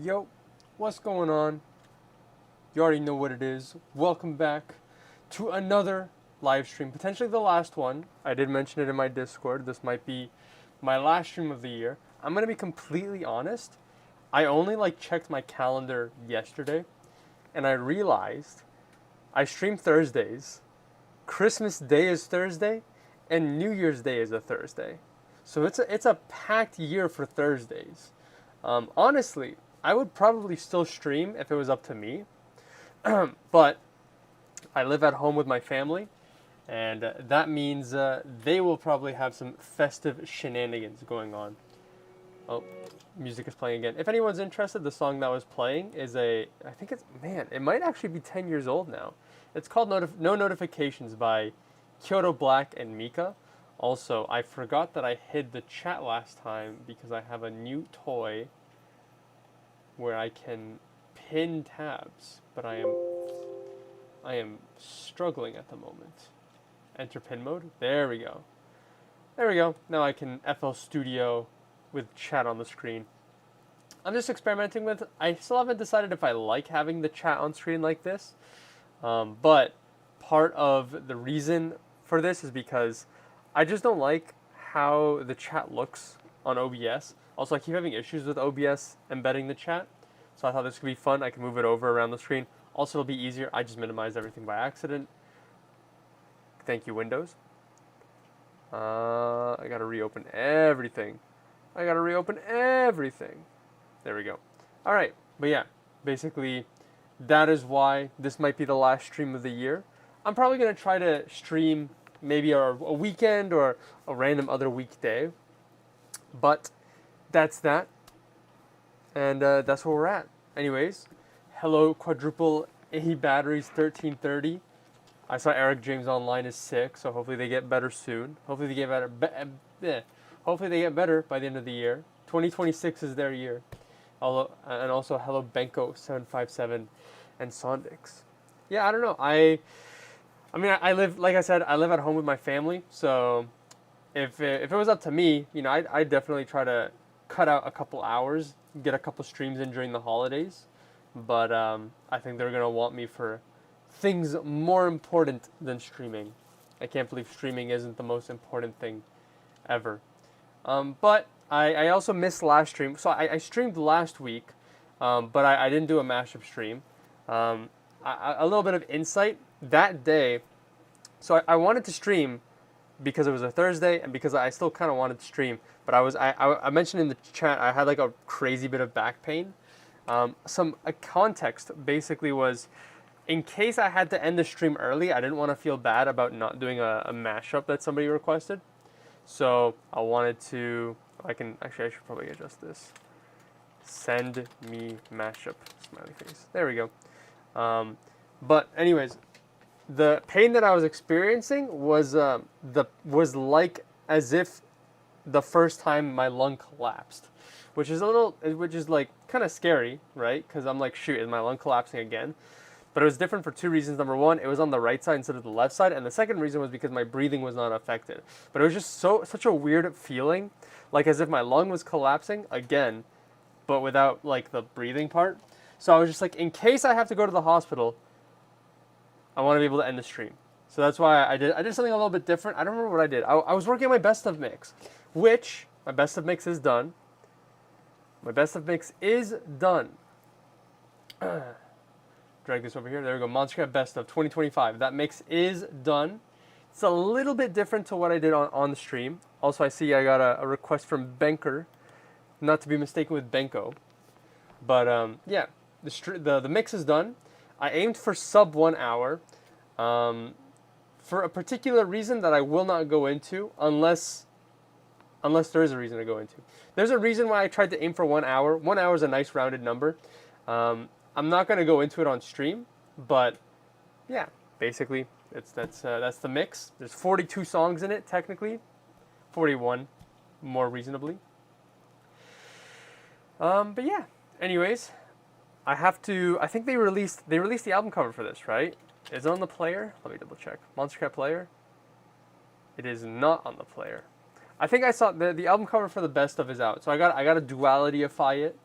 Yo, what's going on? You already know what it is. Welcome back to another live stream, potentially the last one. I did mention it in my Discord. This might be my last stream of the year. I'm gonna be completely honest. I only checked my calendar yesterday, and I realized I stream Thursdays. Christmas Day is Thursday, and New Year's Day is a Thursday. So it's a packed year for Thursdays. Honestly, I would probably still stream if it was up to me, but I live at home with my family, and that means they will probably have some festive shenanigans going on. Oh, music is playing again. If anyone's interested, the song that was playing is I think it might actually be 10 years old now. It's called No Notifications by Kyoto Black and Mika. Also, I forgot that I hid the chat last time because I have a new toy where I can pin tabs, but I am struggling at the moment. Enter pin mode. There we go. There we go. Now I can FL Studio with chat on the screen. I'm just experimenting with. I still haven't decided if I like having the chat on screen like this. But part of the reason for this is because I just don't like how the chat looks on OBS. Also, I keep having issues with OBS embedding the chat, so I thought this could be fun. I can move it over around the screen. Also, it'll be easier. I just minimized everything by accident. Thank you, Windows. I gotta reopen everything. There we go. All right, but yeah, basically, that is why this might be the last stream of the year. I'm probably gonna try to stream maybe a weekend or a random other weekday, but that's that, and that's where we're at. Anyways, hello quadruple A batteries 1330. I saw Eric James Online is sick, so hopefully they get better soon. Hopefully they get better. Hopefully they get better by the end of the year. 2026 is their year. And also hello Benko 757 and Sondix. Yeah, I don't know. I mean, I live, like I said, I live at home with my family. So if it was up to me, I'd definitely try to cut out a couple hours, get a couple streams in during the holidays. But I think they're gonna want me for things more important than streaming. I can't believe streaming isn't the most important thing ever. But I also missed last stream. So I streamed last week, but I didn't do a mashup stream. A little bit of insight. That day, so I wanted to stream because it was a Thursday and because I still kind of wanted to stream. But I mentioned in the chat I had a crazy bit of back pain. Some context basically was, in case I had to end the stream early, I didn't want to feel bad about not doing a mashup that somebody requested. So I wanted to. I should probably adjust this. Send me mashup smiley face. There we go. But anyways, the pain that I was experiencing was like as if the first time my lung collapsed, which is kind of scary, right? Because I'm like, shoot, is my lung collapsing again? But it was different for two reasons. Number one, it was on the right side instead of the left side, and the second reason was because my breathing was not affected. But it was just such a weird feeling, like as if my lung was collapsing again, but without the breathing part. So I was just like, in case I have to go to the hospital, I want to be able to end the stream. So that's why I did something a little bit different. I don't remember what I did. I was working on my best of mix, which my best of mix is done. My best of mix is done. Drag this over here. There we go. Monstercat Best of 2025. That mix is done. It's a little bit different to what I did on the stream. Also, I see I got a request from Benker, not to be mistaken with Benko. But yeah, the mix is done. I aimed for sub 1 hour, for a particular reason that I will not go into unless there is a reason to go into. There's a reason why I tried to aim for 1 hour. 1 hour is a nice rounded number. I'm not going to go into it on stream, but yeah, basically that's the mix. There's 42 songs in it technically, 41 more reasonably. But yeah, anyways, I think they released the album cover for this, right? Is it on the player? Let me double check. Monstercat player. It is not on the player. I think I saw the album cover for the best of is out. So I got to dualityify it.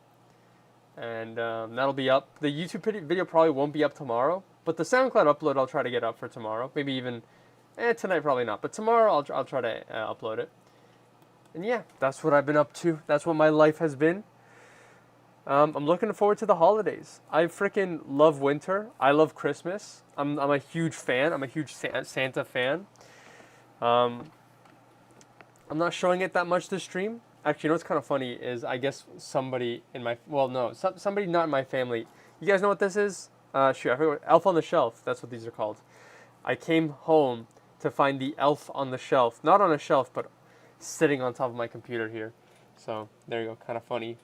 and that'll be up. The YouTube video probably won't be up tomorrow, but the SoundCloud upload I'll try to get up for tomorrow. Maybe even tonight, probably not, but tomorrow I'll try to upload it. And yeah, that's what I've been up to. That's what my life has been. I'm looking forward to the holidays. I freaking love winter. I love Christmas. I'm a huge fan. I'm a huge Santa fan. I'm not showing it that much this stream. Actually, you know what's kind of funny is I guess somebody in my, well, no, somebody not in my family. You guys know what this is? Shoot, I forgot. Elf on the Shelf. That's what these are called. I came home to find the elf on the shelf. Not on a shelf, but sitting on top of my computer here. So there you go. Kind of funny.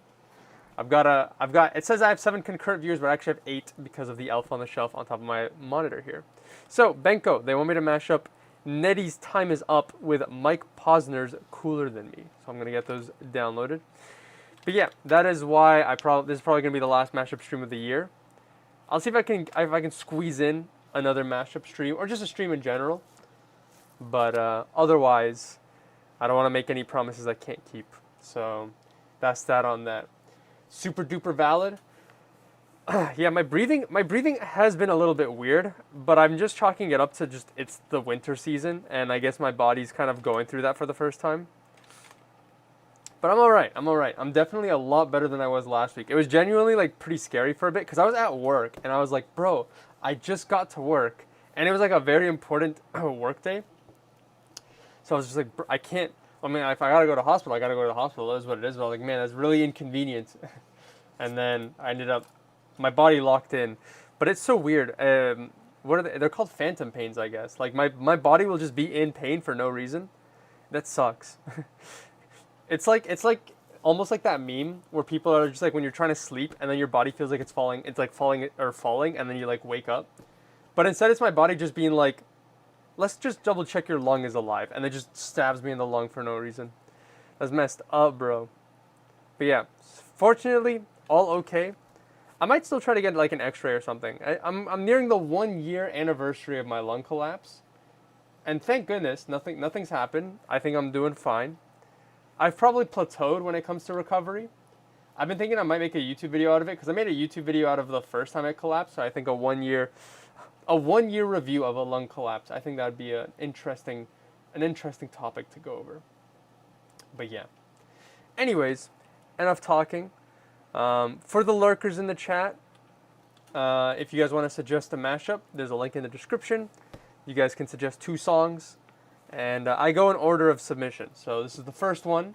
it says I have 7 concurrent viewers, but I actually have 8 because of the elf on the shelf on top of my monitor here. So, Benko, they want me to mash up Neddy's Time Is Up with Mike Posner's Cooler Than Me. So I'm going to get those downloaded. But yeah, that is why this is probably going to be the last mashup stream of the year. I'll see if I can squeeze in another mashup stream, or just a stream in general. But otherwise, I don't want to make any promises I can't keep. So that's that on that. Super duper valid. Yeah, my breathing has been a little bit weird, but I'm just chalking it up to just it's the winter season, and I guess my body's kind of going through that for the first time. But I'm alright. I'm definitely a lot better than I was last week. It was genuinely like pretty scary for a bit because I was at work and I was like, bro, I just got to work, and it was like a very important work day. So I was just like, I can't. I mean, if I gotta go to hospital, I gotta go to the hospital. That is what it is. But I was like, man, that's really inconvenient. And then I ended up, my body locked in. But it's so weird. What are they? They're called phantom pains, I guess. Like my body will just be in pain for no reason. That sucks. It's like almost like that meme where people are just like when you're trying to sleep and then your body feels like it's falling, and then you like wake up. But instead it's my body just being like, let's just double check your lung is alive, and it just stabs me in the lung for no reason. That's messed up, bro. But yeah, fortunately, all okay. I might still try to get like an X-ray or something. I'm nearing the 1-year anniversary of my lung collapse, and thank goodness nothing's happened. I think I'm doing fine. I've probably plateaued when it comes to recovery. I've been thinking I might make a YouTube video out of it because I made a YouTube video out of the first time it collapsed. So I think a 1-year review of a lung collapse. I think that'd be an interesting topic to go over. But yeah. Anyways, enough talking. For the lurkers in the chat, if you guys want to suggest a mashup, there's a link in the description. You guys can suggest 2 songs, and I go in order of submission. So this is the first one.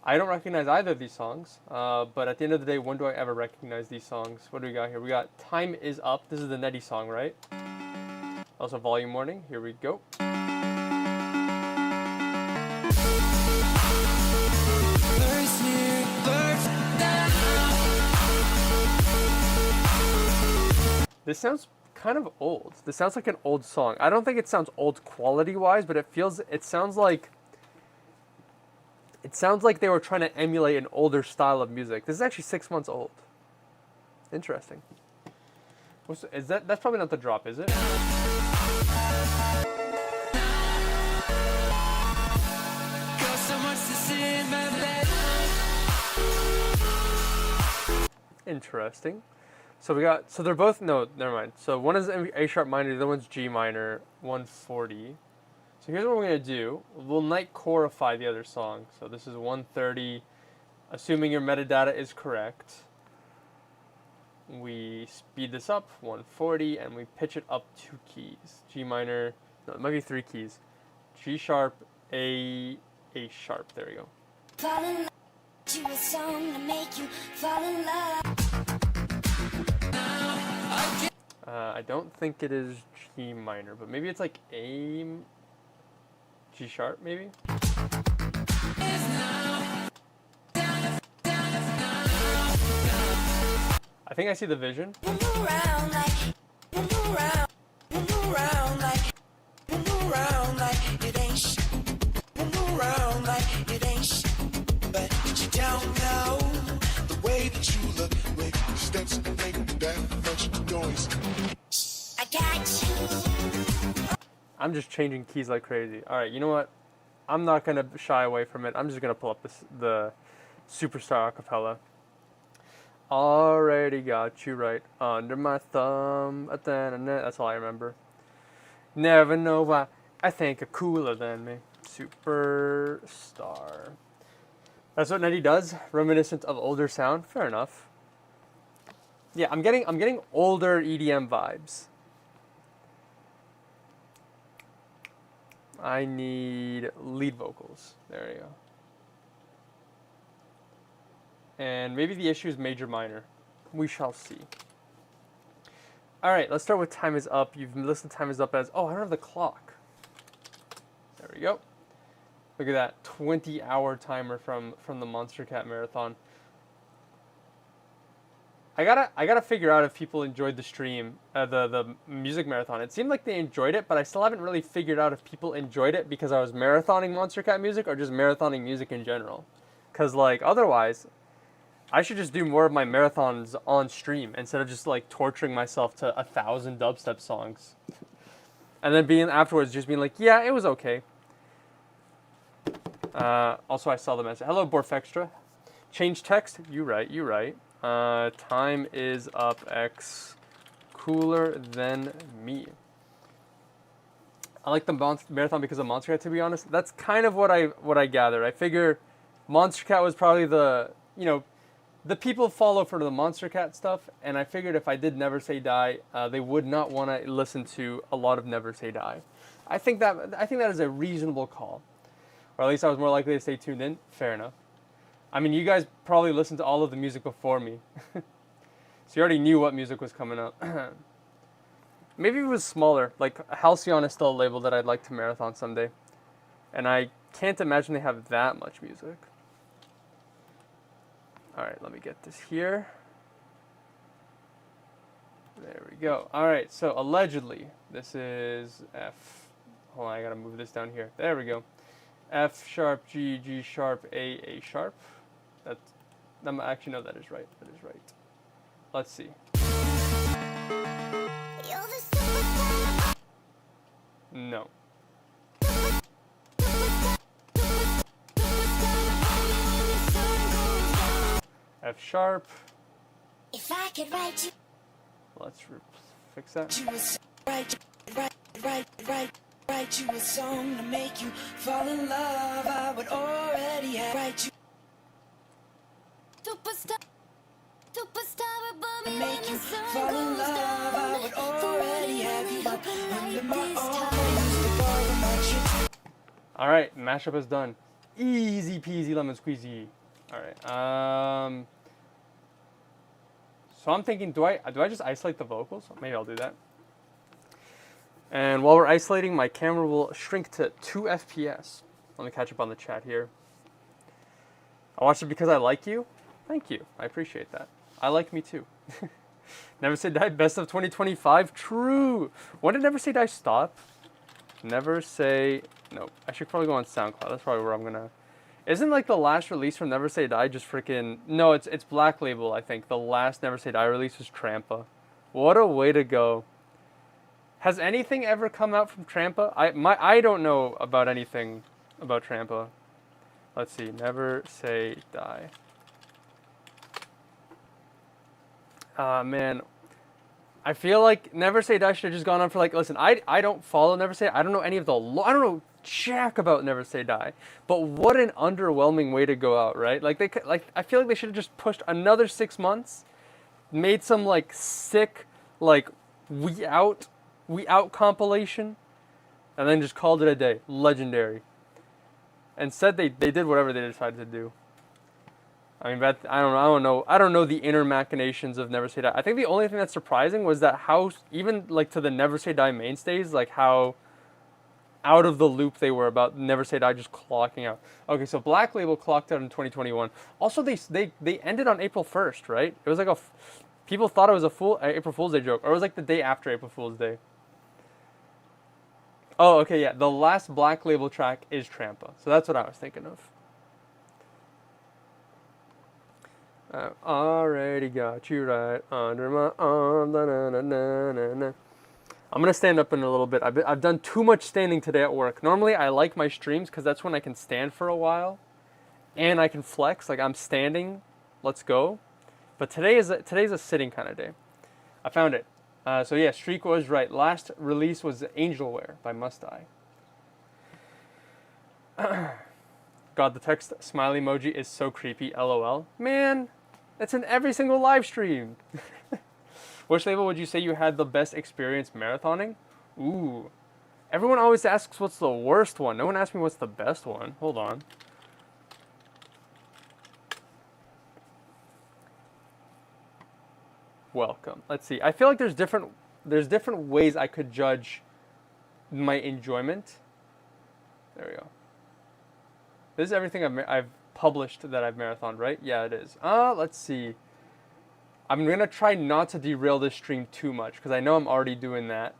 I don't recognize either of these songs, but at the end of the day, when do I ever recognize these songs? What do we got here? We got Time Is Up. This is the Neddy song, right? Also Volume Warning. Here we go. This sounds kind of old. This sounds like an old song. I don't think it sounds old quality-wise, but it sounds like they were trying to emulate an older style of music. This is actually 6 months old. Interesting. That's probably not the drop, is it? Interesting. So they're both, no, never mind. So one is A sharp minor, the other one's G minor, 140. So here's what we're going to do. We'll night chorify the other song. So this is 130, assuming your metadata is correct. We speed this up, 140, and we pitch it up 2 keys. G minor, no, it might be 3 keys. G sharp, A sharp, there we go. Fall in love to a song to make you fall in love. I don't think it is G minor, but maybe it's like A, G sharp, maybe? I think I see the vision. I'm just changing keys like crazy. All right, you know what? I'm not going to shy away from it. I'm just going to pull up the Superstar acapella. Already got you right under my thumb. That's all I remember. Never know why I think you're cooler than me. Superstar. That's what Nettie does. Reminiscent of older sound. Fair enough. Yeah, I'm getting older EDM vibes. I need lead vocals. There you go. And maybe the issue is major minor. We shall see. All right, let's start with Time Is Up. You've listed Time Is Up as, oh, I don't have the clock. There we go. Look at that 20-hour timer from the Monstercat Marathon. I gotta figure out if people enjoyed the stream, the music marathon. It seemed like they enjoyed it, but I still haven't really figured out if people enjoyed it because I was marathoning Monstercat music or just marathoning music in general. Cause like otherwise, I should just do more of my marathons on stream instead of just like torturing myself to 1,000 dubstep songs, and then being afterwards just being like, yeah, it was okay. Also, I saw the message. Hello, Borfextra. Change text. You right. Time is up. X cooler than me. I like the marathon because of Monstercat. To be honest, that's kind of what I gathered. I figure Monstercat was probably the the people follow for the Monstercat stuff, and I figured if I did Never Say Die, they would not want to listen to a lot of Never Say Die. I think that is a reasonable call, or at least I was more likely to stay tuned in. Fair enough. I mean, you guys probably listened to all of the music before me, so you already knew what music was coming up. Maybe it was smaller. Like Halcyon is still a label that I'd like to marathon someday, and I can't imagine they have that much music. All right, let me get this here. There we go. All right, so allegedly, this is F. Hold on, I gotta move this down here. There we go. F sharp, G, G sharp, A sharp. Actually, no, that is right. That is right. Let's see. No. F sharp. If I could write you. Let's fix that. Write you a song to make you fall in love. I would already have write you. Superstar above me make you fall in love. I would already have you under my arm. All right, mashup is done. Easy peasy lemon squeezy. All right. So I'm thinking, do I just isolate the vocals? Maybe I'll do that. And while we're isolating, my camera will shrink to 2 FPS. Let me catch up on the chat here. I watched it because I like you. Thank you. I appreciate that. I like me too. Never Say Die, best of 2025. True. When did Never Say Die stop? Never Say... No, I should probably go on SoundCloud. That's probably where I'm gonna... Isn't like the last release from Never Say Die just freaking... No, it's Black Label, I think. The last Never Say Die release was Trampa. What a way to go. Has anything ever come out from Trampa? I don't know about anything about Trampa. Let's see. Never Say Die. Man. I feel like Never Say Die should have just gone on for like... Listen, I don't follow Never Say Die. I don't know any of the... I don't know jack about Never Say Die. But what an underwhelming way to go out, right? Like I feel like they should have just pushed another 6 months. Made some like sick like We Out compilation, and then just called it a day. Legendary. And said they did whatever they decided to do. I mean, I don't know the inner machinations of Never Say Die. I think the only thing that's surprising was that how, even like to the Never Say Die mainstays, like how out of the loop they were about Never Say Die just clocking out. Okay, so Black Label clocked out in 2021. Also, they ended on April 1st, right? It was like people thought it was a April Fool's Day joke, or it was like the day after April Fool's Day. Oh, okay, yeah. The last Black Label track is Trampa. So that's what I was thinking of. Already got you right under my arm. Da, na, na, na, na, na. I'm going to stand up in a little bit. I've done too much standing today at work. Normally, I like my streams because that's when I can stand for a while. And I can flex. Like, I'm standing. Let's go. But today's a sitting kind of day. I found it. So yeah, Streak was right. Last release was Angelware by Must I. God, the text smiley emoji is so creepy. LOL. Man, it's in every single live stream. Which label would you say you had the best experience marathoning? Ooh. Everyone always asks what's the worst one. No one asked me what's the best one. Hold on. Welcome. Let's see. I feel like there's different ways I could judge my enjoyment. There we go. This is everything I've published that I've marathoned, right? Yeah, it is. Let's see. I'm going to try not to derail this stream too much because I know I'm already doing that.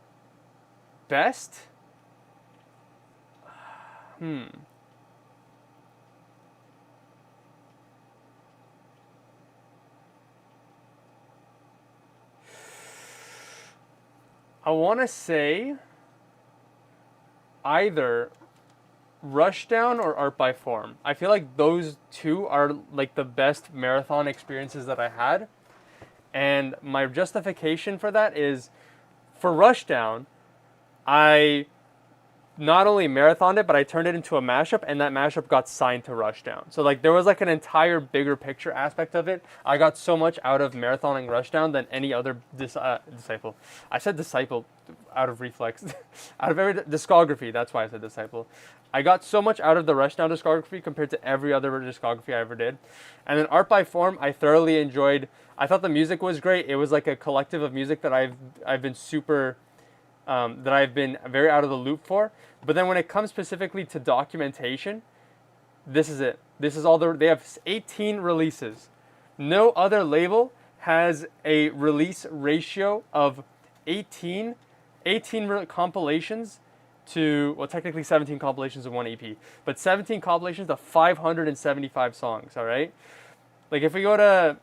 Best? I want to say either Rushdown or Art by Form. I feel like those two are like the best marathon experiences that I had. And my justification for that is for Rushdown, I not only marathoned it, but I turned it into a mashup, and that mashup got signed to Rushdown. So like there was like an entire bigger picture aspect of it. I got so much out of marathoning Rushdown than any other disciple. I said disciple out of reflex. Out of every discography, that's why I said disciple. I got so much out of the Rushdown discography compared to every other discography I ever did. And then Art by Form, I thoroughly enjoyed. I thought the music was great. It was like a collective of music that I've been super that I've been very out of the loop for. But then when it comes specifically to documentation, this is it. This is all they have 18 releases. No other label has a release ratio of 18 compilations to, well, technically 17 compilations in one EP, but 17 compilations to 575 songs, all right? Like if we go to,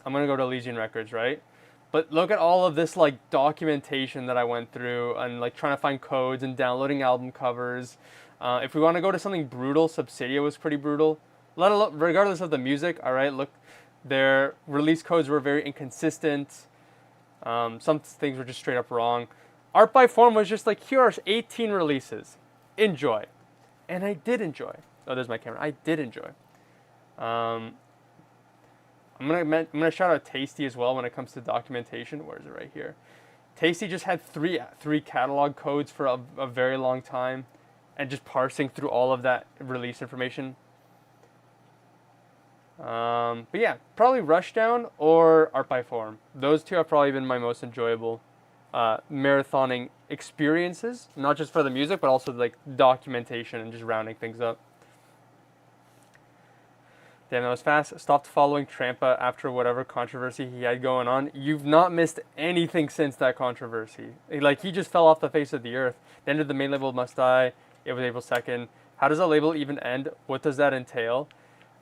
I'm going to go to Elysian Records, right? But look at all of this like documentation that I went through and like trying to find codes and downloading album covers. If we want to go to something brutal, Subsidia was pretty brutal. Regardless of the music, all right, look, their release codes were very inconsistent. Some things were just straight up wrong. Art by Form was just like, here are 18 releases. Enjoy. And I did enjoy. Oh, there's my camera. I did enjoy. I'm gonna shout out Tasty as well when it comes to documentation. Where is it? Right here. Tasty just had three catalog codes for a very long time, and just parsing through all of that release information. But yeah, probably Rushdown or Art by Form. Those two have probably been my most enjoyable marathoning experiences, not just for the music, but also like documentation and just rounding things up. Damn, that was fast. Stopped following Trampa after whatever controversy he had going on. You've not missed anything since that controversy. Like, he just fell off the face of the earth. The end of the main label Must I. It was April 2nd. How does a label even end? What does that entail?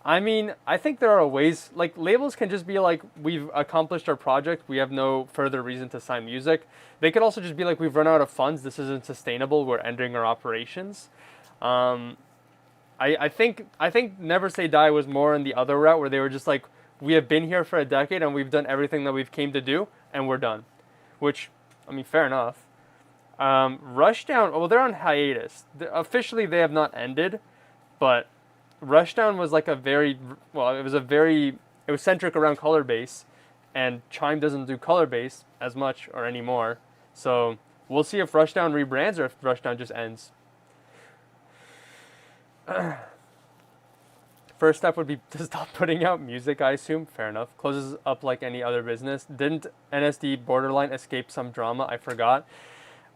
I mean, I think there are ways, like, labels can just be like, we've accomplished our project. We have no further reason to sign music. They could also just be like, we've run out of funds. This isn't sustainable. We're ending our operations. I think Never Say Die was more in the other route where they were just like, we have been here for a decade and we've done everything that we've came to do and we're done. Which, I mean, fair enough. Rushdown, well, they're on hiatus. Officially, they have not ended, but Rushdown was like it was centric around color bass, and Chime doesn't do color bass as much or anymore. So we'll see if Rushdown rebrands or if Rushdown just ends. First step would be to stop putting out music, I assume. Fair enough. Closes up like any other business. Didn't NSD Borderline escape some drama? I forgot.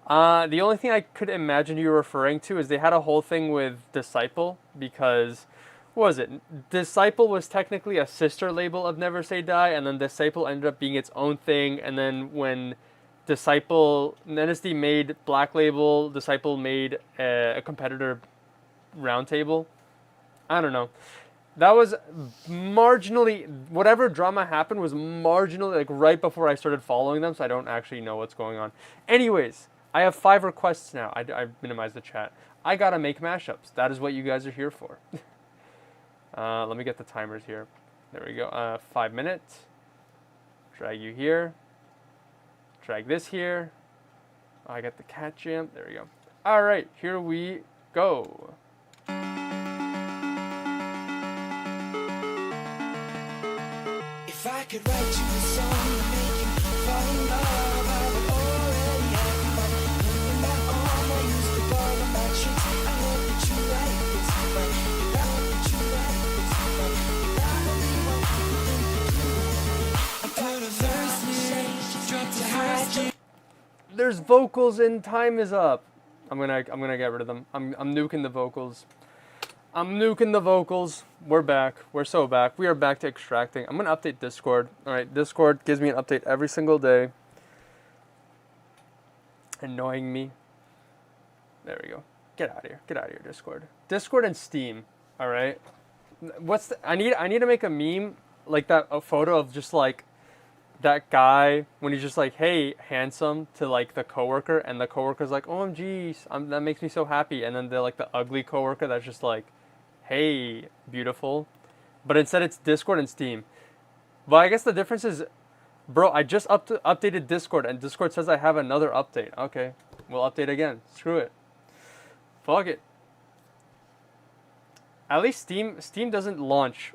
The only thing I could imagine you referring to is they had a whole thing with Disciple because, what was it? Disciple was technically a sister label of Never Say Die, and then Disciple ended up being its own thing, and then when NSD made Black Label, Disciple made a competitor Roundtable. I don't know. That was marginally, whatever drama happened was marginally, like right before I started following them, so I don't actually know what's going on. Anyways, I have 5 requests now. I minimized the chat. I gotta make mashups. That is what you guys are here for. Let me get the timers here. There we go. 5 minutes. Drag you here. Drag this here. Oh, I got the cat jam. There we go. All right, here we go. If I could write you a song to make you fall in love, I would already have one. In my arm, I used to borrow my tricks. I hope that you like this, but I hope that you like this, but you probably won't think you do. I put a verse in, dropped a high. There's vocals and time is up. I'm gonna get rid of them. I'm nuking the vocals. I'm nuking the vocals. We're back. We're so back. We are back to extracting. I'm gonna update Discord. All right, Discord gives me an update every single day. Annoying me. There we go. Get out of here. Get out of here, Discord. Discord and Steam. All right. I need to make a meme like that, a photo of just like that guy when he's just like, hey, handsome, to like the coworker, and the coworker's like, OMG, that makes me so happy, and then they're like the ugly coworker that's just like, hey, beautiful, but instead it's Discord and Steam. But I guess the difference is, bro, I just updated Discord, and Discord says I have another update. Okay, we'll update again. Screw it. Fuck it. At least Steam doesn't launch.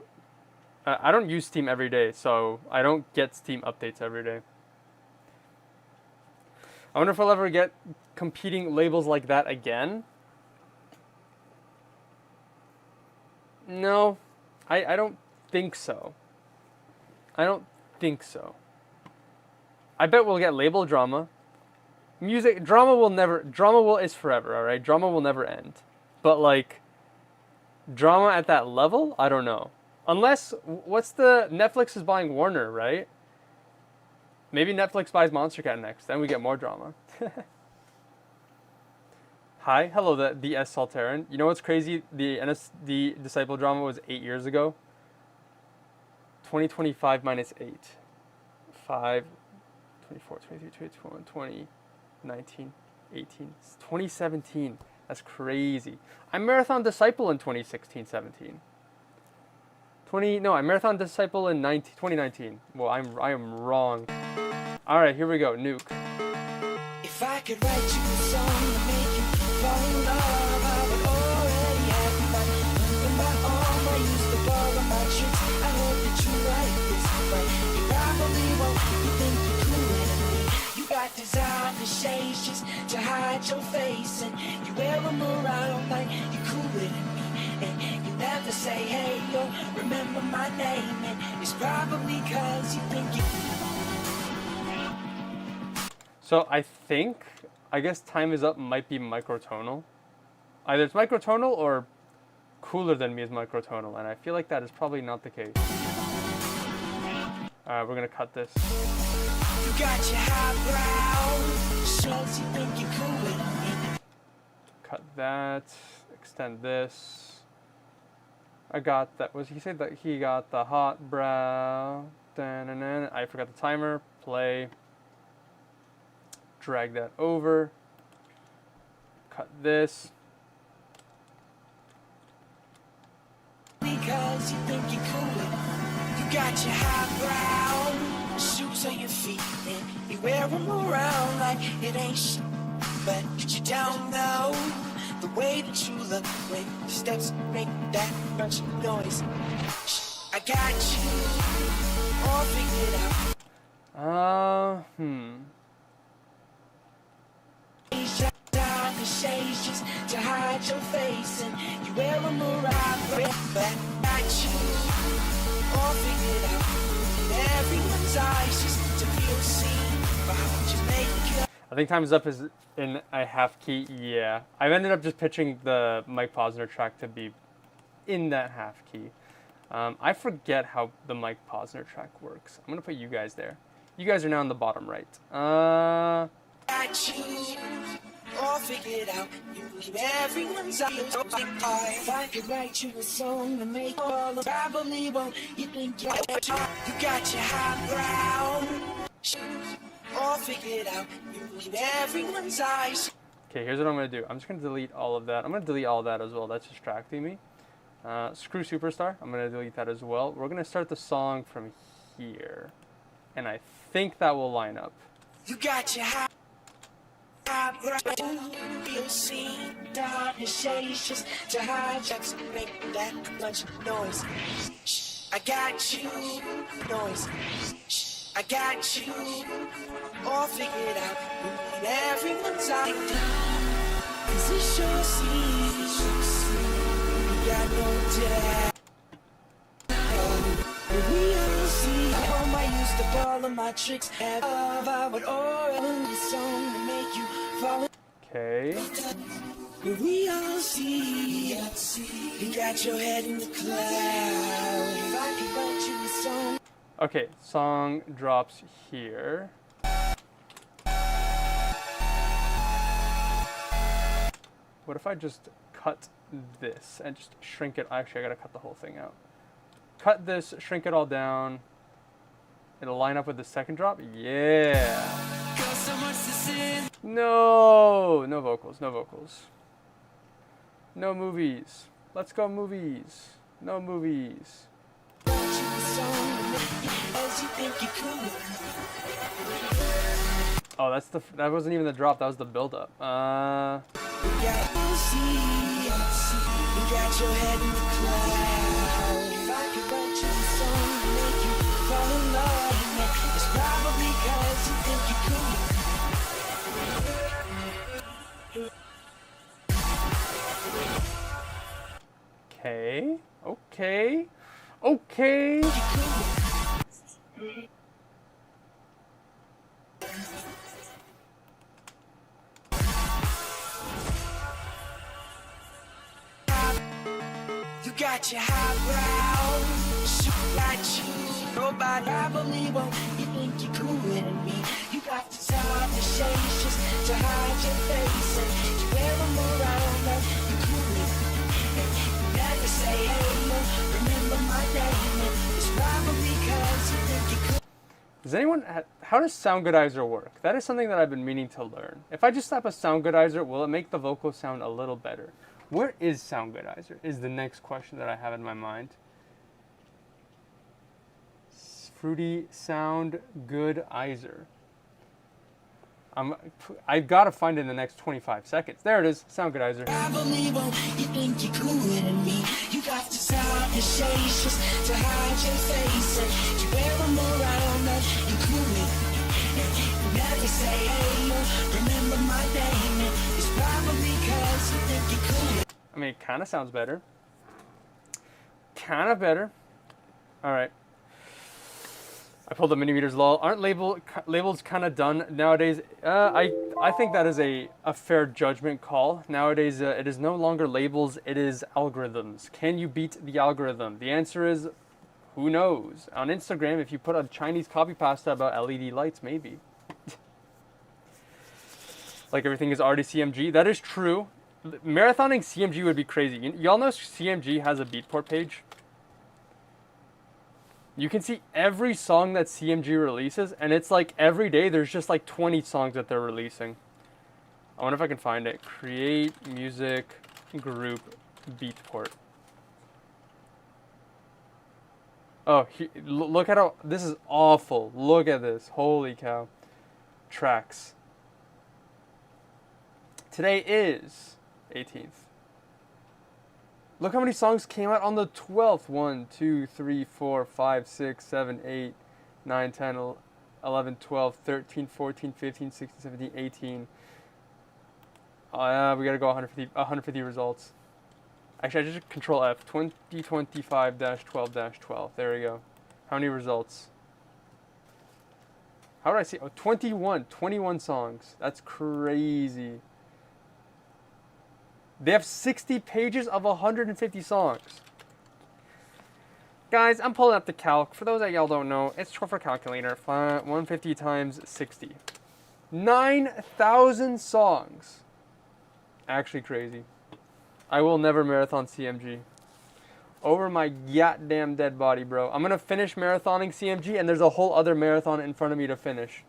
I don't use Steam every day, so I don't get Steam updates every day. I wonder if I'll ever get competing labels like that again. No, I don't think so. I don't think so. I bet we'll get label drama. Drama is forever, alright? Drama will never end. But like, drama at that level? I don't know. Unless, Netflix is buying Warner, right? Maybe Netflix buys Monster Cat next, then we get more drama. Hi, hello, the S. Saltaran. You know what's crazy? The Disciple drama was 8 years ago. 2025 minus 8. 5, 24, 23, 21, 20, 19, 18. It's 2017. That's crazy. I Marathon Disciple in 2016, 17. I Marathon Disciple in 2019. Well, I am wrong. All right, here we go. Nuke. If I could write you a song to make you fall in love, I would already have one. In my arm, I used to borrow my tricks. I hope that you like this, but you probably won't. You think you're cooler than me. You got designer shades just to hide your face, and you wear them around like you're cooler than me. And you never say, hey, yo, remember my name, and it's probably cause you think you... So I guess Time Is Up might be microtonal. Either it's microtonal or Cooler Than Me is microtonal, and I feel like that is probably not the case. Alright, we're gonna cut this. You got your highbrow, shows you think you're cooler than me. Cut that, extend this. I got that. Was he said that he got the hot brow? Da-na-na. I forgot the timer. Play. Drag that over. Cut this. Because you think you're cooler. You got your highbrow, shoes on your feet, and you wear them around like it ain't shit. But you don't know the way that you look when the steps make that much noise. I got you all figured out. Down the shades just to hide your face, and you wear them around. But I got you all figured out. And everyone's eyes just to feel seen. But I would just make you. I think Time Is Up is in a half key. Yeah, I've ended up just pitching the Mike Posner track to be in that half key. I forget how the Mike Posner track works. I'm gonna put you guys there. You guys are now in the bottom right. Got you all figured out. You leave everyone's eyes. If I could write you a song to make all of probably won't. You think you got your highbrow, all figured out. You leave everyone's eyes. Okay, here's what I'm gonna do. I'm just gonna delete all of that. I'm gonna delete all of that as well. That's distracting me. Screw Superstar. I'm gonna delete that as well. We're gonna start the song from here. and I think that will line up. You got your high you'll see darkness shades just to hide just make that much noise. Shh, I got you, noise. Shh, I got you, all figured out. When everyone's out, 'cause it sure seems we got no doubt. We all see how I used to follow my tricks. I would oil the song to make you fall. Okay. We all see you got your head in the clouds. If I could write you a song. Okay, song drops here. What if I just cut this and just shrink it? Actually, I gotta cut the whole thing out. Cut this, shrink it all down. It'll line up with the second drop. Yeah. No, no vocals, no vocals. No movies. Let's go movies. No movies. Oh, that wasn't even the drop. That was the build up. Okay. Okay. Okay. You got your highbrow, shoot like you. Nobody I believe on. You think you're cooler than me. You got the top, the shades just to hide your face. And you wear them around like you're cooler. You never say hey, no, remember my name. It's probably because you think you're cool. Does anyone, how does Soundgoodizer work? That is something that I've been meaning to learn. If I just slap a Soundgoodizer, will it make the vocal sound a little better? Where is Soundgoodizer is the next question that I have in my mind. Fruity Soundgoodizer. I've got to find it in the next 25 seconds. There it is, Soundgoodizer. I believe on you think you're cooler than me. You got the top, the shades just to hide your face. And you wear them around like you're cooler. You never say hey, no, remember my name. It's probably because you think you're cooler. I mean, it kind of sounds better. Kind of better. All right. I pulled the millimeters lol. Aren't labels kind of done nowadays? I think that is a fair judgment call. Nowadays, it is no longer labels, it is algorithms. Can you beat the algorithm? The answer is, who knows? On Instagram, if you put a Chinese copy pasta about LED lights, maybe. Like everything is already CMG. That is true. Marathoning CMG would be crazy. Y'all know CMG has a Beatport page? You can see every song that CMG releases, and it's like every day there's just like 20 songs that they're releasing. I wonder if I can find it. Create music group Beatport. Oh, look at how, this is awful. Look at this. Holy cow. Tracks. Today is 18th. Look how many songs came out on the 12th. 1, 2, 3, 4, 5, 6, 7, 8, 9, 10, 11, 12, 13, 14, 15, 16, 17, 18. We gotta go 150 results. Actually, I just control F. 2025-12-12. There we go. How many results? How did I see? Oh, 21 songs. That's crazy. They have 60 pages of 150 songs. Guys, I'm pulling up the calc. For those that y'all don't know, it's short for calculator. 150 times 60. 9,000 songs. Actually crazy. I will never marathon CMG. Over my goddamn dead body, bro. I'm gonna finish marathoning CMG, and there's a whole other marathon in front of me to finish.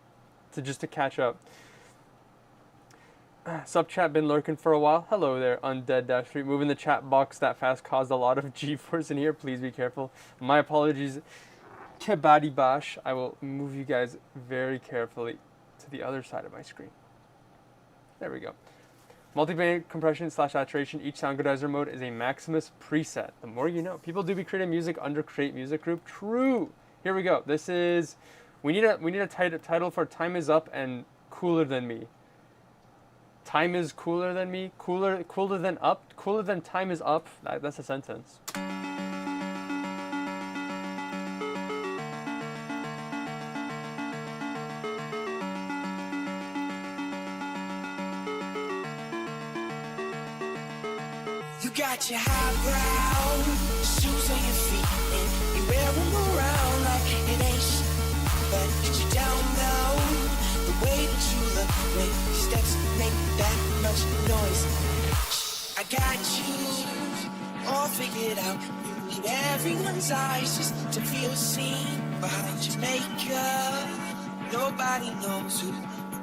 Just to catch up. Sub chat been lurking for a while. Hello there, Undead-Street. Moving the chat box that fast caused a lot of G-force in here. Please be careful. My apologies. Kebadi Bash. I will move you guys very carefully to the other side of my screen. There we go. Multi-band compression / saturation. Each soundgoodizer mode is a Maximus preset. The more you know. People do be creating music under Create Music Group. True. Here we go. This is. We need a title for Time Is Up and Cooler Than Me. Time is cooler than me. Cooler than up. Cooler than time is up. That's a sentence. You got your highbrow shoes on your feet, and you wear them around like it ain't shit. But you don't know the way that you look when your steps make that much noise. I got you all figured out. You need everyone's eyes just to feel seen behind your makeup. Nobody knows who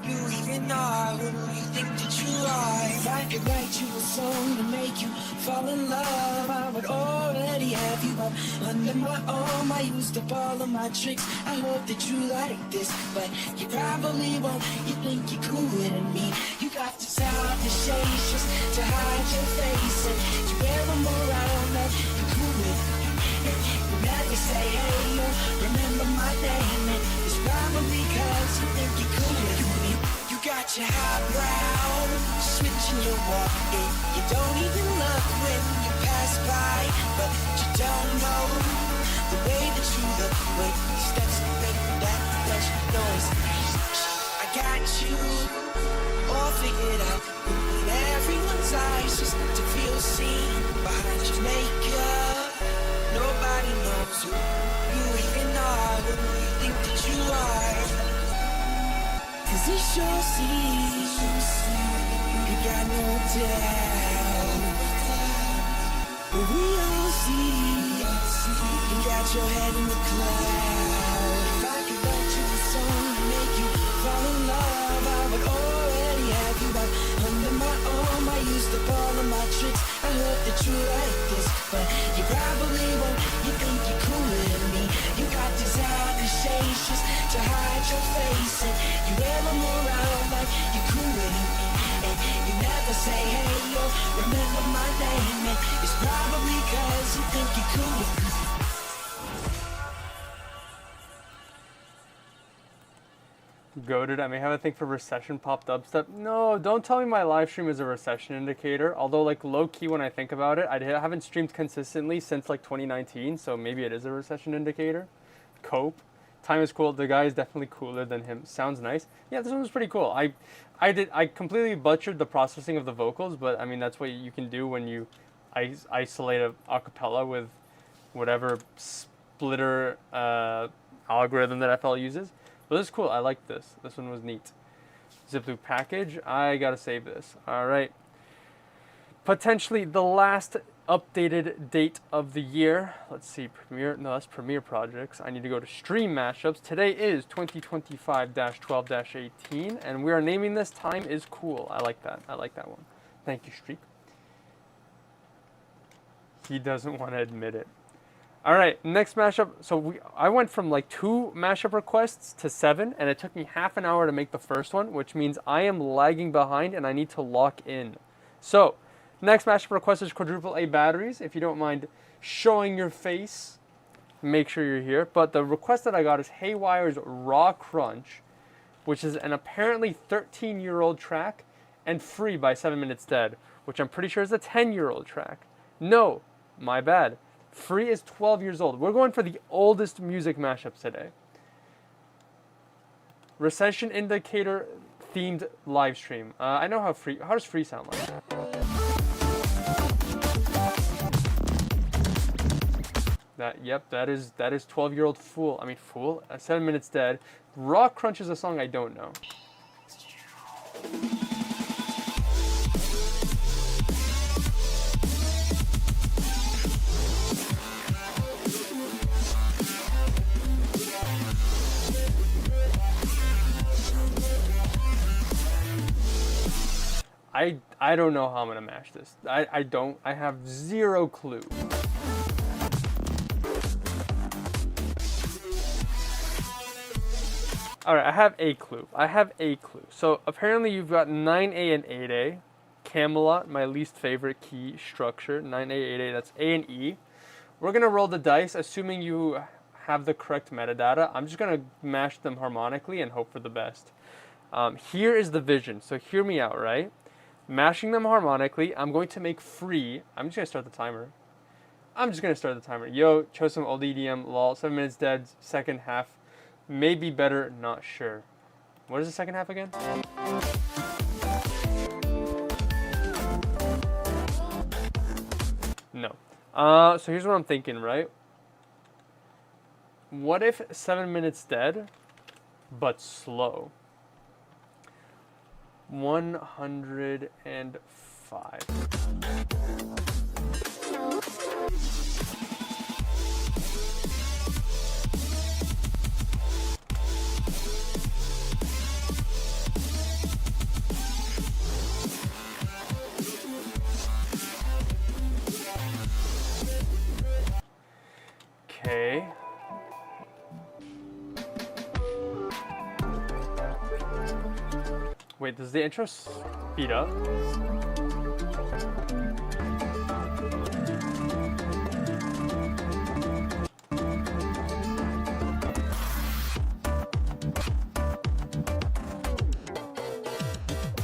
you even are, who you think that you are. If I could write you a song to make you fall in love, I would already have you up under my arm. I used up all of my tricks. I hope that you like this, but you probably won't. You think you're cooler than me. You got to stop the shades just to hide your face, and you wear them around like you're cooler than me. And you never say, hey, yo, remember my name, and it's probably cause you think you're cooler than me. You got your highbrow switching your walk, and you don't even look when you pass by, but you don't know the way that you look when your steps make that much noise. I got you all figured out. You need everyone's eyes just to feel seen behind your makeup. Nobody knows who you even are, who you think that you are. Cause it sure seems you got no doubt. But we all see you got your head in the clouds. If I could write you a song to make you fall in love, I would already have you up under my arm. I used up all of my tricks. I hope that you like this, but you probably won't. You think you're cooler than me. You got designer shades just to hide your face, and you wear them around like you're cooler than me. And you never say, hey, yo, remember my name, and it's probably cause you think you're cooler than me. Goated. I may have a thing for recession pop dubstep. No, don't tell me my live stream is a recession indicator. Although, like, low key when I think about it, I haven't streamed consistently since like 2019, so maybe it is a recession indicator. Cope. Time is cool. The guy is definitely cooler than him. Sounds nice. Yeah, this one was pretty cool. I completely butchered the processing of the vocals, but I mean that's what you can do when you isolate a acapella with whatever splitter algorithm that FL uses. But this is cool. I like this. This one was neat. Zip loop package. I gotta save this. All right. Potentially the last updated date of the year. Let's see. Premiere. No, that's Premiere projects. I need to go to stream mashups. Today is 2025-12-18, and we are naming this Time Is Cool. I like that. I like that one. Thank you, Streak. He doesn't want to admit it. All right, next mashup. So I went from like 2 mashup requests to 7, and it took me half an hour to make the first one, which means I am lagging behind and I need to lock in. So next mashup request is Quadruple A Batteries. If you don't mind showing your face, make sure you're here. But the request that I got is Haywire's Raw Crunch, which is an apparently 13-year-old track, and Free by 7 Minutes Dead, which I'm pretty sure is a 10-year-old track. No, my bad. Free is 12 years old. We're going for the oldest music mashups today. Recession indicator themed live stream. I know how does Free sound like? That is 12-year-old Fool. I mean Fool. 7 Minutes Dead. Raw Crunch is a song I don't know. I don't know how I'm gonna mash this. I have zero clue. All right, I have a clue. So apparently you've got 9A and 8A. Camelot, my least favorite key structure. 9A, 8A, that's A and E. We're going to roll the dice, assuming you have the correct metadata. I'm just going to mash them harmonically and hope for the best. Here is the vision. So hear me out, right? Mashing them harmonically, I'm going to make free. I'm just going to start the timer. Yo, chose some old EDM, lol, 7 minutes dead, second half. Maybe better, not sure. What is the second half again? No. So here's what I'm thinking, right? What if 7 minutes dead, but slow? 105. Okay. Wait, does the intro speed up?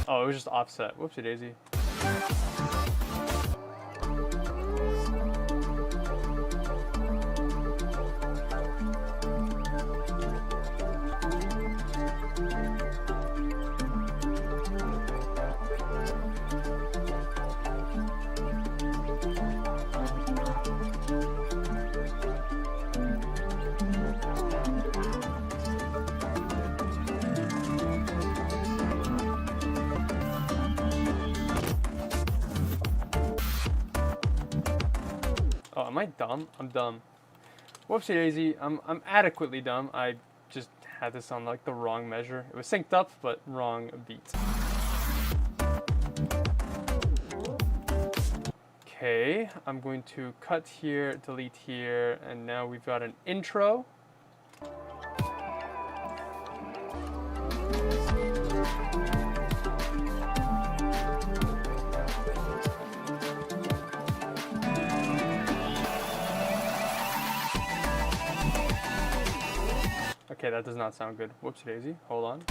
Oh, it was just offset. Whoopsie daisy. Oh, am I dumb? I'm dumb. Whoopsie daisy. I'm adequately dumb. I just had this on like the wrong measure. It was synced up, but wrong beat. Okay, I'm going to cut here, delete here, and now we've got an intro. Okay, that does not sound good. Whoopsie daisy. Hold on.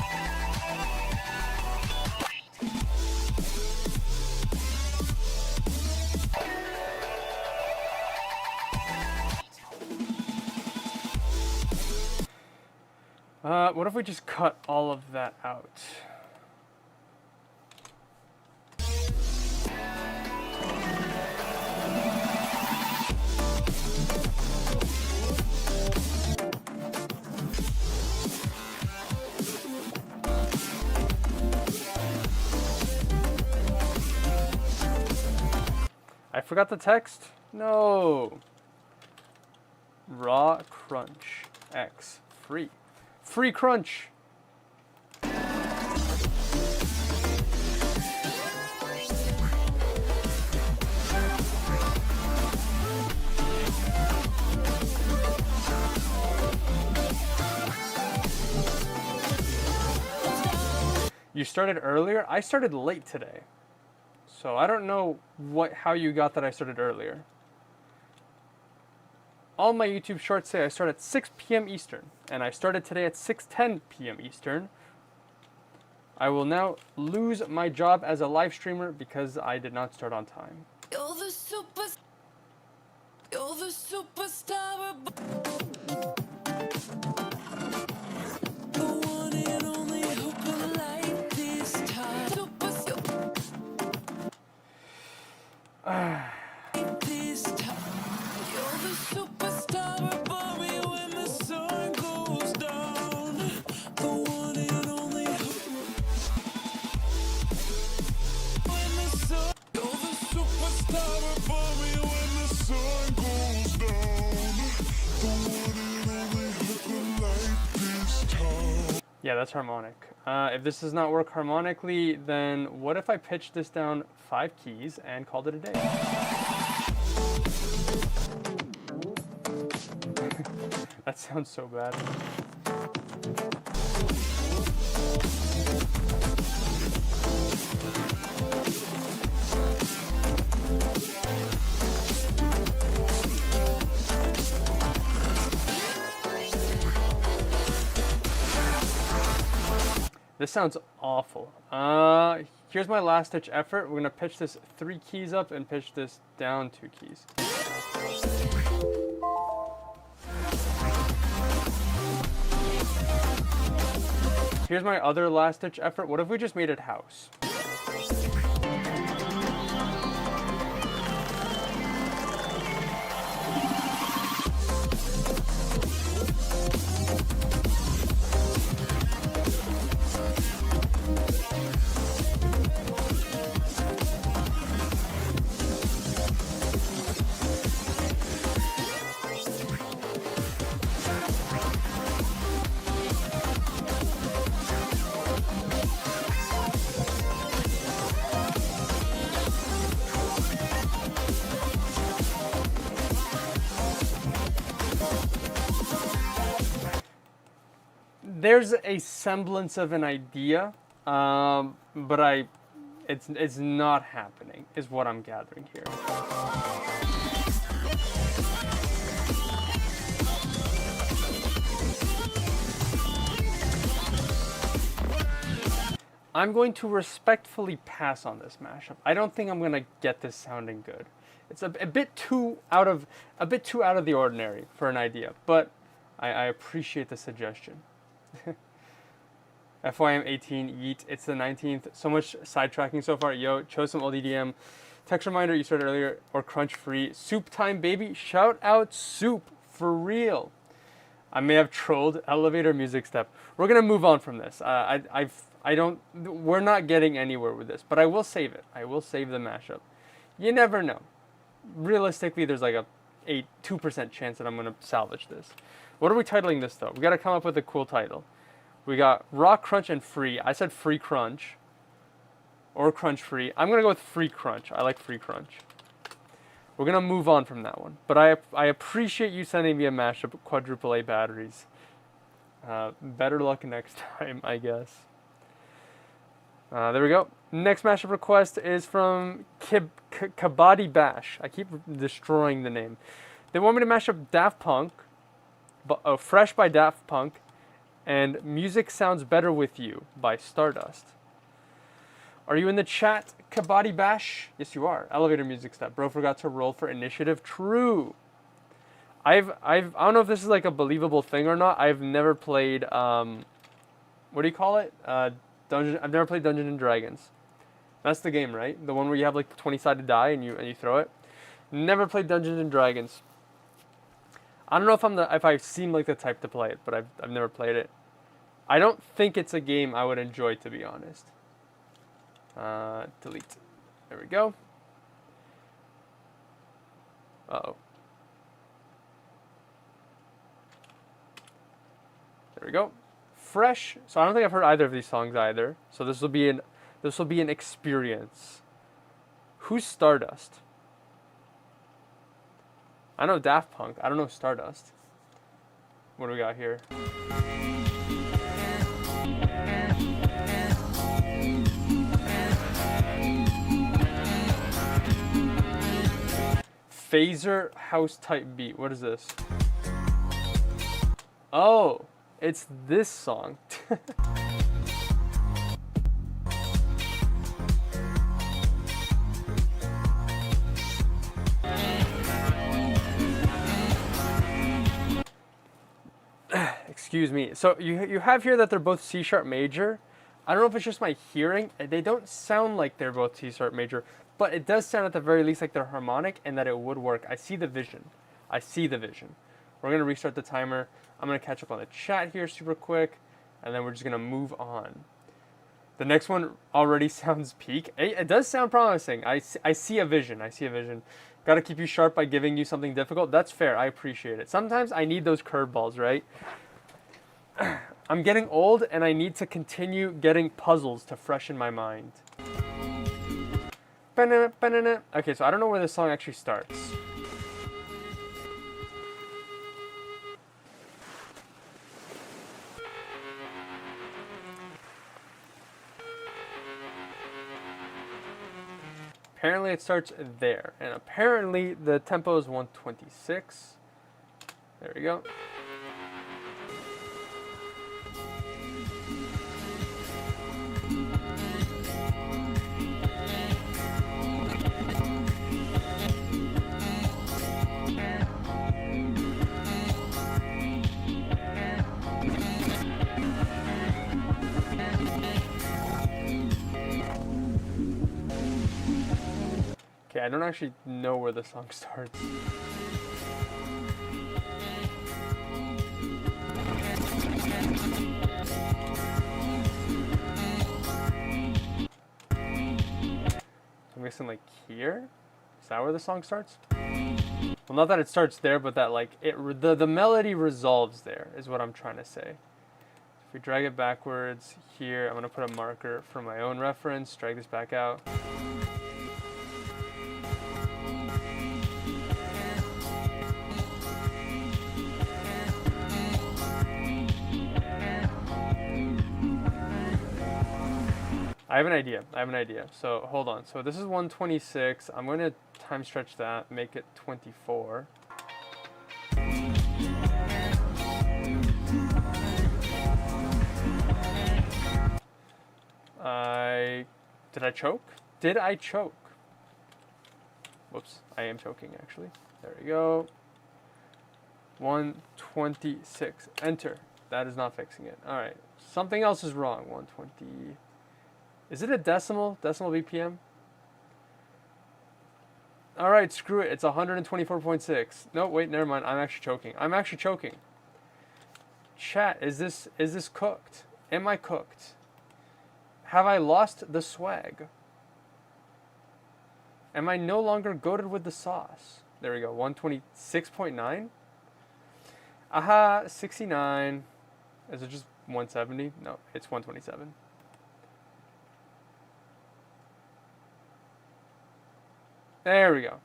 What if we just cut all of that out? I forgot the text? No. Raw crunch X free. Free crunch. You started earlier? I started late today. So I don't know how you got that I started earlier. All my YouTube shorts say I start at 6 p.m. Eastern, and I started today at 6:10 p.m. Eastern. I will now lose my job as a live streamer because I did not start on time. You're the superstar. The one and only hope of life this time. This time. You're the superstar above me when the sun goes down. The one and only hope. When the sun. You're the superstar above me when the sun goes down. The one and only hope of life this time. Yeah, that's harmonic. If this does not work harmonically, then what if I pitched this down 5 keys and called it a day? That sounds so bad. This sounds awful. Here's my last ditch effort. We're gonna pitch this 3 keys up and pitch this down 2 keys. Here's my other last ditch effort. What if we just made it house? There's a semblance of an idea, but it's not happening, is what I'm gathering here. I'm going to respectfully pass on this mashup. I don't think I'm gonna get this sounding good. It's a bit too out of the ordinary for an idea, but I appreciate the suggestion. FYM 18, yeet, it's the 19th. So much sidetracking so far. Yo, chose some old EDM. Text reminder you started earlier, or crunch free. Soup time, baby. Shout out Soup, for real. I may have trolled elevator music step. We're gonna move on from this. We're not getting anywhere with this, but I will save it. I will save the mashup. You never know. Realistically, there's like a 2% chance that I'm gonna salvage this. What are we titling this though? We gotta come up with a cool title. We got Rock Crunch and Free. I said Free Crunch. Or Crunch Free. I'm gonna go with Free Crunch. I like Free Crunch. We're gonna move on from that one. But I appreciate you sending me a mashup of quadruple A batteries. Better luck next time, I guess. There we go. Next mashup request is from Kabaddi Bash. I keep destroying the name. They want me to mash up Daft Punk, Fresh by Daft Punk, and Music Sounds Better With You by Stardust. Are you in the chat, Kabaddi Bash? Yes, you are. Elevator music step. Bro forgot to roll for initiative. True. I don't know if this is like a believable thing or not. I've never played, what do you call it? I've never played Dungeons and Dragons. That's the game, right? The one where you have like the 20-sided die and you throw it. Never played Dungeons and Dragons. I don't know if I seem like the type to play it, but I've never played it. I don't think it's a game I would enjoy, to be honest. Delete. There we go. Uh-oh. There we go. Fresh. So I don't think I've heard either of these songs either. So this will be an experience. Who's Stardust? I know Daft Punk. I don't know Stardust. What do we got here? Phaser house type beat. What is this? Oh, it's this song. Excuse me. So you have here that they're both C sharp major. I don't know if it's just my hearing. They don't sound like they're both C sharp major, but it does sound at the very least like they're harmonic and that it would work. I see the vision. I see the vision. We're gonna restart the timer. I'm gonna catch up on the chat here super quick, and then we're just gonna move on. The next one already sounds peak. It does sound promising. I see a vision. I see a vision. Gotta keep you sharp by giving you something difficult. That's fair. I appreciate it. Sometimes I need those curveballs, right? I'm getting old and I need to continue getting puzzles to freshen my mind. Okay, so I don't know where this song actually starts. Apparently it starts there, and apparently the tempo is 126. There we go. Okay, I don't actually know where the song starts. I'm guessing like here? Is that where the song starts? Well, not that it starts there, but that like the melody resolves there is what I'm trying to say. If we drag it backwards here, I'm gonna put a marker for my own reference, drag this back out. I have an idea. So hold on. So this is 126. I'm going to time stretch that, make it 24. Did I choke? Did I choke? Whoops, I am choking actually. There we go. 126. Enter. That is not fixing it. All right. Something else is wrong. 120. Is it a decimal? Decimal BPM? All right, screw it. It's 124.6. No, wait, never mind. I'm actually choking. Chat, is this cooked? Am I cooked? Have I lost the swag? Am I no longer goated with the sauce? There we go. 126.9. Aha, 69. Is it just 170? No, it's 127. There we go.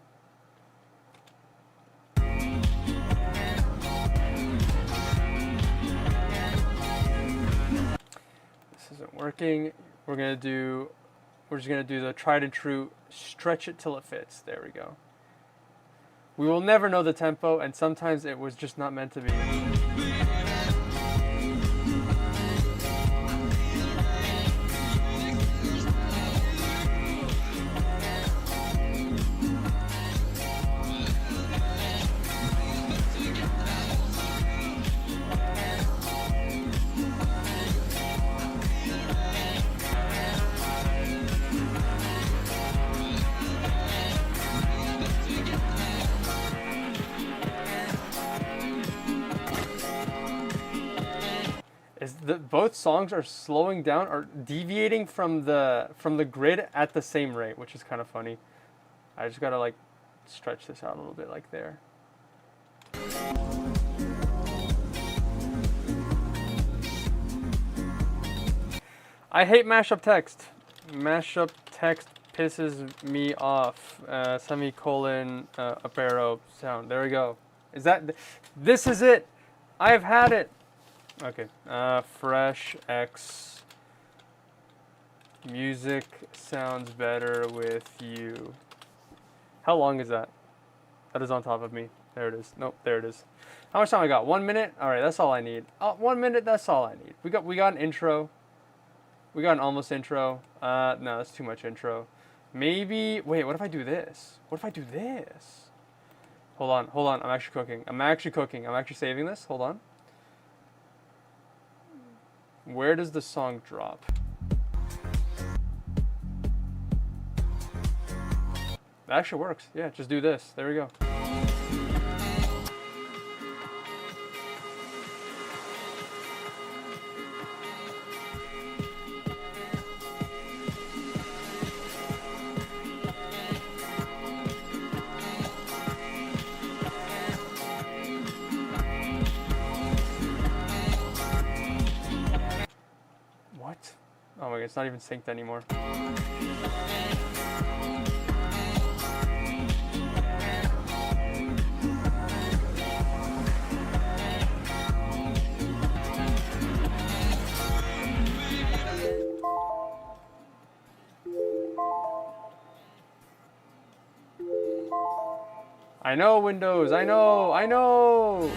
This isn't working. We're just gonna do the tried and true stretch it till it fits. There we go. We will never know the tempo, and sometimes it was just not meant to be. Both songs are slowing down or deviating from the grid at the same rate, which is kind of funny. I just gotta like stretch this out a little bit like there. I hate mashup text. Mashup text pisses me off. Semicolon up arrow sound. There we go. This is it. I've had it. Okay, fresh X music sounds better with you. How long is that? That is on top of me. There it is. Nope, there it is. How much time I got? 1 minute? All right, that's all I need. 1 minute, that's all I need. We got an intro. We got an almost intro. No, that's too much intro. Maybe, wait, what if I do this? What if I do this? Hold on, I'm actually cooking. I'm actually saving this, hold on. Where does the song drop? That actually works. Yeah, just do this. There we go. Oh my god, it's not even synced anymore. I know, Windows. I know. I know.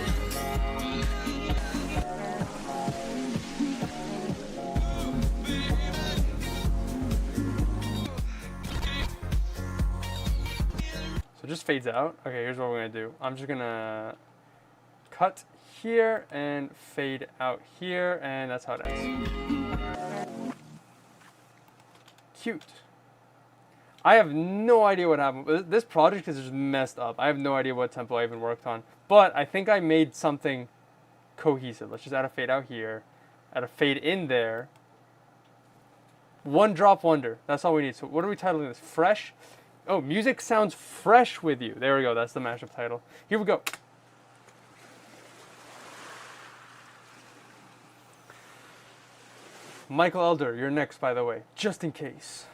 So it just fades out. Okay, here's what we're gonna do. I'm just gonna cut here and fade out here, and that's how it ends. Cute. I have no idea what happened. This project is just messed up. I have no idea what tempo I even worked on. But I think I made something cohesive. Let's just add a fade out here. Add a fade in there. One drop wonder. That's all we need. So what are we titling this? Fresh? Oh, music sounds fresh with you. There we go. That's the mashup title. Here we go. Michael Elder, you're next, by the way, just in case.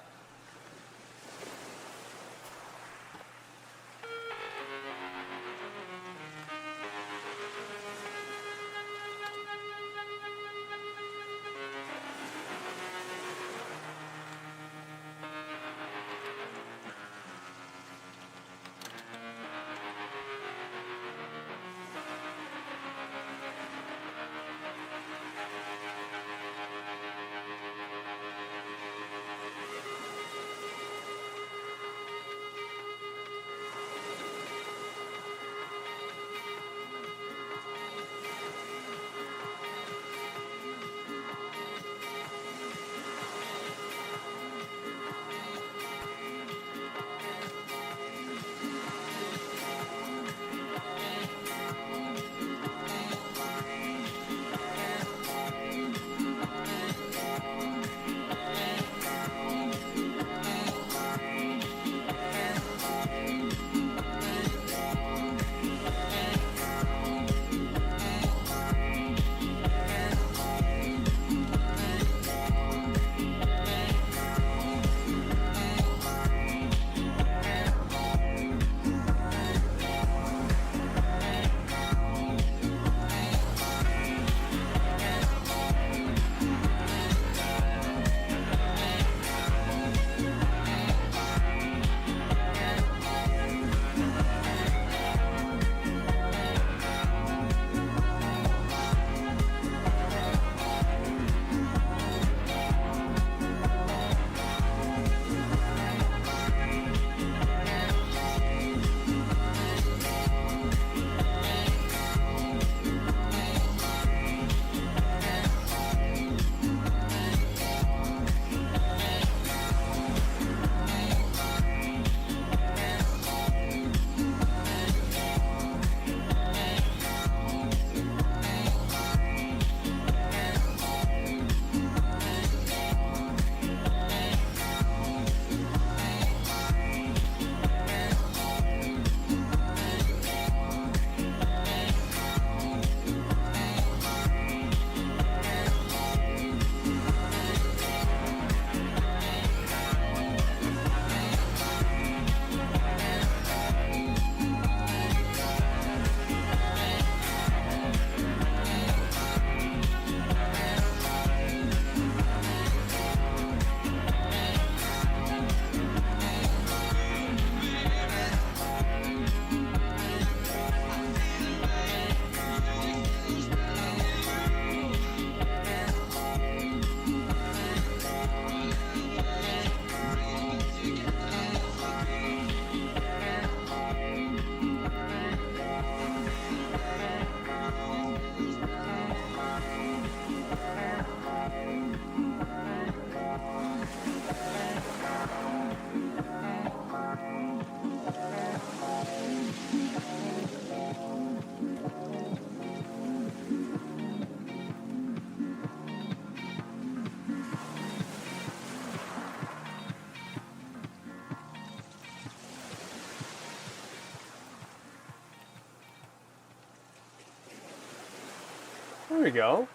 There we go.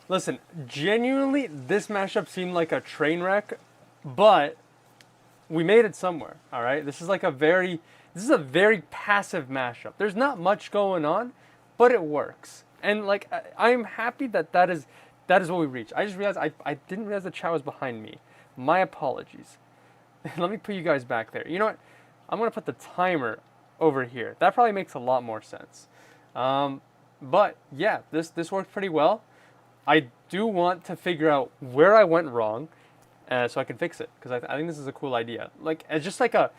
Listen, genuinely, this mashup seemed like a train wreck, but we made it somewhere, all right? This is a very passive mashup. There's not much going on, but it works. And I'm happy that is what we reached. I just realized I didn't realize the chat was behind me. My apologies. Let me put you guys back there. You know what? I'm gonna put the timer over here. That probably makes a lot more sense. But yeah, this worked pretty well. I do want to figure out where I went wrong, so I can fix it, because I think this is a cool idea. Like, it's just like a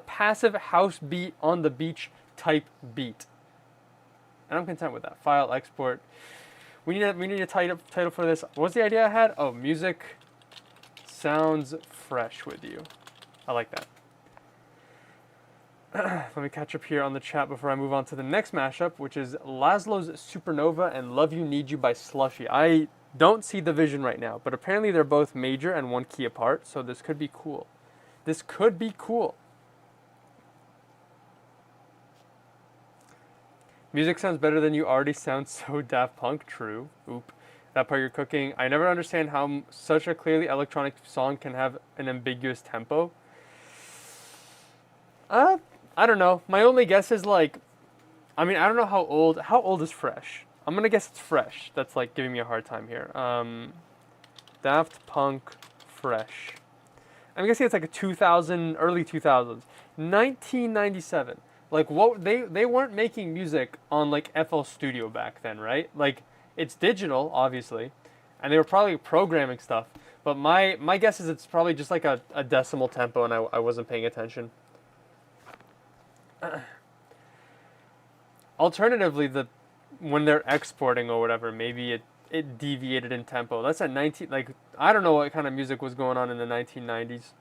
passive house beat on the beach type beat, and I'm content with that. File, export. We need a title for this. What's the idea I had? Oh, music sounds fresh with you. I like that. Let me catch up here on the chat before I move on to the next mashup, which is Laszlo's Supernova and Love You Need You by Slushy. I don't see the vision right now, but apparently they're both major and one key apart, so this could be cool. This could be cool. Music sounds better than you already sound so Daft Punk. True. Oop. That part you're cooking. I never understand how such a clearly electronic song can have an ambiguous tempo. I don't know. My only guess is like, I mean, I don't know how old is Fresh? I'm gonna guess it's Fresh. That's like giving me a hard time here. Daft Punk Fresh. I'm guessing it's like a 2000, early 2000s. 1997. Like, what, they weren't making music on like FL Studio back then, right? Like, it's digital, obviously, and they were probably programming stuff. But my guess is it's probably just like a decimal tempo, and I wasn't paying attention. Alternatively, when they're exporting or whatever, maybe it deviated in tempo. That's at 19, like, I don't know what kind of music was going on in the 1990s.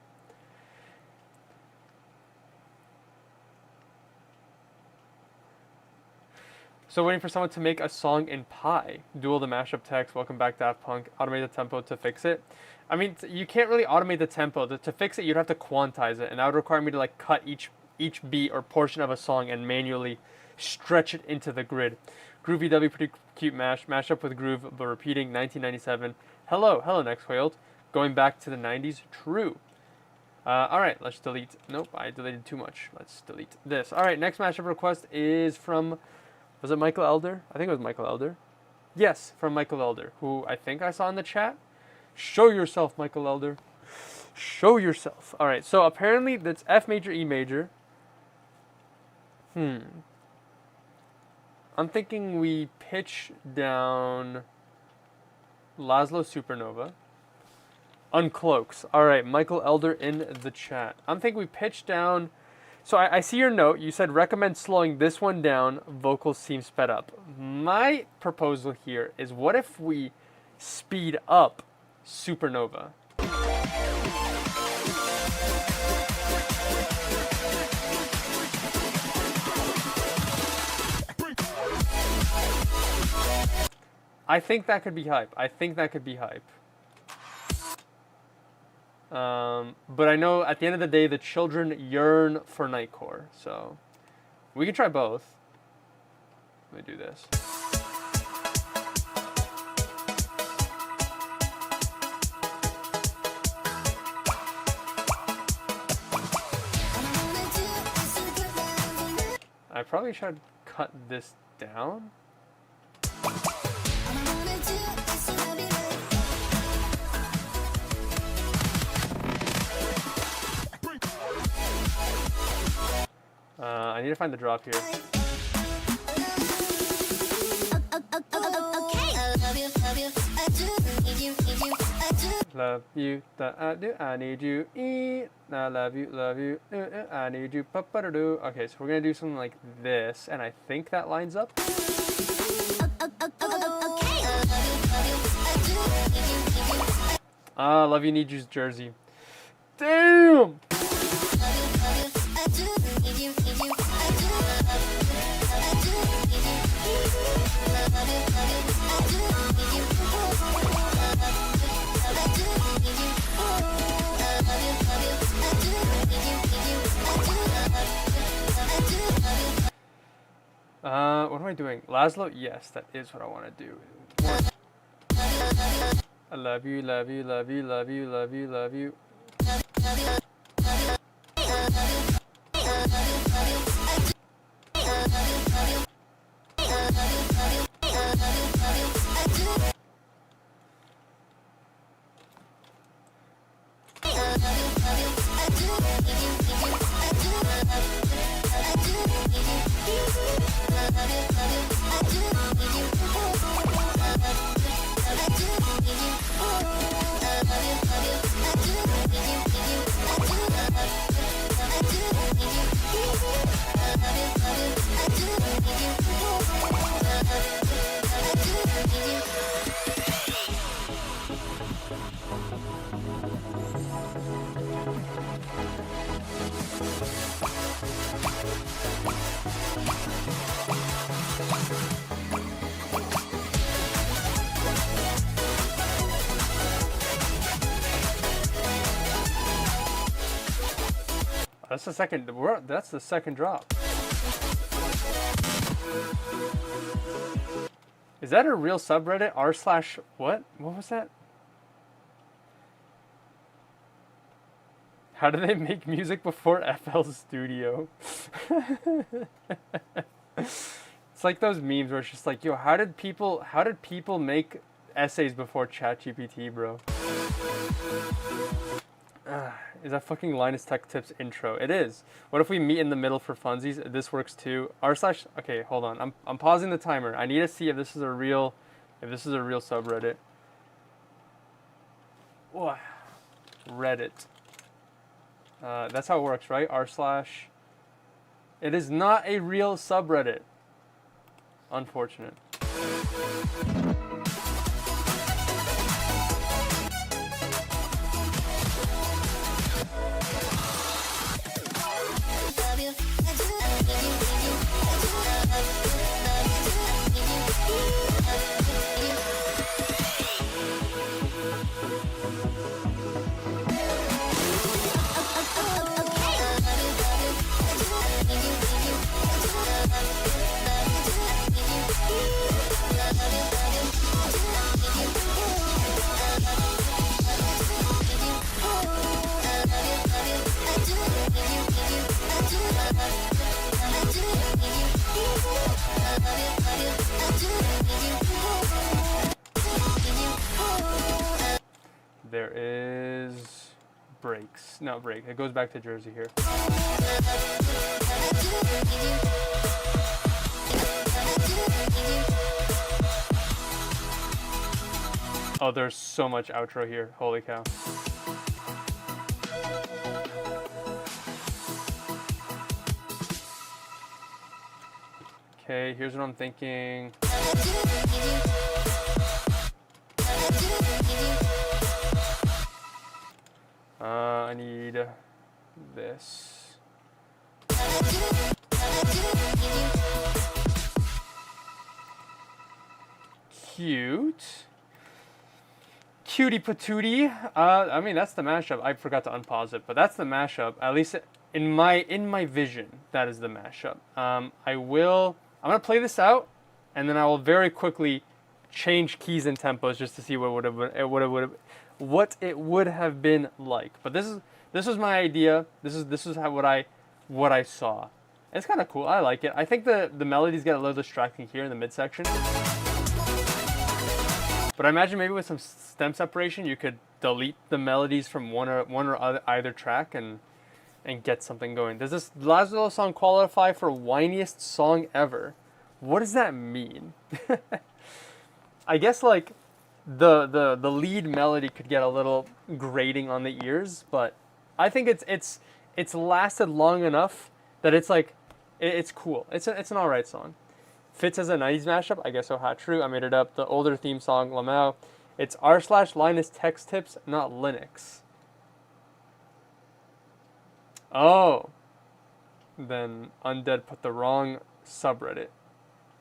So waiting for someone to make a song in Pi. Dual the mashup text, welcome back Daft Punk, automate the tempo to fix it. I mean, you can't really automate the tempo. To fix it, you'd have to quantize it, and that would require me to like cut each beat or portion of a song and manually stretch it into the grid. Groovy W, pretty cute mashup with groove, but repeating 1997. Hello, Nextcoiled. Going back to the 90s, true. All right, let's delete. Nope, I deleted too much. Let's delete this. All right, next mashup request is from, was it Michael Elder? I think it was Michael Elder. Yes, from Michael Elder, who I think I saw in the chat. Show yourself, Michael Elder. Show yourself. All right, so apparently that's F major, E major. I'm thinking we pitch down Laszlo Supernova. Uncloaks. All right, Michael Elder in the chat. I'm thinking we pitch down. So I see your note. You said recommend slowing this one down. Vocals seem sped up. My proposal here is, what if we speed up Supernova? I think that could be hype. But I know at the end of the day, the children yearn for Nightcore, so we can try both. Let me do this. I probably should cut this down. I need to find the drop here. Love you, I do, I need you, I love you, I need you, pa-pa-da-do. Okay, so we're gonna do something like this, and I think that lines up. Love you, need you's jersey. Damn! What am I doing? Laszlo? Yes, that is what I want to do. I love you, love you, love you, love you, love you, love you. That's the second. That's the second drop. Is that a real subreddit? R slash what? What was that? How do they make music before FL Studio? It's like those memes where it's just like, yo, how did people make essays before ChatGPT, bro? Is that fucking Linus Tech Tips intro? It is. What if we meet in the middle for funsies? This works too. R slash. Okay, hold on. I'm pausing the timer. I need to see if this is a real subreddit. Whoa. Reddit. That's how it works, right? R slash. It is not a real subreddit. Unfortunate. There is breaks. No, break. It goes back to Jersey here. Oh, there's so much outro here. Holy cow. Okay, here's what I'm thinking. I need this. Cute. Cutie patootie. I mean, that's the mashup. I forgot to unpause it, but that's the mashup. At least in my vision, that is the mashup. I'm gonna play this out, and then I will very quickly change keys and tempos just to see what it would have been like. But this was my idea. This is what I saw. It's kind of cool. I like it. I think the melodies get a little distracting here in the midsection. But I imagine maybe with some stem separation, you could delete the melodies from one or either track and get something going. Does this Lazlo song qualify for whiniest song ever? What does that mean? I guess like the lead melody could get a little grating on the ears, but I think it's lasted long enough that it's like it's cool. It's an alright song. Fits as a 90s mashup, I guess so hot true. I made it up. The older theme song, Lamau. It's r/Linus Tech Tips, not Linux. Oh. Then Undead put the wrong subreddit.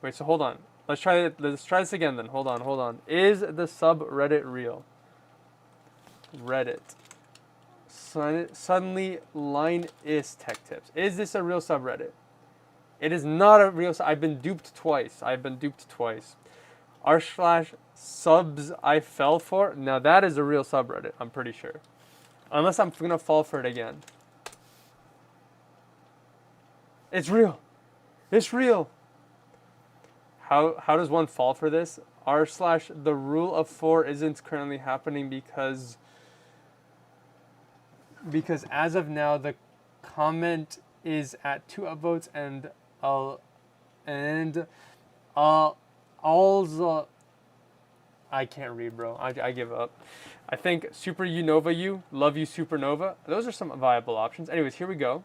Wait, so hold on. Let's try this again then. Hold on. Is the subreddit real? Reddit. Suddenly Linus Tech Tips. Is this a real subreddit? It is not a real. I've been duped twice. r/subs I fell for. Now that is a real subreddit. I'm pretty sure. Unless I'm gonna fall for it again. It's real. It's real. How does one fall for this? r/the rule of 4 isn't currently happening because as of now the comment is at 2 upvotes and and all's I can't read, bro. I give up. I think Super You Nova You, Love You Supernova. Those are some viable options. Anyways, here we go.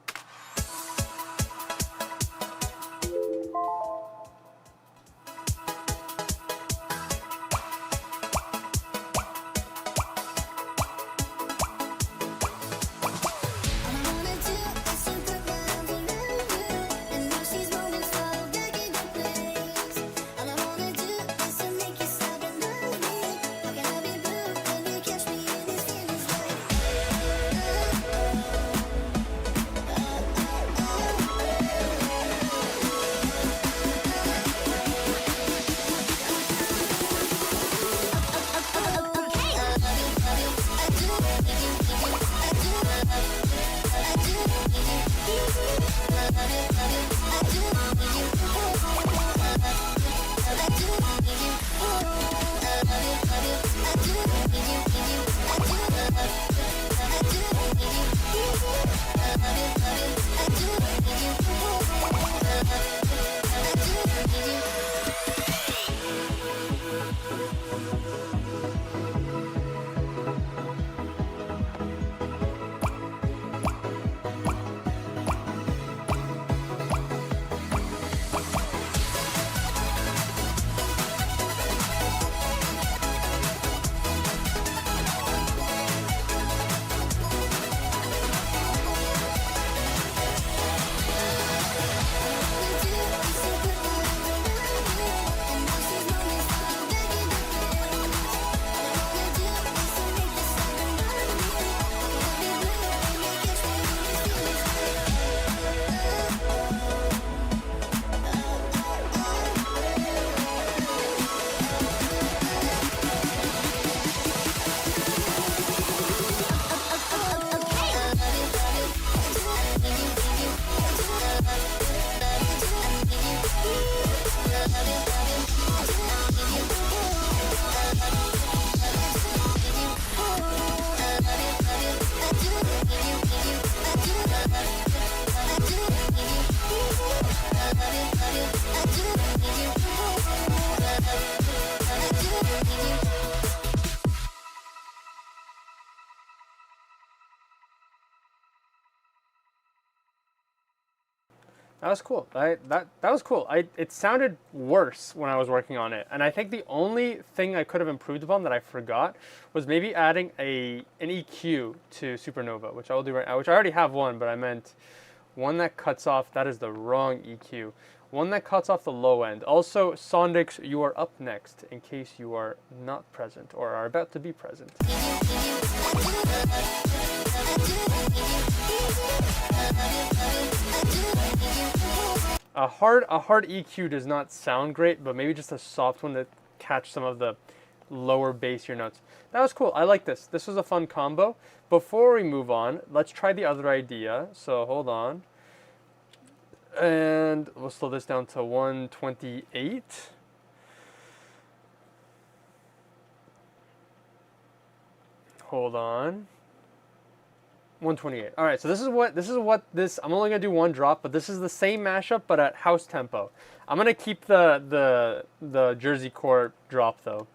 That was cool. That was cool. It sounded worse when I was working on it, and I think the only thing I could have improved upon that I forgot was maybe adding an EQ to Supernova, which I will do right now. Which I already have one, but I meant one that cuts off. That is the wrong EQ. One that cuts off the low end. Also, Sondix, you are up next in case you are not present or are about to be present. A hard EQ does not sound great, but maybe just a soft one to catch some of the lower bassier notes. That was cool. I like this. This was a fun combo. Before we move on, let's try the other idea. So hold on. And we'll slow this down to 128. Hold on. 128. All right, so this is what I'm only gonna do one drop, but this is the same mashup but at house tempo. I'm gonna keep the Jersey Core drop though.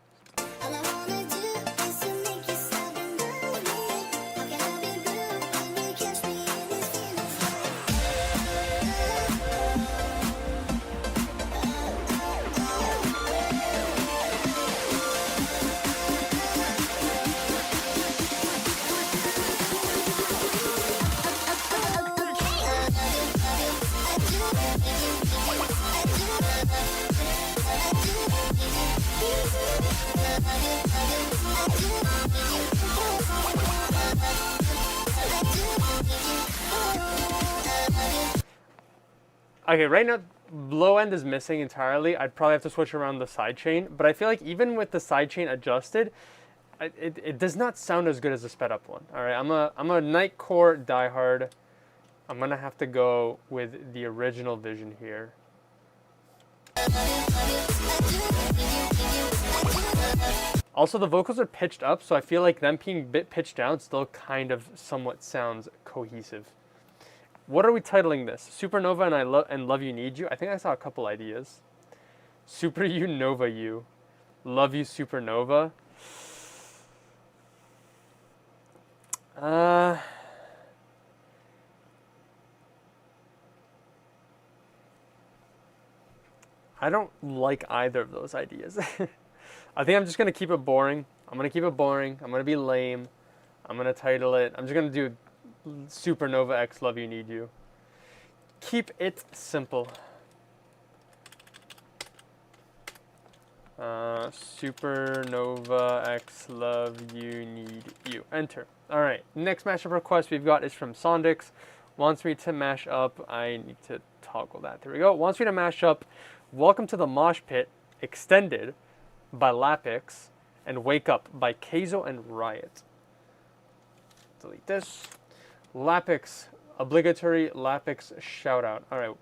Okay, right now, low end is missing entirely. I'd probably have to switch around the sidechain, but I feel like even with the sidechain adjusted, it does not sound as good as the sped up one. All right, I'm a Nightcore diehard. I'm gonna have to go with the original Vision here. Also, the vocals are pitched up, so I feel like them being a bit pitched down still kind of somewhat sounds cohesive. What are we titling this? Supernova and Love You Need You? I think I saw a couple ideas. Super You Nova You. Love You Supernova. I don't like either of those ideas. I think I'm just gonna keep it boring. I'm gonna be lame. I'm gonna title it. I'm just gonna do Supernova X Love You Need You. Keep it simple. Supernova X Love You Need You. Enter. All right. Next mashup request we've got is from Sondix. Wants me to mash up. I need to toggle that. There we go. Wants me to mash up Welcome to the Mosh Pit Extended by Lapix and Wake Up by Keizo and Riot. Delete this. Lapix, obligatory Lapix shout out. All right.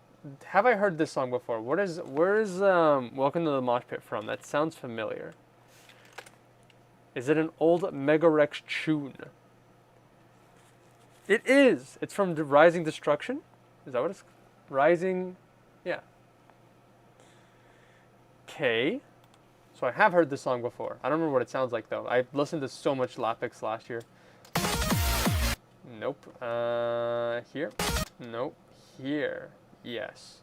Have I heard this song before? Where's Welcome to the Mosh Pit from? That sounds familiar. Is it an old Megarex tune? It is. It's from Rising Destruction. Is that what it's? Rising. Yeah. Okay. So I have heard this song before. I don't remember what it sounds like though. I listened to so much Lapix last year. Nope. Here. Nope. Here. Yes.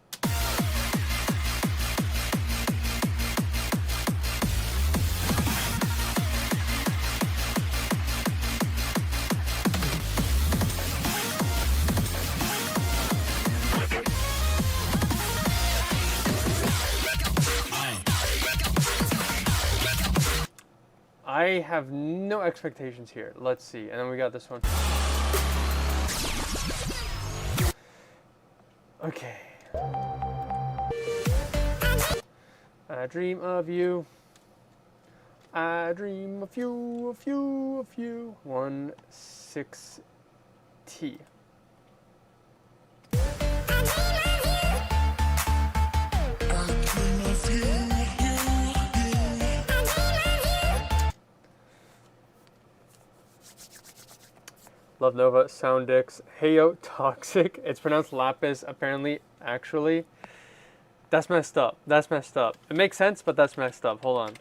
I have no expectations here. Let's see. And then we got this one. Okay. I dream of you. I dream of you, of you, of you. 1-6-T. Love Nova, Soundix, Heyo, Toxic. It's pronounced Lapis, apparently, actually. That's messed up. That's messed up. It makes sense, but that's messed up. Hold on.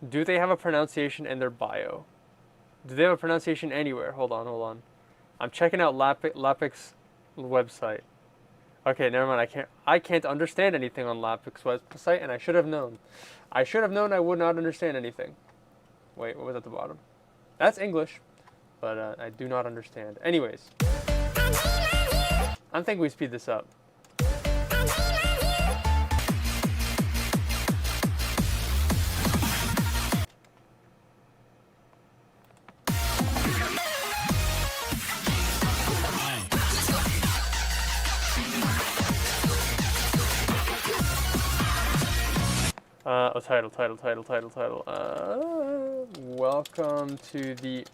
Do they have a pronunciation in their bio? Do they have a pronunciation anywhere? Hold on, hold on. I'm checking out Lapix website. Okay, never mind. I can't understand anything on Lapix website, and I should have known. I should have known I would not understand anything. Wait, what was at the bottom? That's English, but I do not understand. Anyways, I think we speed this up. Title. Welcome to the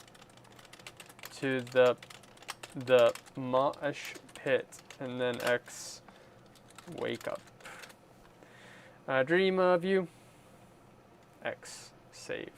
Mosh Pit, and then X, Wake Up. I dream of you. X, save.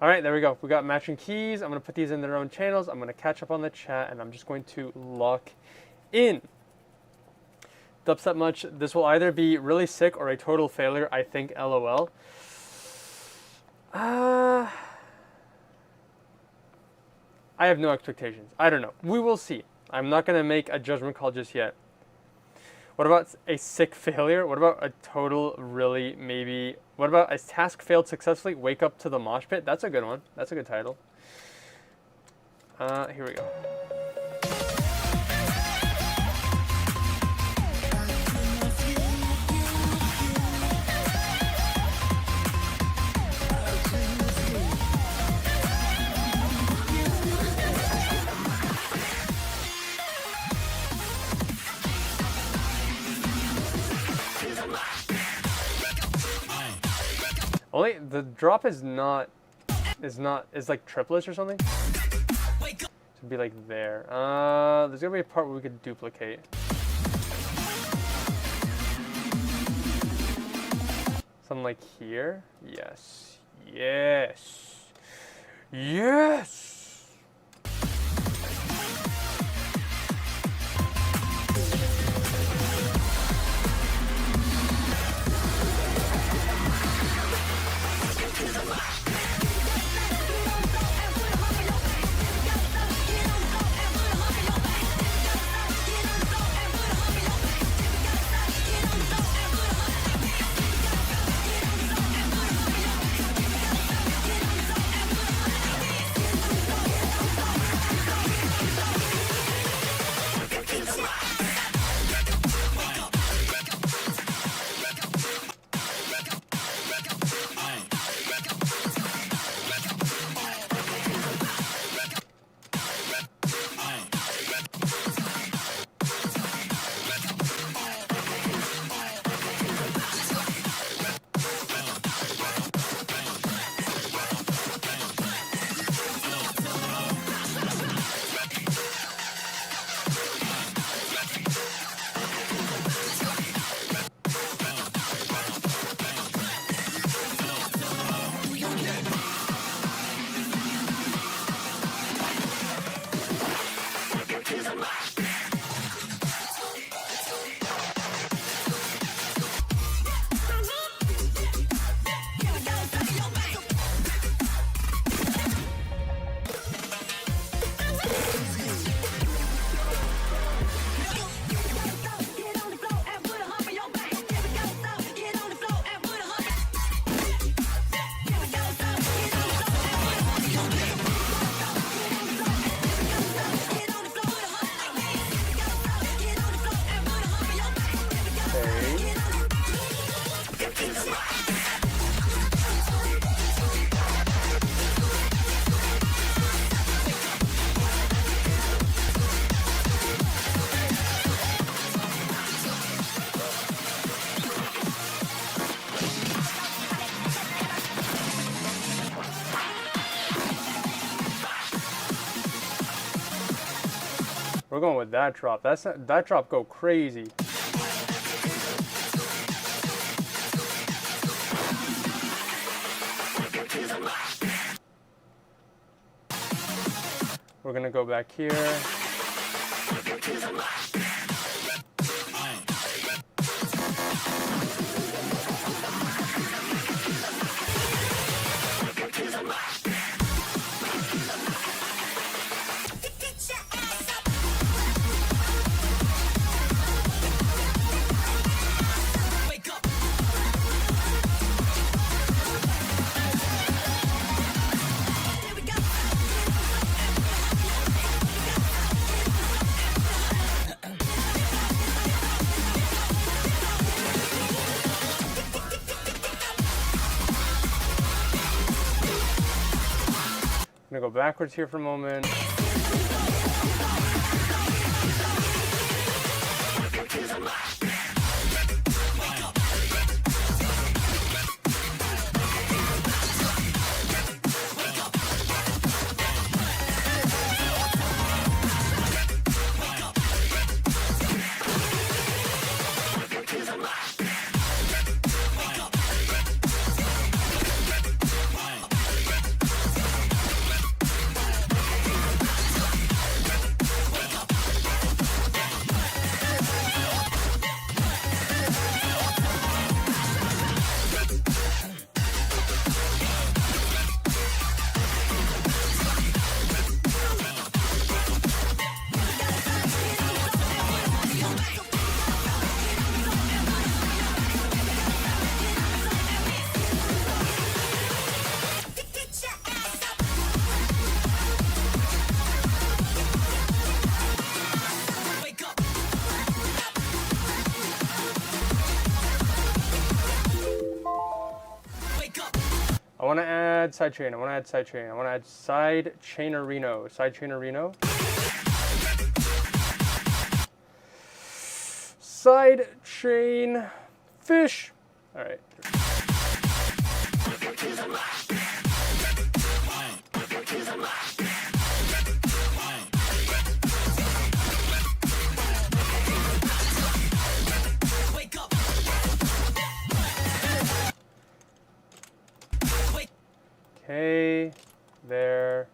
All right, there we go. We got matching keys. I'm going to put these in their own channels. I'm going to catch up on the chat, and I'm just going to lock in. Dubstep much. This will either be really sick or a total failure, I think, LOL. I have no expectations. I don't know. We will see. I'm not going to make a judgment call just yet. What about a sick failure? What about a total really maybe? What about a task failed successfully? Wake Up to the Mosh Pit. That's a good one. That's a good title. Here we go. Only the drop is like triplets or something. Should be like there. There's gonna be a part where we could duplicate. Something like here. Yes. Yes. Yes. We're going with that drop. That drop go crazy. We're gonna go back here. I'm gonna go backwards here for a moment. I want to add sidechain. I want to add sidechain. I want to add sidechainerino. Sidechainerino. Sidechain fish. All right. Okay, there.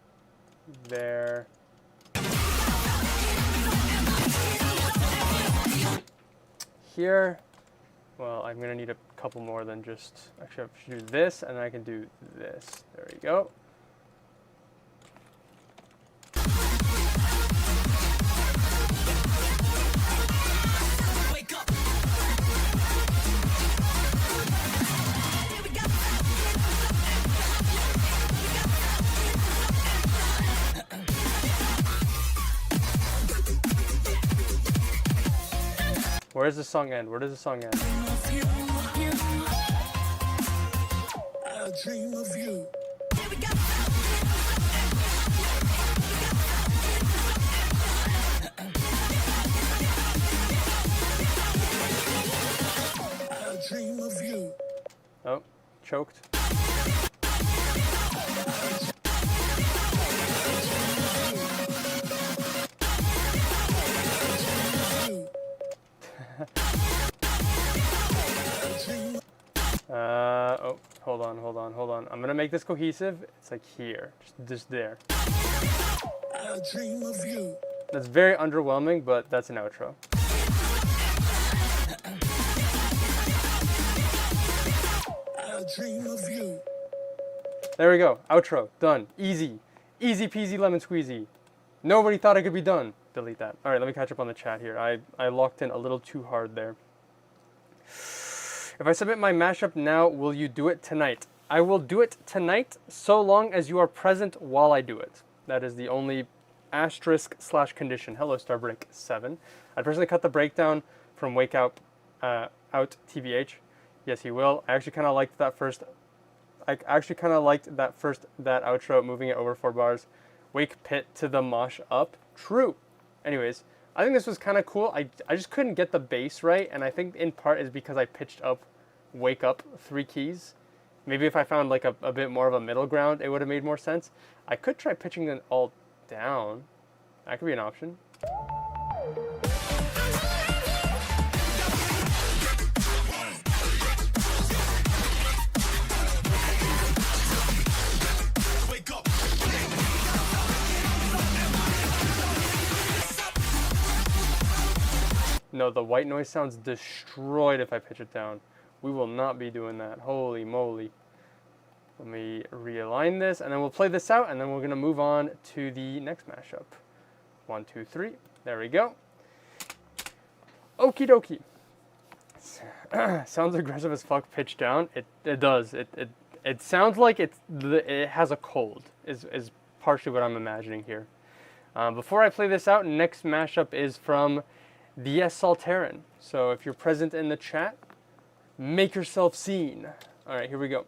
Here, well, I'm gonna need a couple more than just, actually I should do this and then I can do this. There we go. Where does the song end? Where does the song end? I dream of you. I dream of you. Oh, choked. Oh, hold on. I'm gonna make this cohesive. It's like here, just there. I dream of you. That's very underwhelming, but that's an outro. I dream of you. There we go, outro, done, easy. Easy peasy lemon squeezy. Nobody thought it could be done. Delete that. All right, let me catch up on the chat here. I locked in a little too hard there. If I submit my mashup now, will you do it tonight? I will do it tonight, so long as you are present while I do it. That is the only asterisk / condition. Hello, Starbreak7. I'd personally cut the breakdown from Wake Up out TBH. Yes, he will. I actually kind of liked that first. That outro, moving it over 4 bars. Wake Pit to the mosh up. True. Anyways, I think this was kind of cool. I just couldn't get the bass right, and I think in part is because I pitched up Wake Up 3 keys. Maybe if I found like a bit more of a middle ground, it would have made more sense. I could try pitching them all down. That could be an option. No, the white noise sounds destroyed if I pitch it down. We will not be doing that. Holy moly. Let me realign this, and then we'll play this out, and then we're going to move on to the next mashup. 1, 2, 3. There we go. Okie dokie. Sounds aggressive as fuck pitched down. It does. It sounds like it has a cold, is partially what I'm imagining here. Before I play this out, next mashup is from the Saltaran. So if you're present in the chat, make yourself seen. All right, here we go.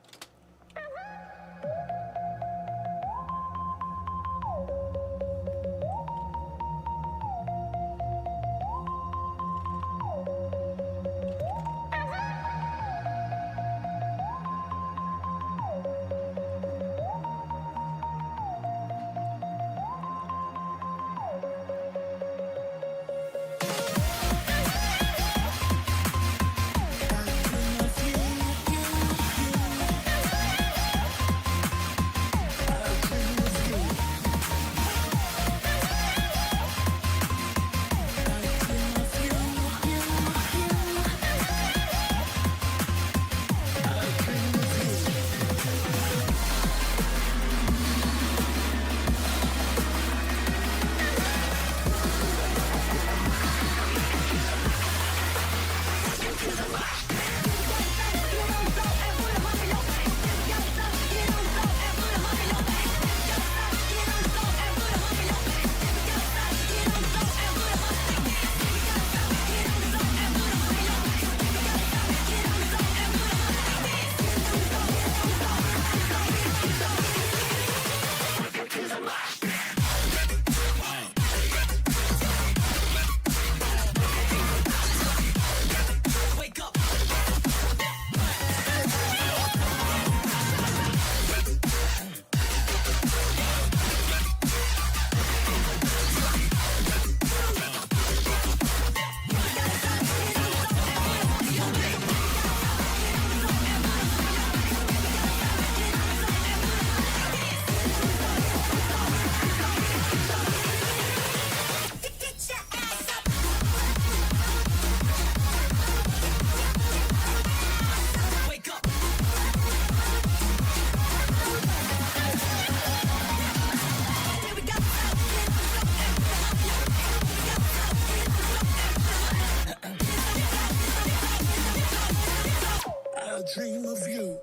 dream of you.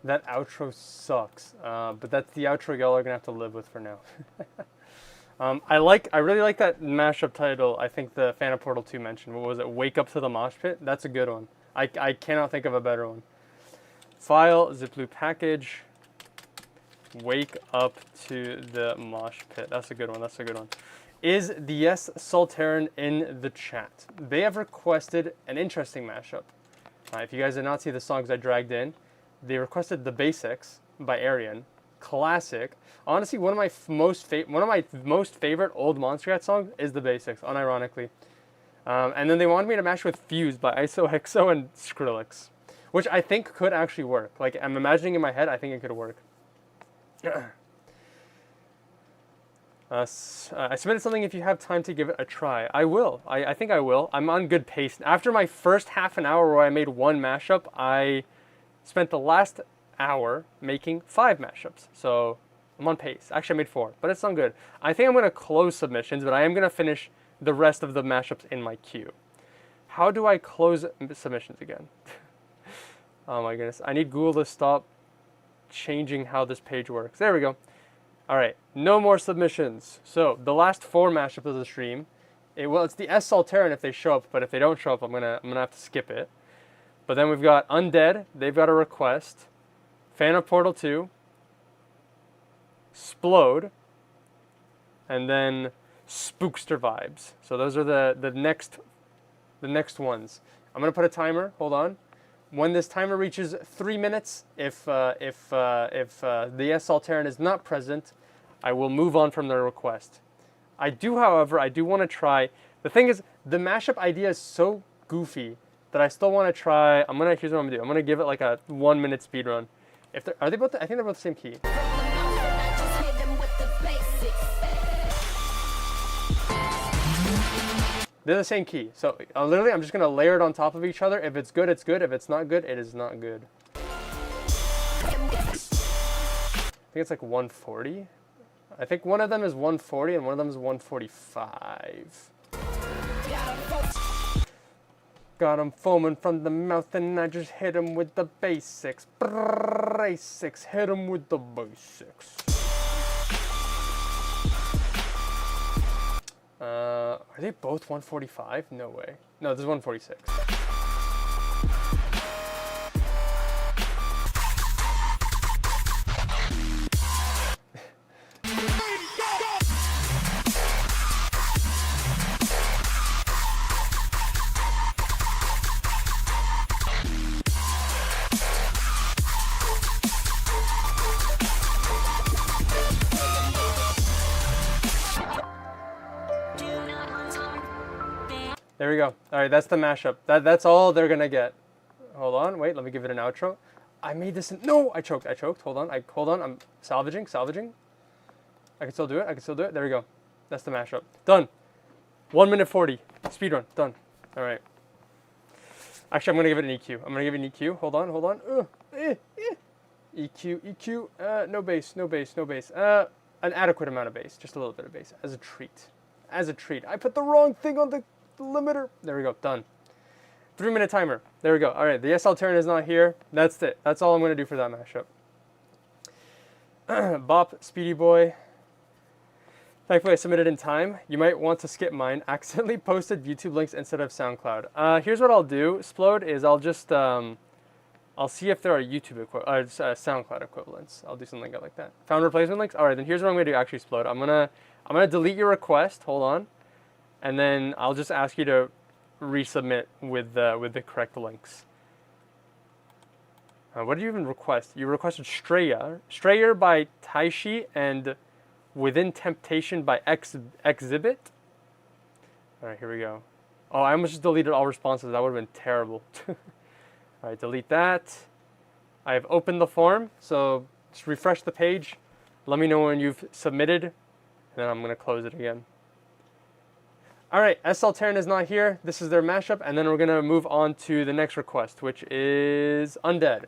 That outro sucks, but that's the outro y'all are gonna have to live with for now. I really like that mashup title. I think the Fan of Portal 2 mentioned. What was it? Wake Up to the Mosh Pit. That's a good one. I cannot think of a better one. File, zip-loop package. Wake Up to the Mosh Pit. That's a good one. That's a good one. Is the Yes Sultaren in the chat? They have requested an interesting mashup. If you guys did not see the songs I dragged in, they requested The Basics by Arian. Classic. Honestly, one of my most favorite old Monster Cat songs is The Basics, unironically. And then they wanted me to mash with Fuse by ISOXO and Skrillex, which I think could actually work. Like, I'm imagining in my head, I think it could work. I submitted something. If you have time to give it a try, I will. I think I will. I'm on good pace. After my first half an hour where I made one mashup, I spent the last hour making 5 mashups. So I'm on pace. Actually, I made 4, but it's not good. I think I'm going to close submissions, but I am going to finish the rest of the mashups in my queue. How do I close submissions again? Oh my goodness. I need Google to stop changing how this page works. There we go. All right, no more submissions. So the last 4 mashups of the stream, it's the S Sultaren if they show up, but if they don't show up, I'm gonna have to skip it. But then we've got Undead. They've got a request. Fan of Portal 2. Splode. And then Spookster Vibes. So those are the next ones. I'm gonna put a timer. Hold on. When this timer reaches 3 minutes, if the Yes Sultaren is not present, I will move on from the request. However, I do want to try. The thing is, the mashup idea is so goofy that I still want to try. Here's what I'm gonna do. I'm gonna give it like a 1-minute speed run. I think they're both the same key. They're the same key. So literally, I'm just gonna layer it on top of each other. If it's good, it's good. If it's not good, it is not good. I think it's like 140. I think one of them is 140 and one of them is 145. Got him foaming from the mouth and I just hit him with the basics. Basics, hit him with the basics. Are they both 145? No way. No, this is 146. There we go. All right, that's the mashup. That's all they're gonna get. Hold on, wait. Let me give it an outro. I made this. No, I choked. Hold on. I'm salvaging. I can still do it. There we go. That's the mashup. Done. 1 minute 40. Speedrun. Done. All right. Actually, I'm gonna give it an EQ. An EQ. Hold on. EQ. No bass. An adequate amount of bass. Just a little bit of bass as a treat. I put the wrong thing on the limiter. There we go. Done. 3-minute timer. There we go. All right. The Yes Sultaren is not here. That's it. That's all I'm going to do for that mashup. Bop, Speedy Boy. Thankfully, I submitted in time. You might want to skip mine. Accidentally posted YouTube links instead of SoundCloud. Here's what I'll do. Splode is I'll just I'll see if there are SoundCloud equivalents. I'll do something like that. Found replacement links. All right. Then here's what I'm going to do. Actually, Splode. I'm gonna delete your request. Hold on. And then I'll just ask you to resubmit with the correct links. What did you even request? You requested Strayer by Taishi and Within Temptation by Exhibit. All right, here we go. Oh, I almost just deleted all responses. That would have been terrible. All right, delete that. I have opened the form, so just refresh the page. Let me know when you've submitted, and then I'm gonna close it again. All right, S Sultaren is not here. This is their mashup, and then we're gonna move on to the next request, which is Undead.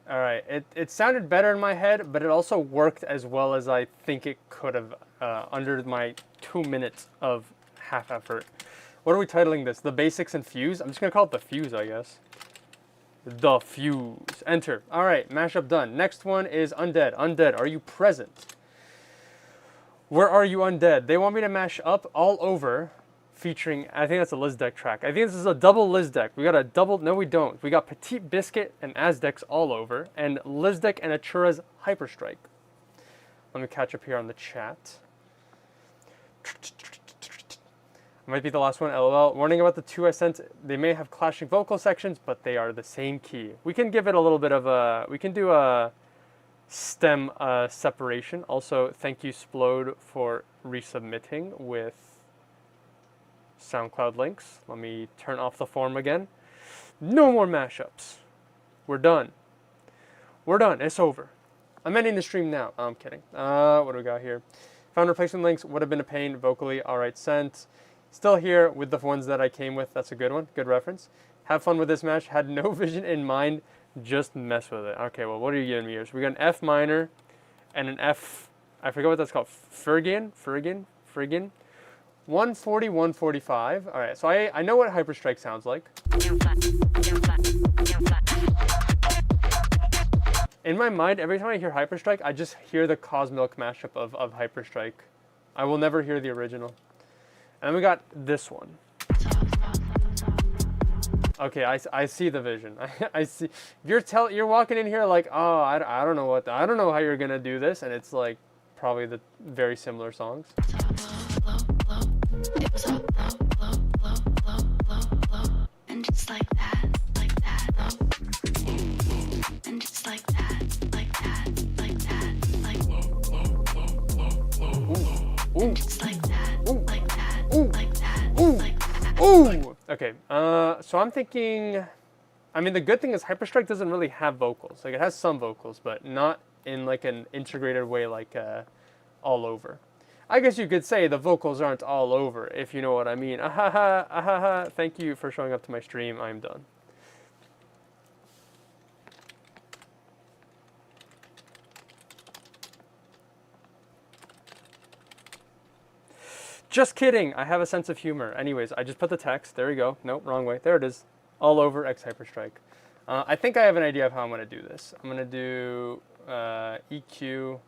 All right, it sounded better in my head, but it also worked as well as I think it could have under my 2 minutes of half effort. What are we titling this? The Basics and Fuse? I'm just gonna call it The Fuse, I guess. The Fuse. Enter. All right, mashup done. Next one is Undead. Undead, are you present? Where are you, Undead? They want me to mash up All Over, featuring, I think that's a Lizdek track. I think this is a double Lizdek. We got a double, no we don't. We got Petite Biscuit and Azdex All Over, and Lizdek and Achura's Hyperstrike. Let me catch up here on the chat. Might be the last one, LOL. Warning about the two I sent. They may have clashing vocal sections, but they are the same key. We can give it a little bit of a, we can do a stem separation. Also, thank you Splode for resubmitting with SoundCloud links. Let me turn off the form again. No more mashups. We're done. We're done. It's over. I'm ending the stream now. Oh, I'm kidding. What do we got here? Found replacement links. Would have been a pain. Vocally. All right. Sent. Still here with the ones that I came with. That's a good one. Good reference. Have fun with this match. Had no vision in mind. Just mess with it. Okay. Well, what are you giving me here? So we got an F minor and an F. I forget what that's called. Friggin. 140, 145. All right, so I know what Hyperstrike sounds like. In my mind, every time I hear Hyperstrike, I just hear the Cosmilk mashup of Hyperstrike. I will never hear the original. And then we got this one. Okay, I see the vision. I see. You're walking in here like, oh, I don't know I don't know how you're gonna do this, and it's like probably the very similar songs. It was all low, and just like that, and just like that, and just like that, Ooh. Okay. So I'm thinking. I mean, the good thing is Hyperstrike doesn't really have vocals. Like it has some vocals, but not in like an integrated way like All Over. I guess you could say the vocals aren't all over, if you know what I mean. Ahaha, ahaha. Thank you for showing up to my stream. I'm done. Just kidding. I have a sense of humor. Anyways, I just put the text. There we go. Nope, wrong way. There it is. All Over X Hyperstrike. I think I have an idea of how I'm going to do this. I'm going to do EQ.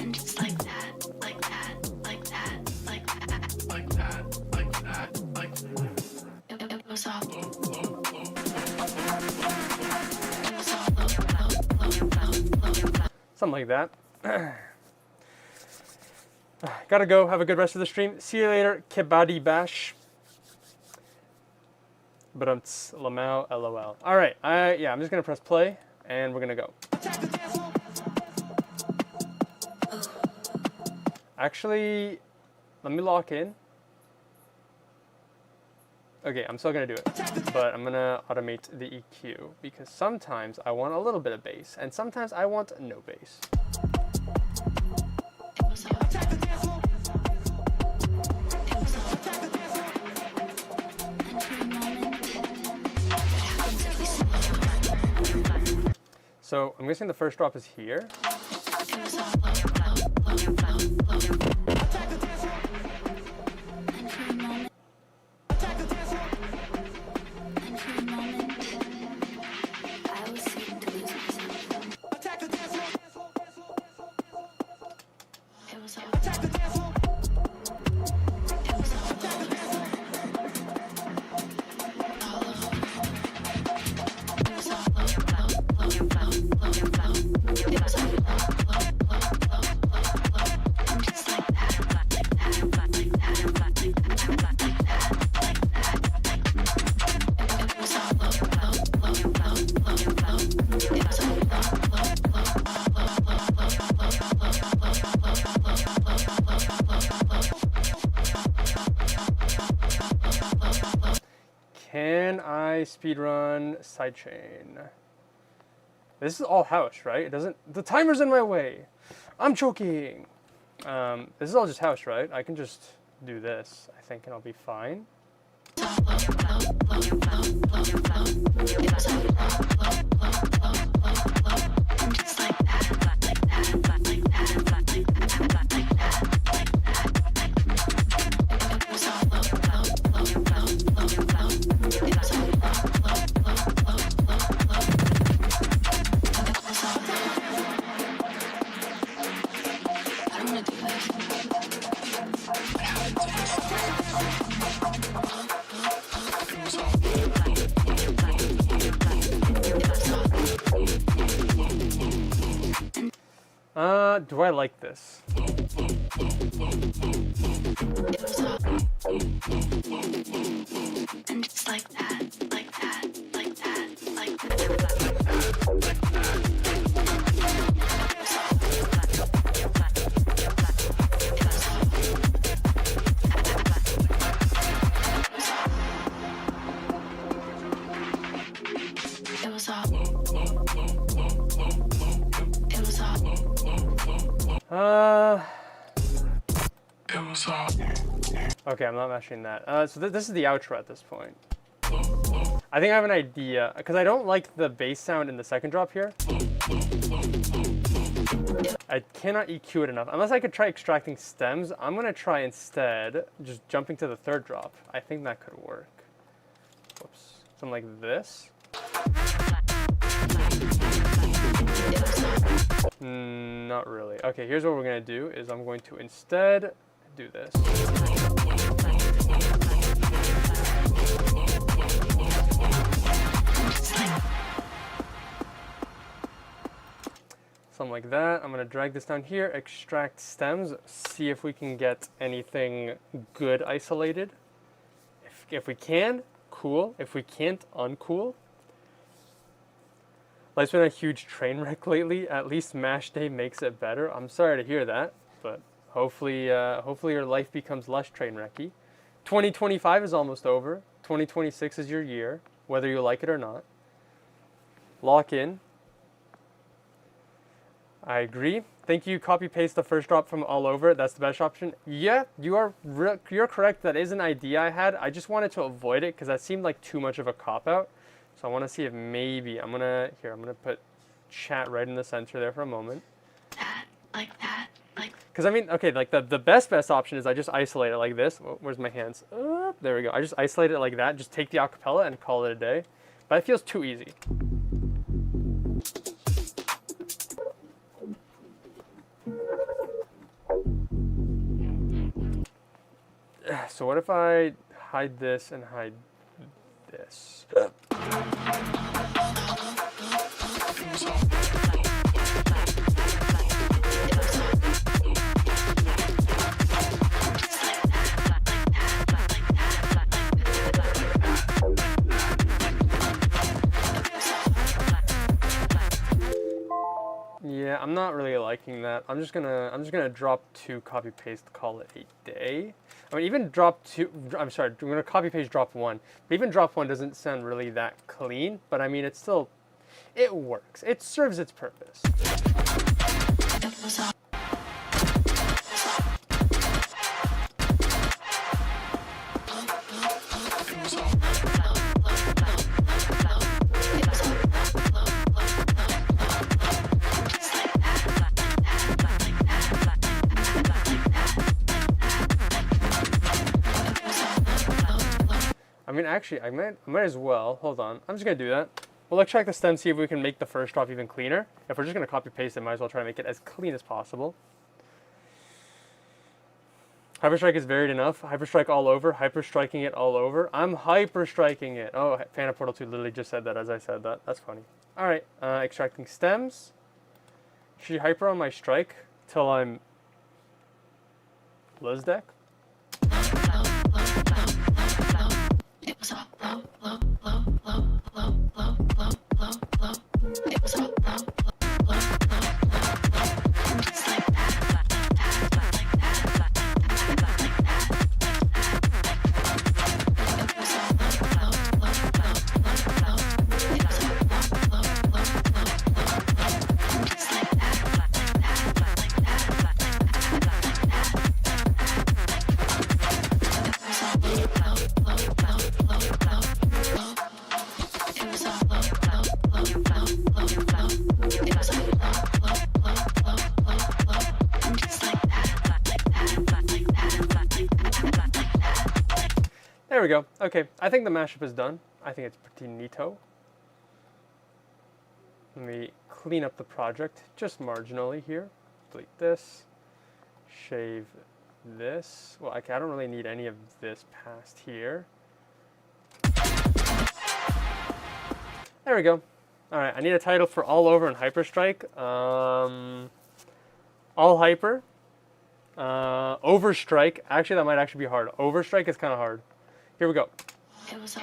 and just like that. It was all low. Something like that. Gotta go. Have a good rest of the stream. See you later. Kebadi Bash. But Lamau LOL. All right. I'm just gonna press play and we're gonna go. Actually, let me lock in. Okay, I'm still gonna do it, but I'm gonna automate the EQ because sometimes I want a little bit of bass and sometimes I want no bass. It was off. And for a moment, what happens if we slow down? So I'm guessing the first drop is here. It was all low, low, low, low, low. And for a moment, I was seeking to lose myself. It was all. It was all all over. It was all low, low, low, low, low, low. It was all low, low, low, low, low, low. I'm just like that, like that, like that, like that, like that, like that, like that. It was all low, low, low, low, low, low. It was all low, low, low, low, Can I speedrun sidechain? This is all house, right? It doesn't. The timer's in my way. I'm choking. This is all just house, right? I can just do this, I think, and I'll be fine. I'm gonna do this. Do I like this? It was all. And it's like that, like that, like that, like that. It was all. It was all. Okay, I'm not mashing that. So this is the outro at this point. I think I have an idea, because I don't like the bass sound in the second drop here. I cannot EQ it enough. Unless I could try extracting stems, I'm going to try instead just jumping to the third drop. I think that could work. Whoops. Something like this. Not really. Okay, here's what we're going to do, is I'm going to instead do this. Something like that. I'm going to drag this down here, extract stems, see if we can get anything good isolated. If we can, cool. If we can't, uncool. Life's been a huge train wreck lately. At least Mash Day makes it better. I'm sorry to hear that, but hopefully your life becomes less train wrecky. 2025 is almost over. 2026 is your year, whether you like it or not. Lock in. I agree. Thank you. Copy paste the first drop from all over. That's the best option. Yeah, you're correct. That is an idea I had. I just wanted to avoid it because that seemed like too much of a cop out. So I want to see if maybe I'm gonna put chat right in the center there for a moment. That, like that, like. Because I mean, okay, like the best option is I just isolate it like this. Oh, where's my hands? There we go. I just isolate it like that. Just take the acapella and call it a day. But it feels too easy. So what if I hide this and hide this? I'm not really liking that. I'm just gonna drop 2, copy paste, call it a day. I mean, even drop 2. I'm sorry, I'm gonna copy paste drop 1. But even drop 1 doesn't sound really that clean. But I mean, it's still, it works. It serves its purpose. I mean, actually, I might as well. Hold on. I'm just going to do that. We'll extract the stem, see if we can make the first drop even cleaner. If we're just going to copy paste it, might as well try to make it as clean as possible. Hyperstrike is varied enough. Hyperstrike all over. Hyperstriking it all over. I'm hyperstriking it. Oh, Phantom Portal 2 literally just said that as I said that. That's funny. All right. Extracting stems. Should you hyper on my strike till I'm Liz deck? There we go. Okay, I think the mashup is done. I think it's pretty neato. Let me clean up the project just marginally here. Delete this. Shave this. Well, I don't really need any of this past here. There we go. All right, I need a title for All Over and Hyperstrike. All Hyper. Overstrike. Actually, that might actually be hard. Overstrike is kind of hard. Here we go. It was all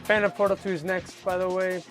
Phantom Portal 2 is next, by the way.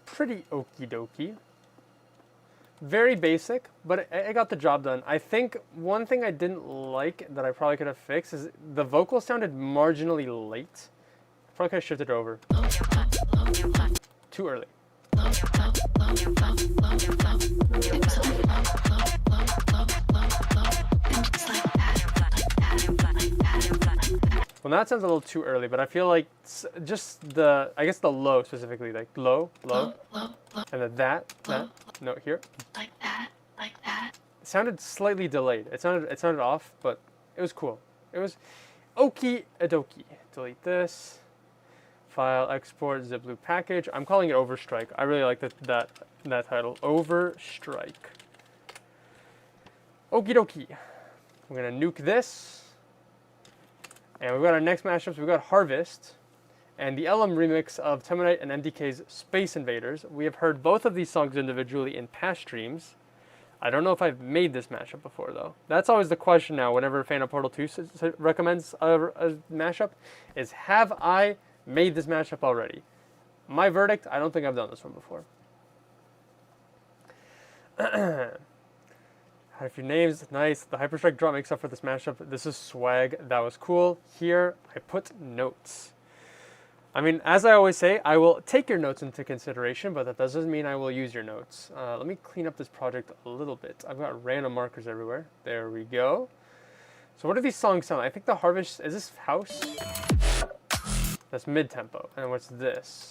Pretty okie dokie. Very basic, but it got the job done. I think one thing I didn't like that I probably could have fixed is the vocal sounded marginally late. Probably could have shifted over. Too early. Well, now it sounds a little too early, but I feel like just I guess the low specifically, like low, low, low, and then that note here. like that, It sounded slightly delayed. It sounded off, but it was cool. It was okie dokie. Delete this. File, export, zip loop package. I'm calling it Overstrike. I really like that title. Overstrike. Okie dokie. We're gonna nuke this. And we've got our next mashups. We've got Harvest and the LM remix of Temonite and MDK's Space Invaders. We have heard both of these songs individually in past streams. I don't know if I've made this mashup before, though. That's always the question now whenever Phantom Portal 2 recommends a mashup, is have I made this mashup already? My verdict, I don't think I've done this one before. Had a few names, nice. The Hyperstrike drop makes up for this mashup. This is swag, that was cool. Here, I put notes. I mean, as I always say, I will take your notes into consideration, but that doesn't mean I will use your notes. Let me clean up this project a little bit. I've got random markers everywhere. There we go. So what do these songs sound like? I think the Harvest, is this house? That's mid-tempo. And what's this?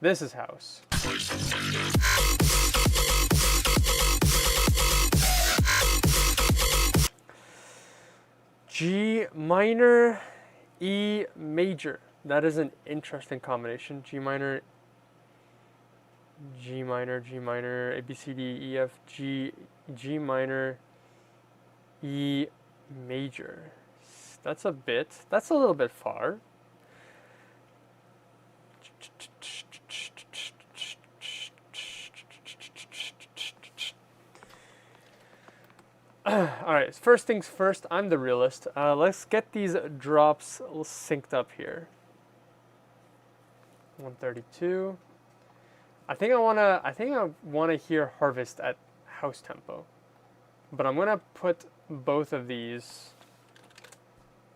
This is house. G minor, E major. That is an interesting combination. G minor, A, B, C, D, E, F, G, G minor, E major. That's a little bit far. Alright, first things first, I'm the realist. Let's get these drops synced up here. 132. I think I wanna hear Harvest at house tempo. But I'm gonna put both of these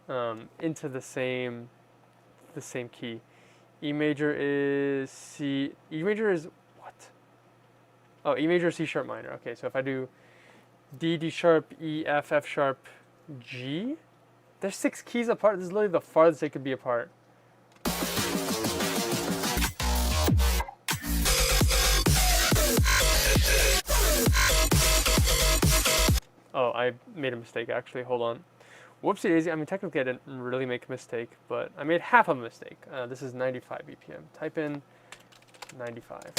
into the same key. E major is C. E major is what? Oh, E major, C sharp minor. Okay, so if I do D, D sharp, E, F, F sharp, G. They're 6 keys apart. This is literally the farthest they could be apart. Oh, I made a mistake actually. Hold on. Whoopsie daisy. I mean, technically I didn't really make a mistake, but I made half of a mistake. This is 95 BPM. Type in 95.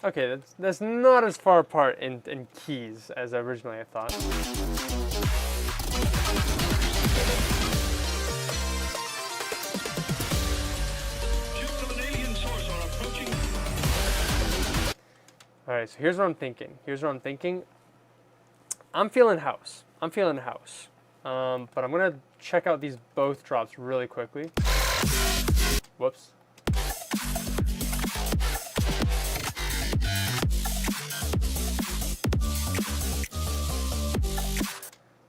Okay, that's not as far apart in keys as originally I thought. Alright, so here's what I'm thinking. I'm feeling house. But I'm gonna check out these both drops really quickly. Whoops.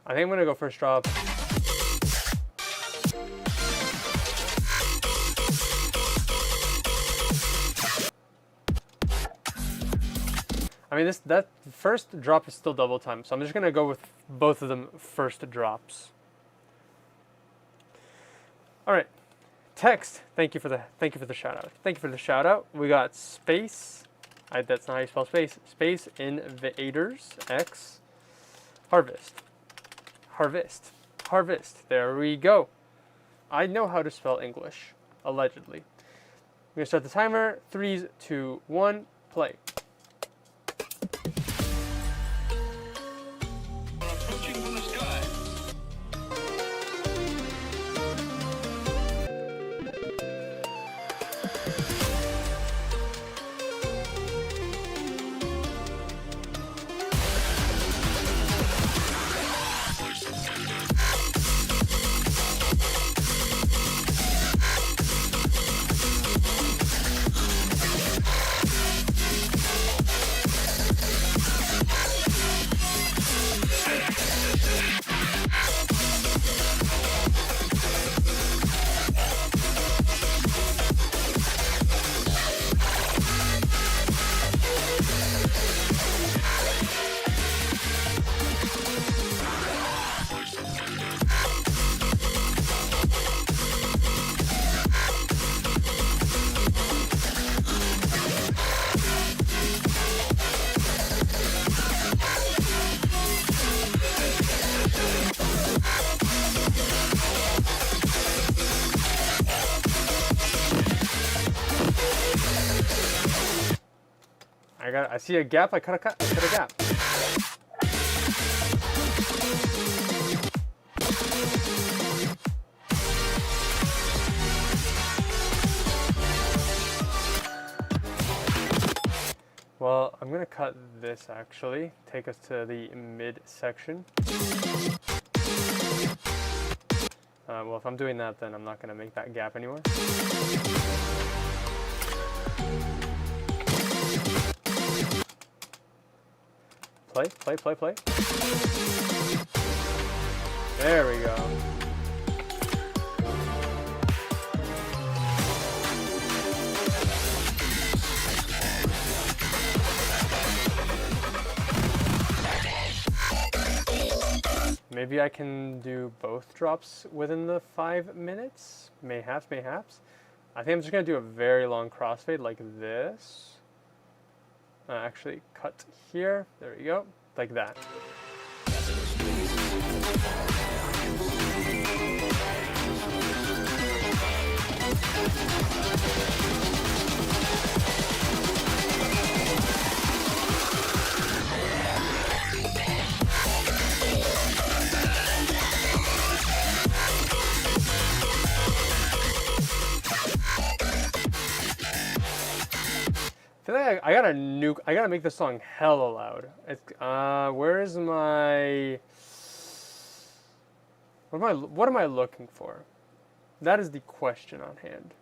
I think I'm gonna go first drop. I mean, that first drop is still double time, so I'm just gonna go with both of them first drops. All right, text. Thank you for the shout out. We got space. That's not how you spell space. Space invaders X harvest. There we go. I know how to spell English, allegedly. I'm gonna start the timer. 3, 2, 1, play. I see a gap. I cut a gap. Well, I'm gonna cut this actually. Take us to the mid section. Well, if I'm doing that, then I'm not gonna make that gap anymore. Play. There we go. Maybe I can do both drops within the 5 minutes? Mayhaps. I think I'm just gonna do a very long crossfade like this. Actually, cut here. There we go. Like that. I feel like I gotta make this song hella loud. It's, where's my... What am I looking for? That is the question on hand.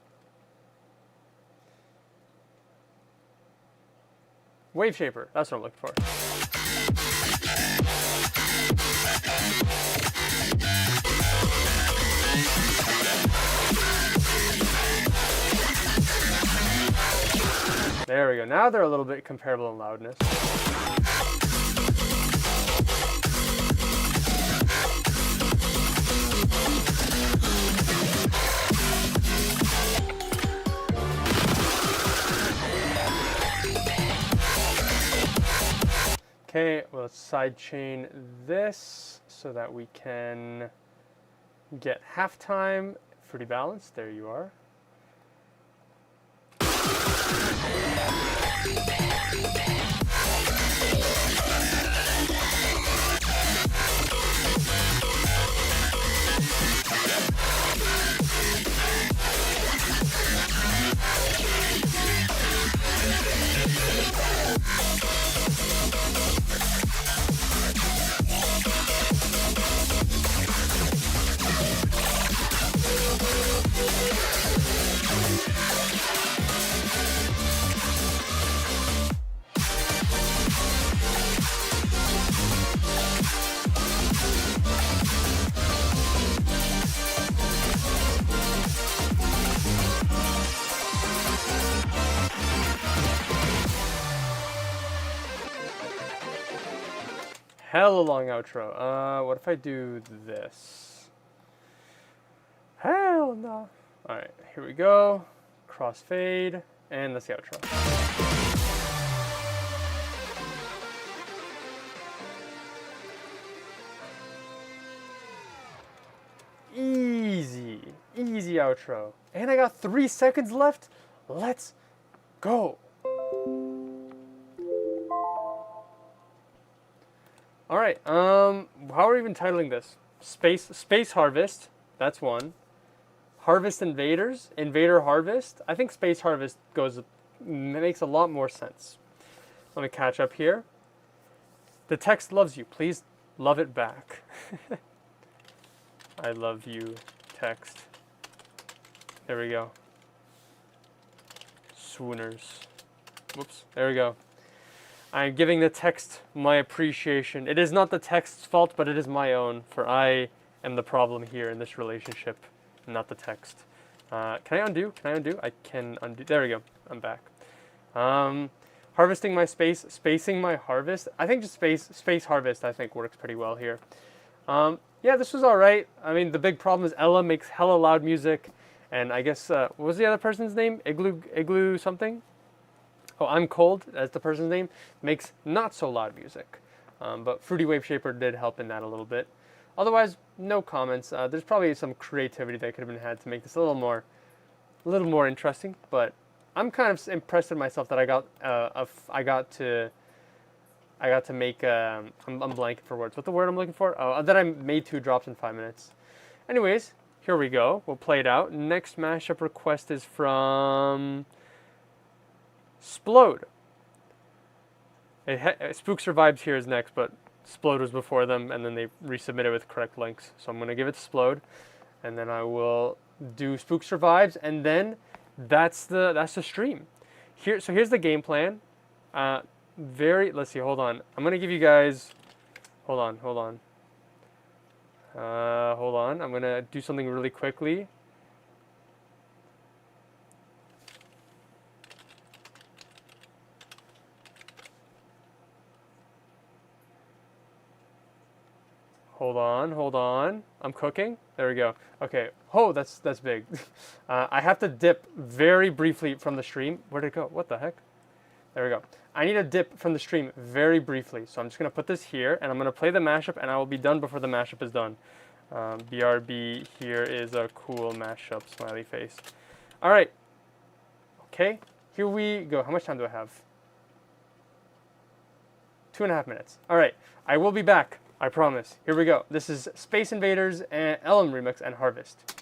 Wave shaper, that's what I'm looking for. There we go. Now they're a little bit comparable in loudness. Okay, well, let's sidechain this so that we can get halftime. Fruity balance, there you are. Hella long outro. What if I do this? Hell no. Alright, here we go. Crossfade, and that's the outro. Easy outro. And I got 3 seconds left. Let's go. All right. How are we even titling this? Space Harvest. That's one. Harvest Invaders. Invader Harvest. I think Space Harvest makes a lot more sense. Let me catch up here. The text loves you. Please love it back. I love you, text. There we go. Swooners. Whoops. There we go. I'm giving the text my appreciation. It is not the text's fault, but it is my own, for I am the problem here in this relationship, not the text. Can I undo? I can undo. There we go. I'm back. Harvesting my space, spacing my harvest. I think just space harvest, I think, works pretty well here. Yeah, this was all right. I mean, the big problem is Ella makes hella loud music, and I guess, what was the other person's name? Igloo something? Oh, I'm Cold, as the person's name, makes not so loud music. But Fruity Wave Shaper did help in that a little bit. Otherwise, no comments. There's probably some creativity that could have been had to make this a little more interesting, but I'm kind of impressed with myself that I got to make I'm blanking for words. What's the word I'm looking for? Oh, that I made 2 drops in 5 minutes. Anyways, here we go. We'll play it out. Next mashup request is from Splode. Spook Survives here is next, but Splode was before them, and then they resubmitted with correct links. So I'm gonna give it to Splode, and then I will do Spook Survives, and then that's the stream. So here's the game plan. Let's see, hold on. I'm gonna give you guys, hold on. I'm gonna do something really quickly. Hold on. I'm cooking. There we go. Okay. Oh, that's big. I have to dip very briefly from the stream. Where'd it go? What the heck? There we go. I need a dip from the stream very briefly. So I'm just going to put this here, and I'm going to play the mashup, and I will be done before the mashup is done. BRB, here is a cool mashup, smiley face. All right. Okay. Here we go. How much time do I have? 2.5 minutes. All right. I will be back. I promise. Here we go. This is Space Invaders and Elm Remix and Harvest.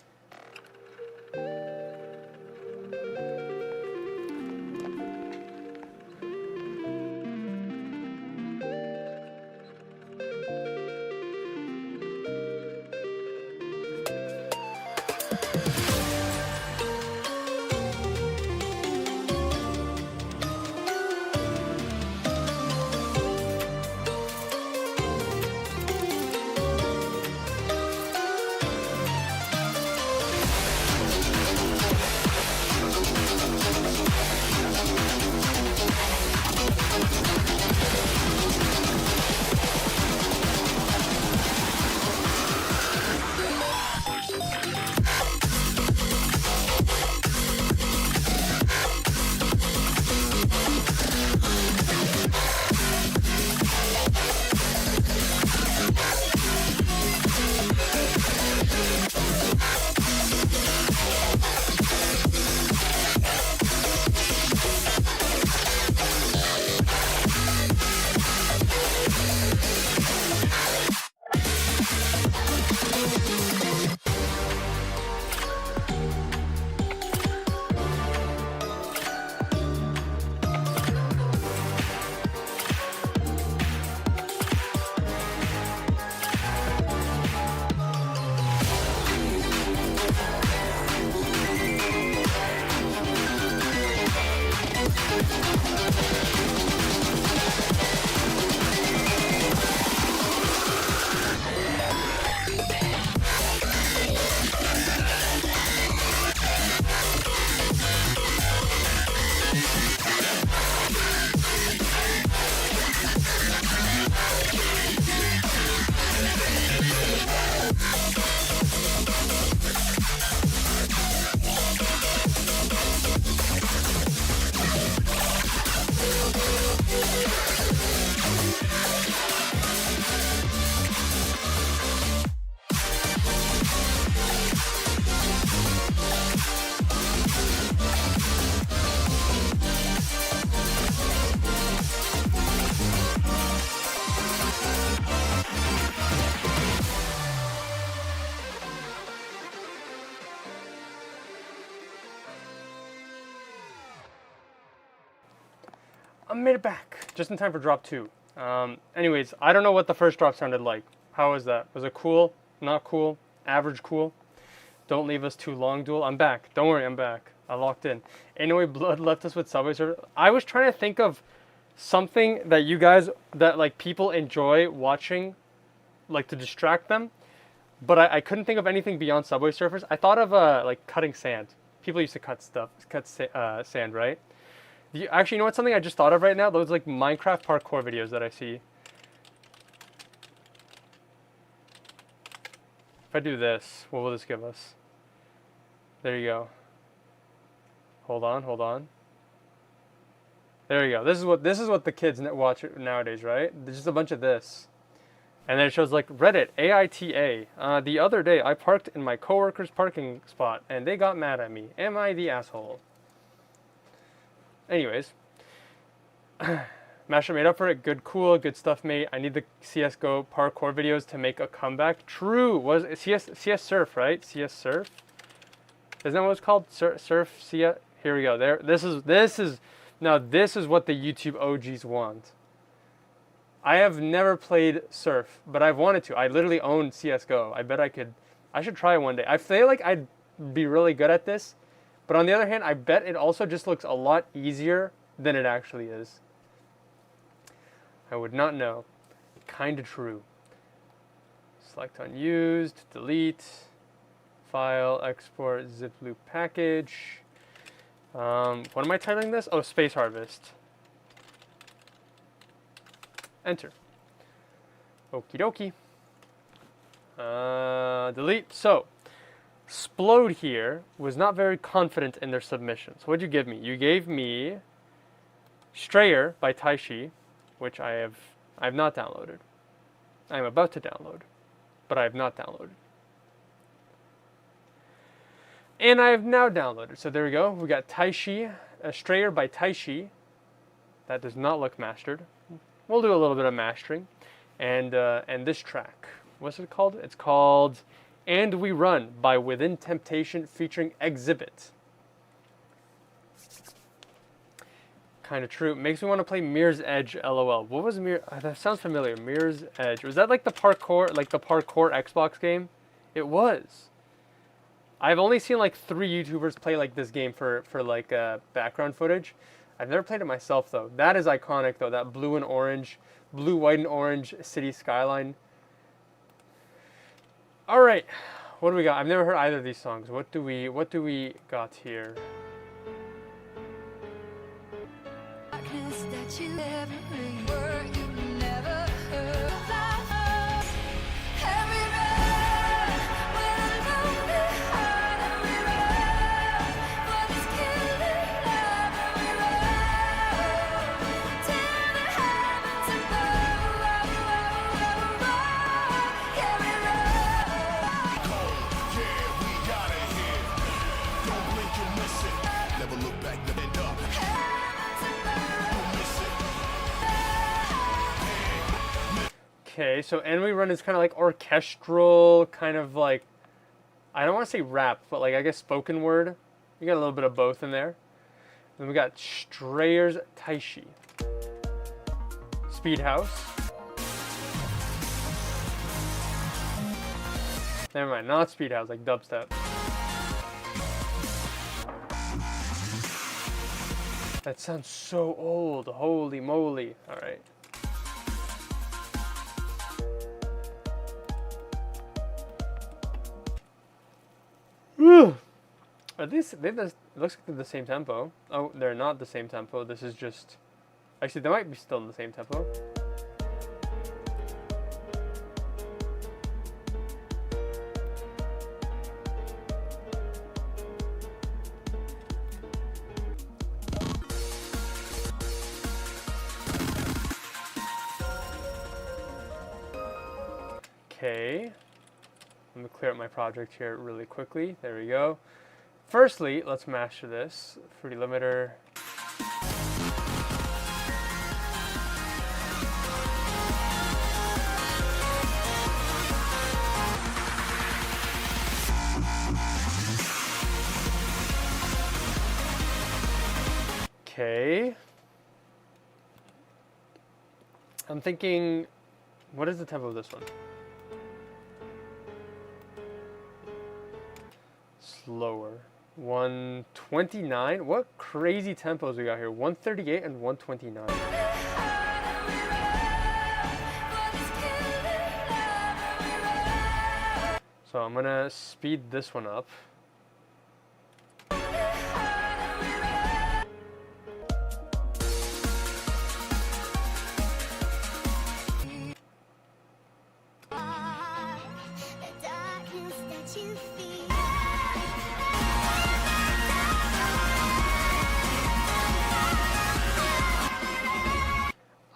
I made it back just in time for drop 2. Anyways, I don't know what the first drop sounded like. How was that? Was it cool? Not cool? Average cool? Don't leave us too long, Duel. I'm back. Don't worry, I'm back. I locked in. Anyway, Blood left us with Subway Surfer. I was trying to think of something that you guys, that like people enjoy watching, like to distract them, but I couldn't think of anything beyond Subway Surfers. I thought of like cutting sand. People used to cut sand, right? Actually, you know what? Something I just thought of right now? Those like Minecraft parkour videos that I see. If I do this, what will this give us? There you go. Hold on. There you go. This is what the kids watch nowadays, right? There's just a bunch of this. And then it shows like Reddit, AITA. The other day I parked in my coworker's parking spot and they got mad at me. Am I the asshole? Anyways, Mashup made up for it. Good, cool, good stuff, mate. I need the CS:GO parkour videos to make a comeback. True. Was it CS Surf, right? CS Surf. Isn't that what it's called? Surf CS. Here we go. There. This is now. This is what the YouTube OGs want. I have never played Surf, but I've wanted to. I literally own CS:GO. I bet I could. I should try it one day. I feel like I'd be really good at this, but on the other hand, I bet it also just looks a lot easier than it actually is. I would not know. Kinda true. Select unused, delete, file, export, zip loop package. What am I titling this? Oh, Space Harvest. Enter. Okie dokie. Delete. So, Splode here was not very confident in their submissions. What'd you give me? You gave me Strayer by Taishi, which I have not downloaded. I am about to download, but I have not downloaded. And I have now downloaded. So there we go. We got Taishi, Strayer by Taishi. That does not look mastered. We'll do a little bit of mastering. And this track. What's it called? It's called And We Run by Within Temptation featuring Exhibit. Kind of true. Makes me want to play Mirror's Edge. LOL. What was Mirror? That sounds familiar. Mirror's Edge. Was that like the parkour Xbox game? It was. I've only seen like 3 YouTubers play like this game for like background footage. I've never played it myself though. That is iconic though. That blue, white, and orange city skyline. All right, what do we got? I've never heard either of these songs. What do we got here? That you never heard, word you never heard about. And we run with a lonely heart, and we run for this killing love, and we run till the heavens above. Yeah, we run. Yeah, we got it here. Don't blink, you'll miss it. Never look back, never end up. Okay, so And We Run is kind of like orchestral, kind of like, I don't want to say rap, but like I guess spoken word. You got a little bit of both in there. Then we got Strayer's Taishi. Speed House. Never mind, not Speed House, like dubstep. That sounds so old, holy moly. All right. Are these? It looks like they're the same tempo. Oh, they're not the same tempo. This is just. Actually, they might be still in the same tempo. Okay. Let me clear up my project here really quickly. There we go. Firstly, let's master this. Fruity limiter. Okay. I'm thinking, what is the tempo of this one? Slower. 129. What crazy tempos we got here? 138 and 129. So I'm gonna speed this one up.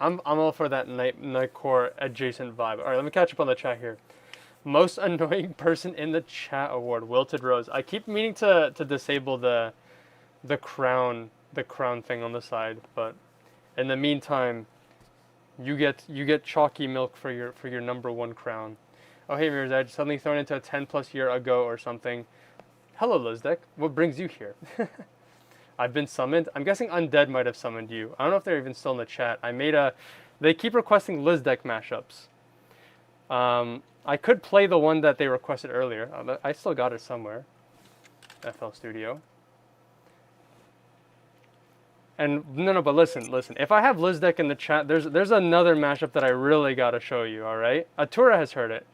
I'm all for that nightcore adjacent vibe. All right, let me catch up on the chat here. Most annoying person in the chat award, Wilted Rose. I keep meaning to disable the crown the crown thing on the side. But in the meantime, you get chalky milk for your number one crown. Oh hey Mirror's Edge, suddenly thrown into a 10+ year ago or something. Hello Lizdek, what brings you here? I've been summoned. I'm guessing Undead might have summoned you. I don't know if they're even still in the chat. They keep requesting Lizdek mashups. I could play the one that they requested earlier. I still got it somewhere. FL Studio. And no, but listen. If I have Lizdek in the chat, there's another mashup that I really gotta show you. All right, Atura has heard it.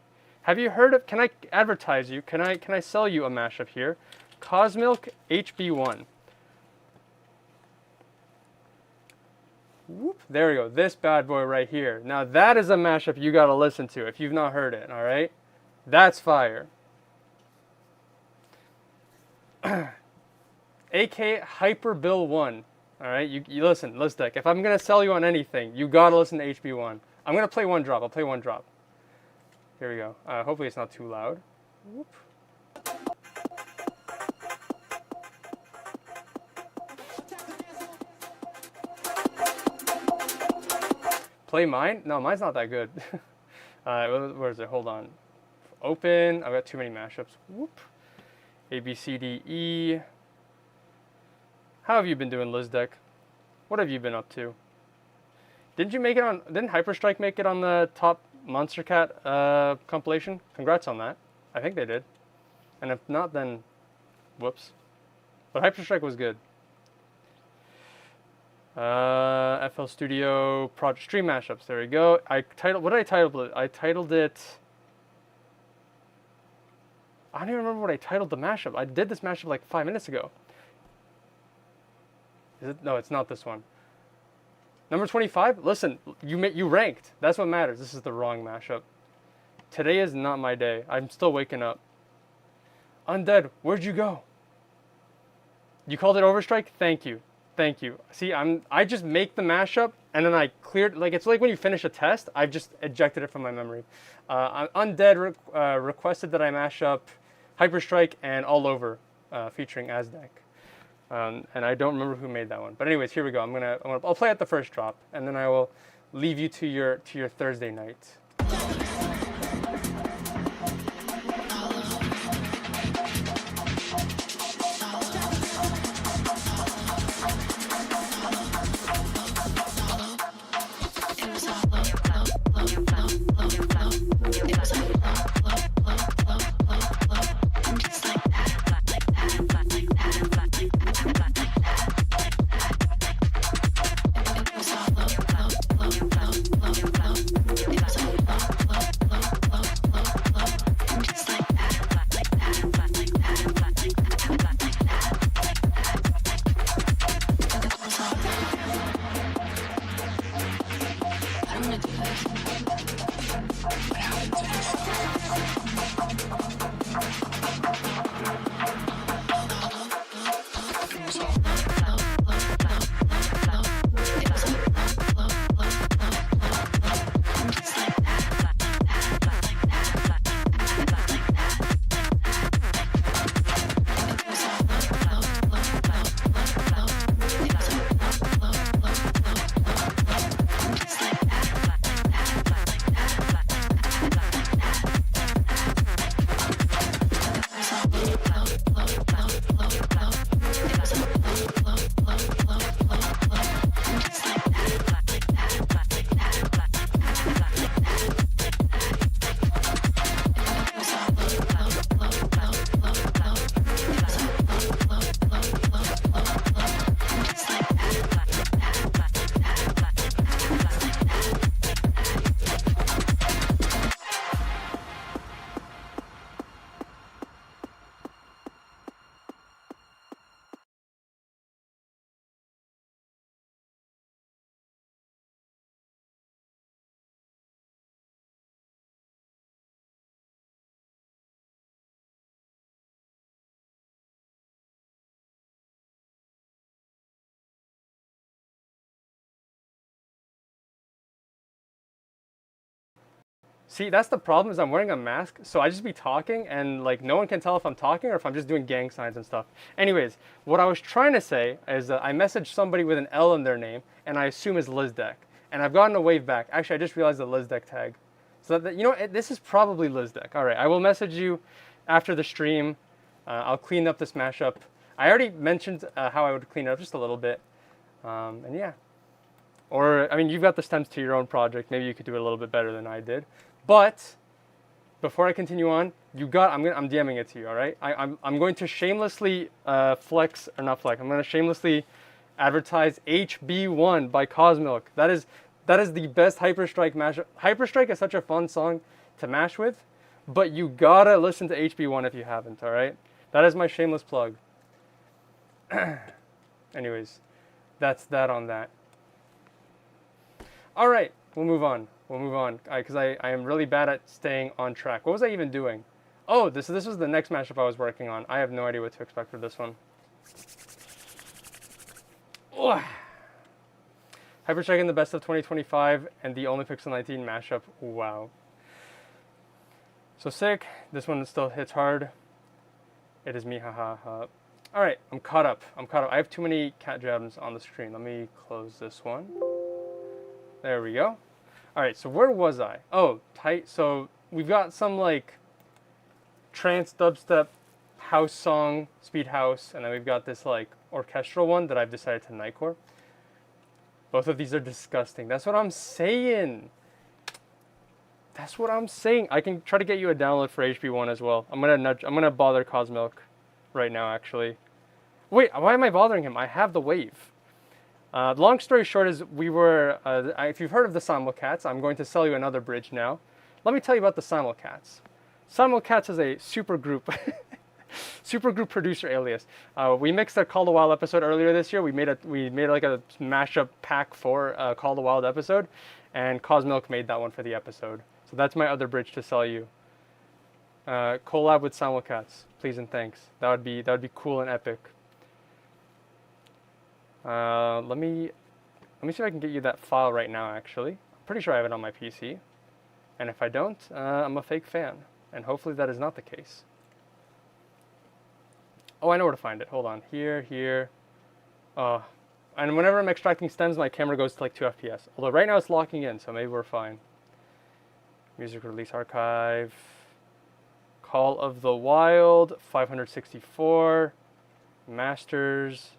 Have you heard of? Can I advertise you? Can I sell you a mashup here? Cosmilk HB1. Whoop, there we go. This bad boy right here. Now that is a mashup you gotta listen to if you've not heard it. All right, that's fire. AK Hyper Bill 1. All right, you listen, Lizdek. If I'm gonna sell you on anything, you gotta listen to HB1. I'm gonna play one drop. I'll play one drop. Here we go. Hopefully it's not too loud. Whoop. Play mine? No, mine's not that good. Where is it? Hold on. Open. I've got too many mashups. Whoop. A, B, C, D, E. How have you been doing, Lizdek? What have you been up to? Didn't Hyperstrike make it on the top Monster Cat compilation? Congrats on that. I think they did. And if not, then whoops. But Hyperstrike was good. FL Studio Project Stream Mashups. There we go. What did I title it? I titled it. I don't even remember what I titled the mashup. I did this mashup like 5 minutes ago. Is it? No, it's not this one. Number 25. Listen, you ranked. That's what matters. This is the wrong mashup. Today is not my day. I'm still waking up. Undead, where'd you go? You called it Overstrike? Thank you. Thank you. See, I just make the mashup and then I cleared. Like it's like when you finish a test, I've just ejected it from my memory. Undead requested that I mash up Hyperstrike and All Over, featuring Aztec. And I don't remember who made that one. But anyways, here we go. I'll play at the first drop, and then I will leave you to your Thursday night. It was See, that's the problem is I'm wearing a mask, so I just be talking and like no one can tell if I'm talking or if I'm just doing gang signs and stuff. Anyways, what I was trying to say is that I messaged somebody with an L in their name and I assume is Lizdek. And I've gotten a wave back. Actually, I just realized the Lizdek tag. So that, you know, this is probably Lizdek. All right, I will message you after the stream. I'll clean up this mashup. I already mentioned how I would clean it up just a little bit. And yeah. Or, I mean, you've got the stems to your own project. Maybe you could do it a little bit better than I did. But before I continue on, I'm DMing it to you, all right? I'm going to shamelessly I'm going to shamelessly advertise HB1 by Cosmilk. That is the best Hyperstrike mashup. Hyperstrike is such a fun song to mash with, but you gotta listen to HB1 if you haven't, all right? That is my shameless plug. Anyways, that's that on that. All right, we'll move on. Because I am really bad at staying on track. What was I even doing? Oh, this was the next mashup I was working on. I have no idea what to expect for this one. Ugh. Hyperstrike in the best of 2025 and the only Pixel 19 mashup. Wow. So sick. This one still hits hard. It is me, haha. All right, I'm caught up. I have too many cat gems on the screen. Let me close this one. There we go. All right, so where was I? Oh, tight. So we've got some like trance dubstep house song, speed house, and then we've got this like orchestral one that I've decided to nightcore. Both of these are disgusting. That's what I'm saying. I can try to get you a download for HB1 as well. I'm gonna bother Cosmilk right now actually. Wait, why am I bothering him? I have the wave. Long story short is if you've heard of the Simulcats, I'm going to sell you another bridge now. Let me tell you about the Simulcats. Simulcats is a supergroup producer alias. We mixed a Call of the Wild episode earlier this year. We made like a mashup pack for Call of the Wild episode, and Cosmilk made that one for the episode. So that's my other bridge to sell you. Collab with Simulcats, please and thanks. That would be cool and epic. Let me see if I can get you that file right now, actually. I'm pretty sure I have it on my PC. And if I don't, I'm a fake fan. And hopefully that is not the case. Oh, I know where to find it. Hold on. Here. And whenever I'm extracting stems, my camera goes to like 2 FPS. Although right now it's locking in, so maybe we're fine. Music release archive. Call of the Wild, 564. Masters.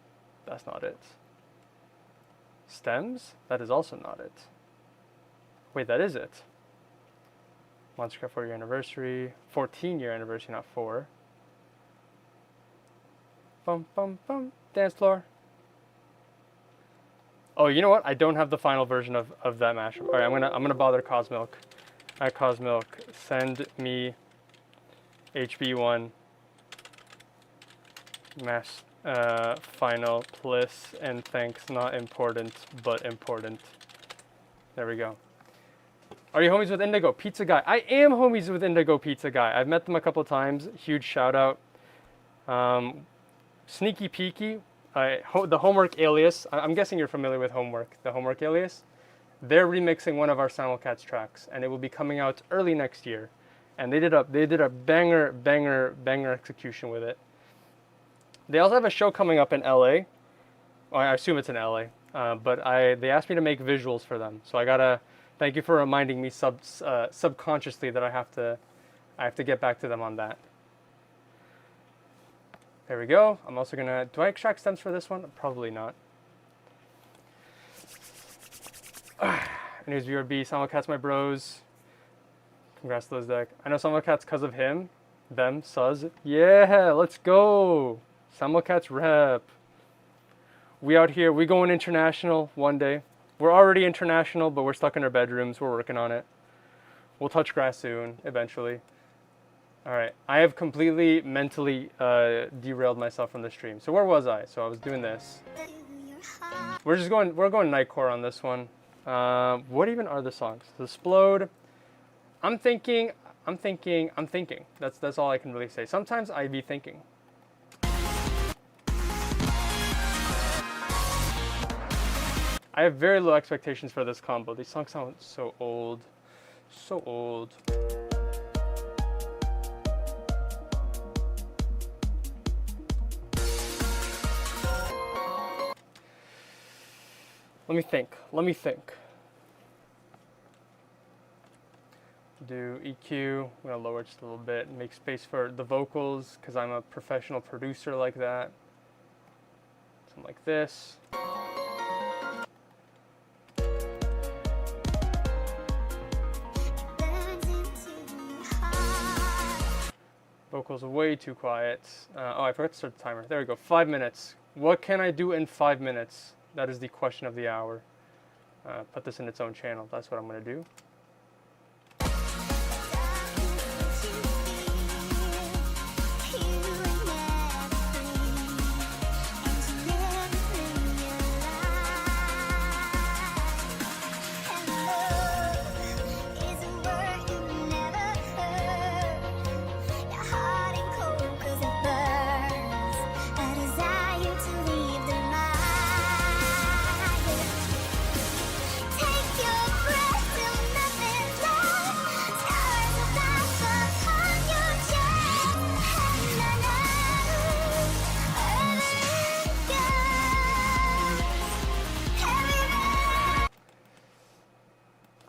That's not it. Stems? That is also not it. Wait, that is it. Monstercraft 4-year anniversary. 14-year anniversary, not 4. Bum, bum, bum. Dance floor. Oh, you know what? I don't have the final version of that mashup. All right, I'm gonna bother Cosmilk. All right, Cosmilk, send me HB1 final, please, and thanks. Not important, but important. There we go. Are you homies with Indigo Pizza Guy? I am homies with Indigo Pizza Guy. I've met them a couple of times. Huge shout out. Sneaky Peeky, the Homework alias. I'm guessing you're familiar with Homework, the Homework alias. They're remixing one of our Simulcats tracks, and it will be coming out early next year. And they did a banger execution with it. They also have a show coming up in LA. Well, I assume it's in LA, but they asked me to make visuals for them. So I gotta thank you for reminding me subconsciously that I have to get back to them on that. There we go. I'm also gonna. Do I extract stems for this one? Probably not. Anyways, VRB, Simulcats, my bros. Congrats to Lizdek. I know Simulcats because of him. Them, Suz. Yeah, let's go. Simulcats rep. We out here. We going international one day. We're already international, but we're stuck in our bedrooms. We're working on it. We'll touch grass soon, eventually. All right. I have completely mentally derailed myself from the stream. So where was I? So I was doing this. We're going Nightcore on this one. What even are the songs? The Splode. I'm thinking. That's all I can really say. Sometimes I be thinking. I have very low expectations for this combo. These songs sound so old. So old. Let me think. Let me think. Do EQ. I'm gonna lower it just a little bit. Make space for the vocals because I'm a professional producer like that. Something like this. Vocals are way too quiet. Oh, I forgot to start the timer. There we go. 5 minutes. What can I do in 5 minutes? That is the question of the hour. Put this in its own channel. That's what I'm going to do.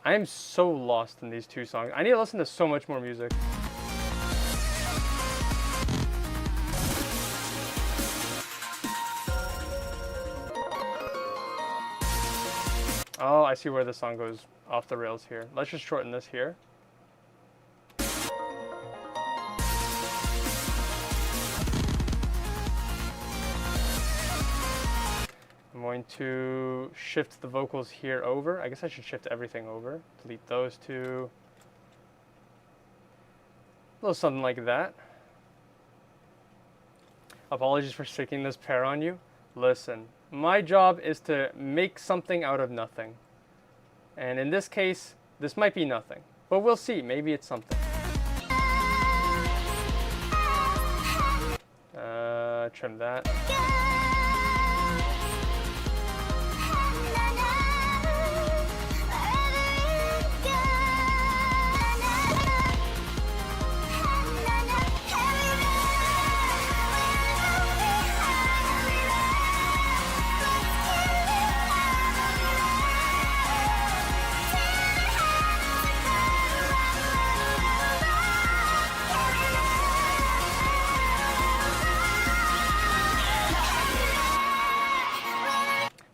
I am so lost in these two songs. I need to listen to so much more music. Oh, I see where the song goes off the rails here. Let's just shorten this here. I'm going to shift the vocals here over. I guess I should shift everything over. Delete those two. A little something like that. Apologies for sticking this pair on you. Listen, my job is to make something out of nothing. And in this case, this might be nothing. But we'll see, maybe it's something. Trim that.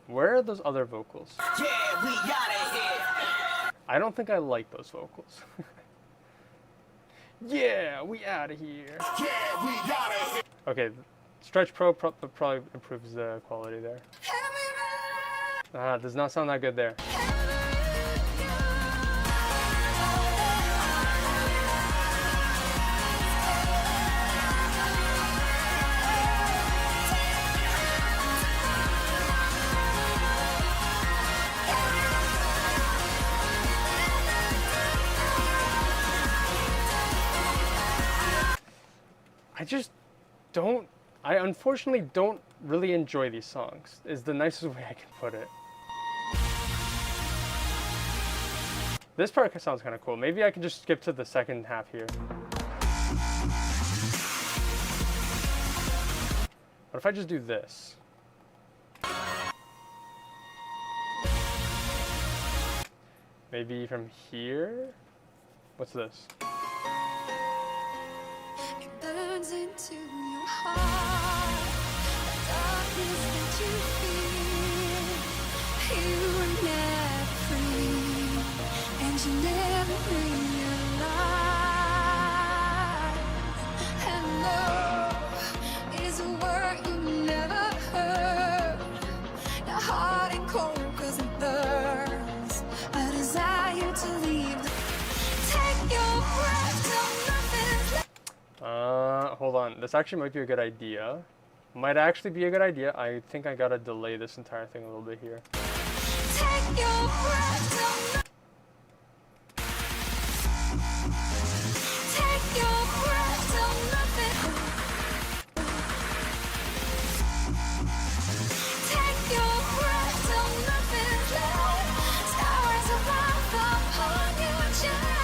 Where are those other vocals? Yeah, we outta here. I don't think I like those vocals. Yeah, we out of here. Yeah, we outta here. Okay, Stretch Pro probably improves the quality there. Does not sound that good there. I just don't, I unfortunately don't really enjoy these songs, is the nicest way I can put it. This part sounds kind of cool. Maybe I can just skip to the second half here. What if I just do this? Maybe from here? What's this? Burns into your heart, the darkness that you feel. You were never free, and you never realized. And love is a word you never heard. Now hot and cold 'cause it burns. A desire to leave. Take your breath till nothing's left. Hold on. This actually might be a good idea. Might actually be a good idea. I think I gotta delay this entire thing a little bit here. Take your breath till take your breath till nothing. Take your breath till nothing's left. Stars above upon your chest.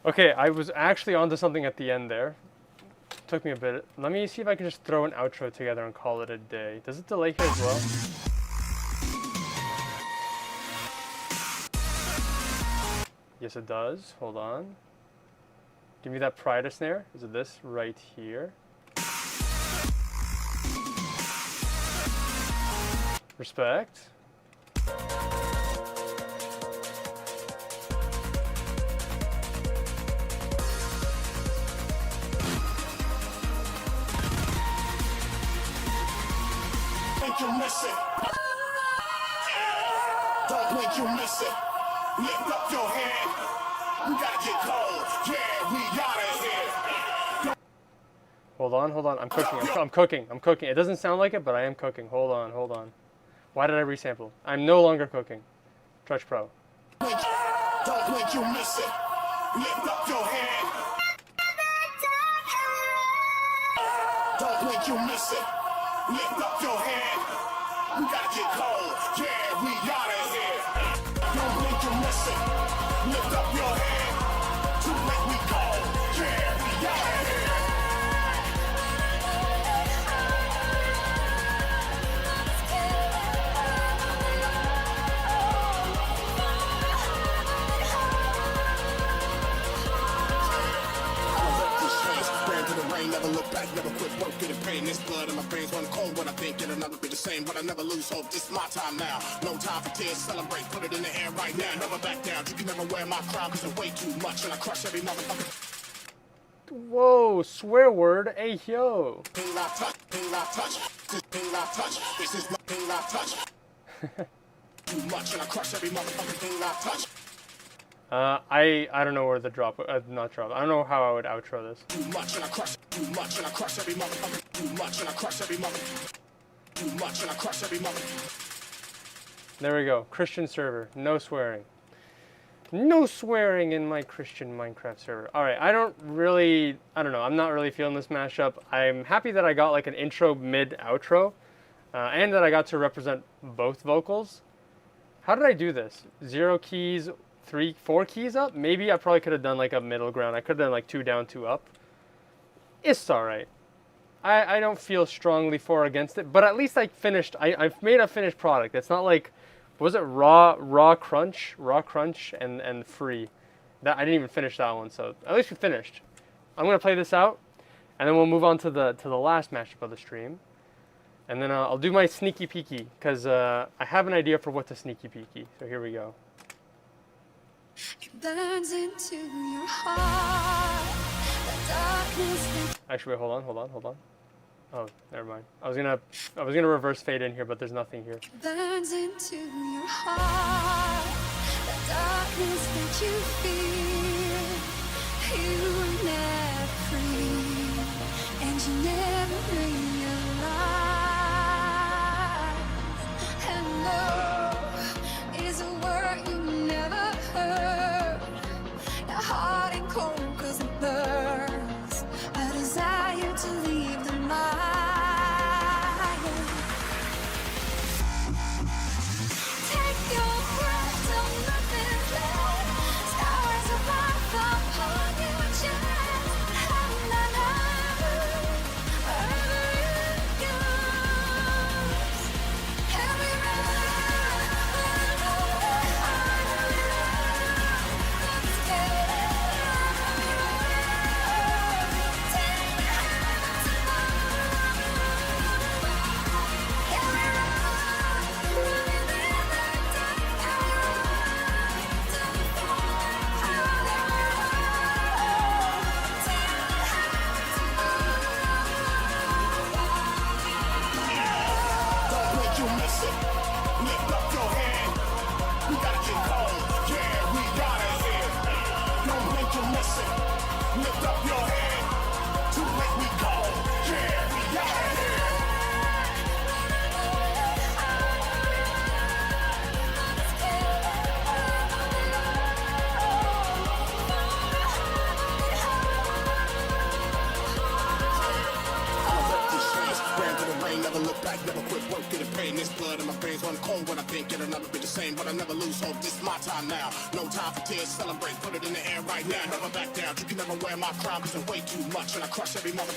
Okay, I was actually onto something at the end there. Took me a bit. Let me see if I can just throw an outro together and call it a day. Does it delay here as well? Yes, it does. Hold on. Give me that Prida snare. Is it this right here? Respect. Think you miss it. Don't blink, you miss it. Lift up your hand. We gotta get cold. Yeah, we outta here. Hold on. I'm cooking. I'm cooking. It doesn't sound like it, but I am cooking. Hold on. Why did I resample? I'm no longer cooking. Trudge Pro. Don't blink, you miss it. Lift up your hand. Don't blink, you miss it. Lift up your hand. We gotta get cold. Yeah, we outta here. Don't blink, you miss it. Lift up your hand. Too late, we go. Yeah, we outta here. Never look back, never quit working and pain. This blood in my veins run cold when I think it'll never be the same. But I never lose hope. This is my time now. No time for tears. Celebrate, put it in the air right now. Never back down. You can never wear my crown because it's way too much. And I crush every motherfucker. Whoa, swear word. Hey, yo. Ping lock touch, ping lock touch. This ping lock touch. This is my ping lock touch. Too much and I crush every motherfucker. Ping lock touch. I don't know where the drop, not drop. I don't know how I would outro this. Too much and I crush every motherfucker. Too much and I crush every motherfucker. Too much and I crush every motherfucker. There we go. Christian server. No swearing. No swearing in my Christian Minecraft server. Alright, I don't know. I'm not really feeling this mashup. I'm happy that I got like an intro, mid, outro. And that I got to represent both vocals. How did I do this? 0 keys, 4 keys up? Maybe I probably could have done like a middle ground. I could have done like 2 down, 2 up. It's alright. I don't feel strongly for or against it, but at least I finished. I've made a finished product. It's not like, was it raw crunch, and free. That I didn't even finish that one, so at least we finished. I'm gonna play this out, and then we'll move on to the last mashup of the stream, and then I'll do my sneaky peeky because I have an idea for what to sneaky peeky. So here we go. It burns into your heart. The darkness that Actually, wait, hold on. Oh, never mind. I was gonna reverse fade in here, but there's nothing here. burns into your heart. The darkness that you feel. You were never free, and you never realized. And love is a word you never heard. Your heart ain't cold 'cause it burns. A desire to leave the mind. Take your breath till nothing's left. Stars above upon you and you time now. No time for tears, celebrate, put it in the air right now. Never back down, you can never wear my crown, cause I weigh too much and I crush every mother.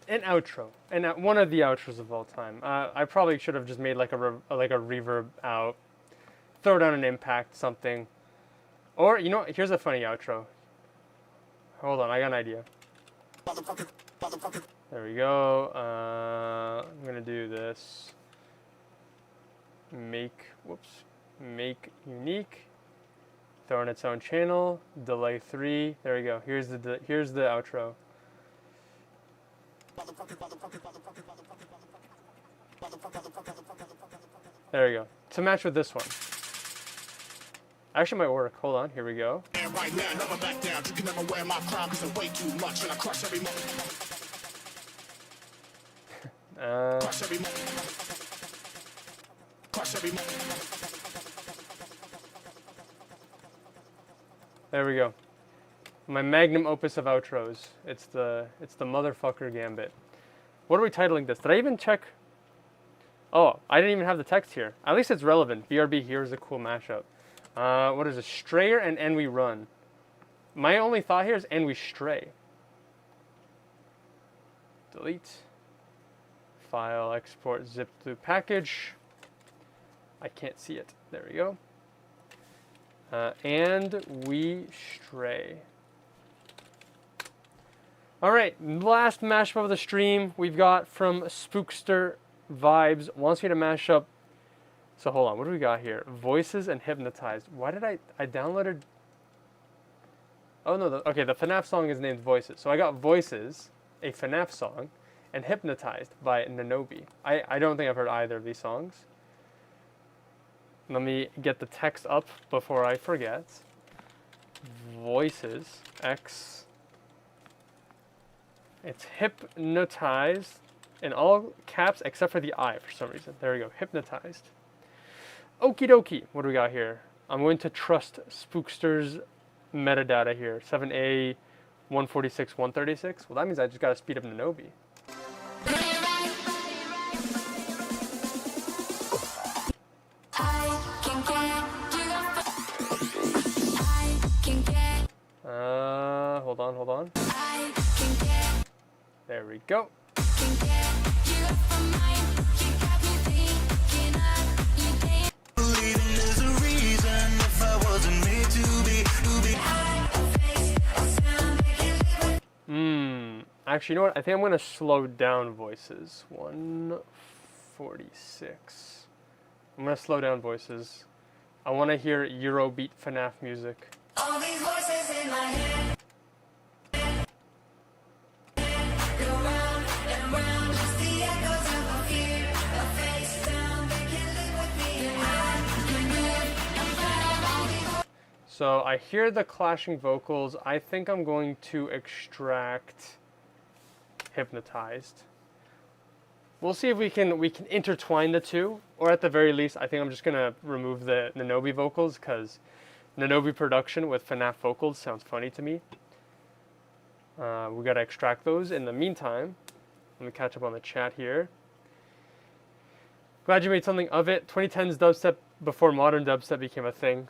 An outro, and one of the outros of all time. I probably should have just made like a reverb out, throw down an impact, something. Or, you know, here's a funny outro. Hold on, I got an idea. There we go. I'm gonna do this. Make unique. Throw in its own channel. Delay 3. There we go. Here's the outro. There we go. To match with this one. Actually might work. Hold on. Here we go. Right now, never back down, you can never wear my crown, cause I weigh too much and I crush every mother. Crush every mother. Crush every mother. There we go. My magnum opus of outros. It's the motherfucker gambit. What are we titling this? Did I even check? Oh, I didn't even have the text here. At least it's relevant. BRB, here's a cool mashup. What is it? Strayer and We Run. My only thought here is And We Stray. Delete. File, export, zip through package. I can't see it. There we go. And We Stray. Alright, last mashup of the stream we've got from Spookster Vibes. Wants me to mash up. So hold on, what do we got here? Voices and Hypnotized. Why did I downloaded? Oh no, okay, the FNAF song is named Voices. So I got Voices, a FNAF song, and Hypnotized by Nanobi. I don't think I've heard either of these songs. Let me get the text up before I forget. Voices, X. It's Hypnotized in all caps except for the I for some reason. There we go, Hypnotized. Okie dokie, what do we got here? I'm going to trust Spookster's metadata here. 7A, 146, 136. Well, that means I just got to speed up Nanobi. Hold on. There we go. Actually, you know what? I think I'm going to slow down Voices. 146. I'm going to slow down Voices. I want to hear Eurobeat FNAF music. All these voices in my head. So I hear the clashing vocals. I think I'm going to extract Hypnotized. We'll see if we can intertwine the two, or at the very least, I think I'm just gonna remove the Nanobi vocals because Nanobi production with FNAF vocals sounds funny to me. We gotta extract those. In the meantime, let me catch up on the chat here. Glad you made something of it. 2010s dubstep before modern dubstep became a thing.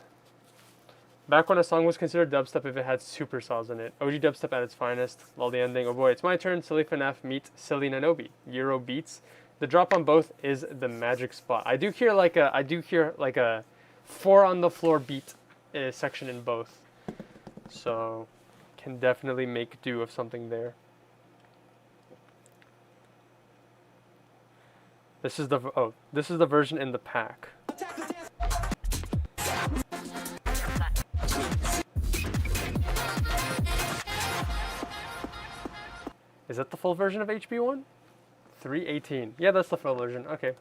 Back when a song was considered dubstep if it had super saws in it. OG dubstep at its finest. Lol the ending. Oh boy, it's my turn. Silly FNAF meets Silly Nanobi. Euro beats. The drop on both is the magic spot. I do hear like a 4 on the floor beat section in both. So can definitely make do of something there. This is the version in the pack. Is that the full version of HB1? 318. Yeah, that's the full version. Okay.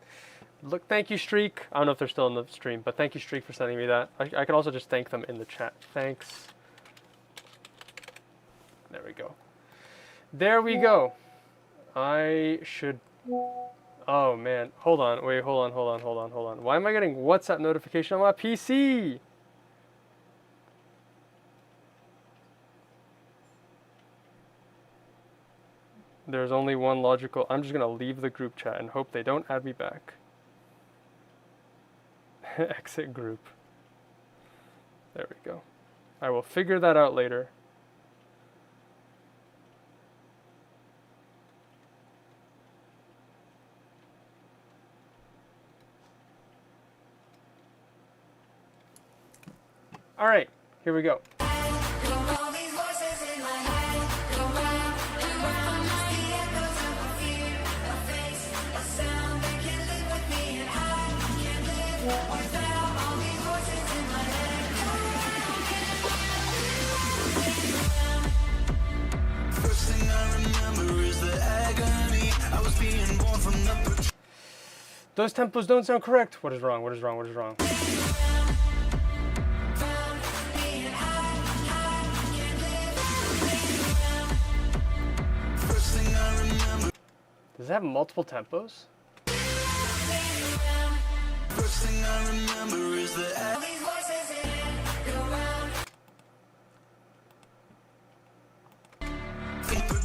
Look, thank you, Streak. I don't know if they're still in the stream, but thank you, Streak, for sending me that. I could also just thank them in the chat. Thanks. There we go. There we go. I should... Oh, man. Hold on. Wait, hold on. Why am I getting WhatsApp notification on my PC? There's only one logical... I'm just going to leave the group chat and hope they don't add me back. Exit group. There we go. I will figure that out later. All right, here we go. First thing I remember is the agony. I was being born from the Those tempos don't sound correct. What is wrong? What is wrong? What is wrong? first thing I remember. Does it have multiple tempos? First thing I remember is the agony.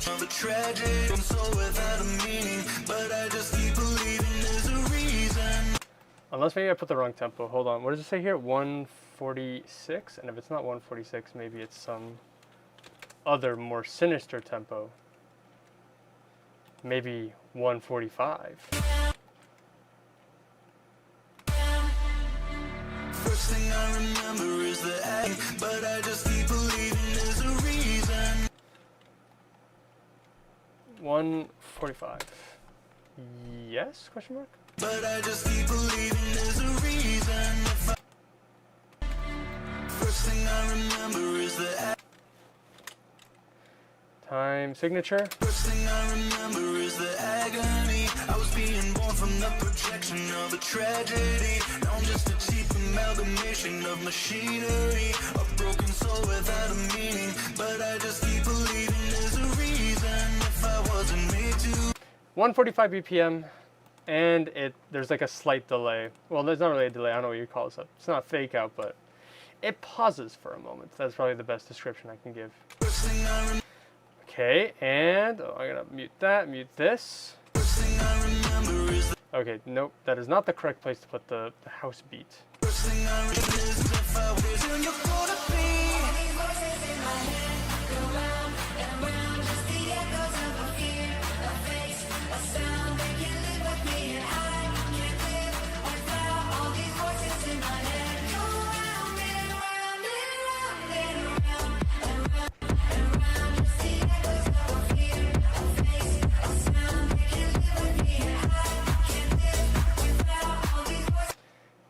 Of a tragic, I'm so without a meaning, but I just keep believing there's a reason. Unless maybe I put the wrong tempo. Hold on. What does it say here? 146? And if it's not 146, maybe it's some other more sinister tempo. Maybe 145. First thing I remember is the agony, but I just keep believing there's a reason. 145. Yes? Question mark? But I just keep believing there's a reason. First thing I remember is the Time signature. first thing I remember is the agony. I was being born from the projection of a tragedy. Now I'm just a cheap amalgamation of machinery, a broken soul without a meaning. But I just keep believing there's a reason. If I wasn't made to 145 BPM, and there's like a slight delay. Well, there's not really a delay. I don't know what you call it. It's not fake out, but it pauses for a moment. That's probably the best description I can give. first thing I remember. Okay, and I'm gonna mute that, mute this. First thing I remember is the Okay, nope, that is not the correct place to put the house beat. first thing I remember is if I was in your corner,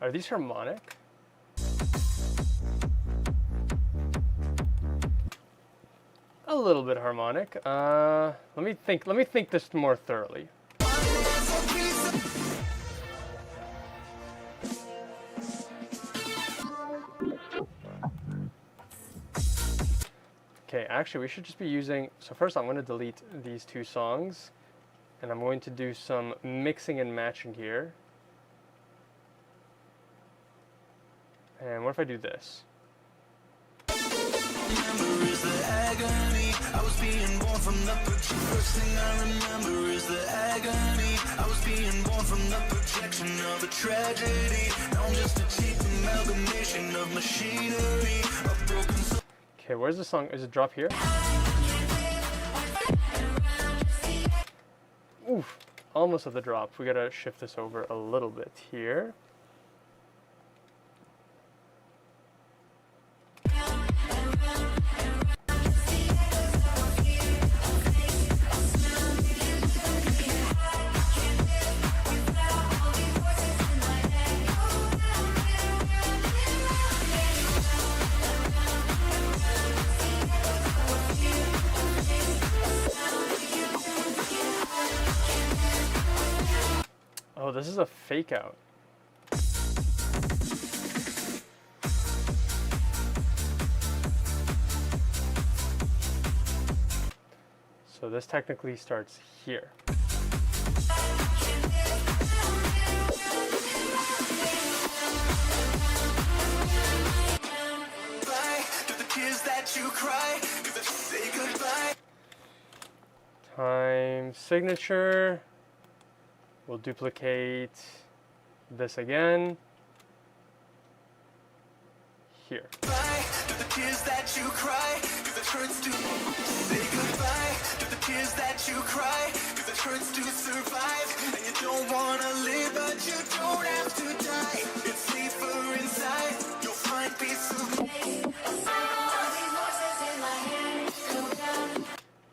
Are these harmonic? A little bit harmonic. Let me think this more thoroughly. Okay, actually we should just be using, so first I'm going to delete these two songs, and I'm going to do some mixing and matching here. And what if I do this? remember is the agony. I was being born from the first thing I remember is the agony. I was being born from the projection of a tragedy. Now I'm just a cheap amalgamation of machinery, a broken soul. Okay, where's the song? Is it drop here? Oof, almost at the drop. We gotta shift this over a little bit here. Oh, this is a fake out. So this technically starts here. To the tears that you cry, to the say goodbye. Time signature. We'll duplicate this again. here. Goodbye to the tears that you cry, 'cause it hurts to say goodbye to the tears that you cry, 'cause it hurts to survive. And you don't wanna live, but you don't have to die. It's safer inside. You'll find peace of mind.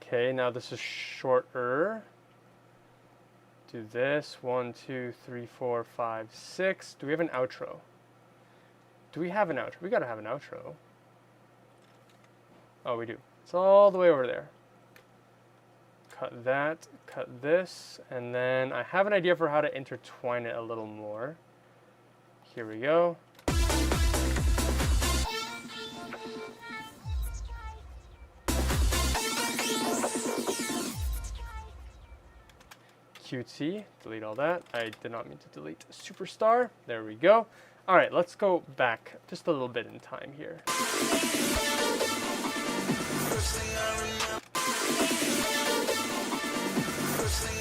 Okay, now this is shorter. Do this. 1, 2, 3, 4, 5, 6. Do we have an outro? Do we have an outro? We gotta have an outro. Oh, we do. It's all the way over there. Cut that, cut this, and then I have an idea for how to intertwine it a little more. Here we go. QT, delete all that. I did not mean to delete Superstar. There we go. All right, let's go back just a little bit in time here. First thing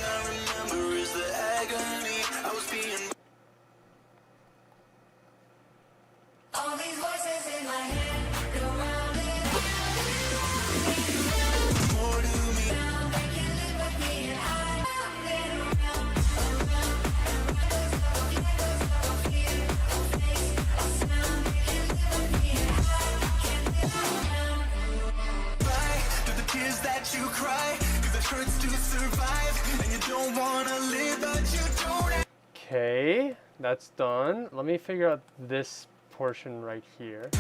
I remember is the agony. I was being all these voices in my head go round and round. More to me. They can live with me and I and around, fear, face, a sound. They can live with me and I can't live around. Cry to the tears that you cry, 'cause it hurts to survive. And you don't wanna live, but you don't have. Okay, that's done. Let me figure out this portion right here.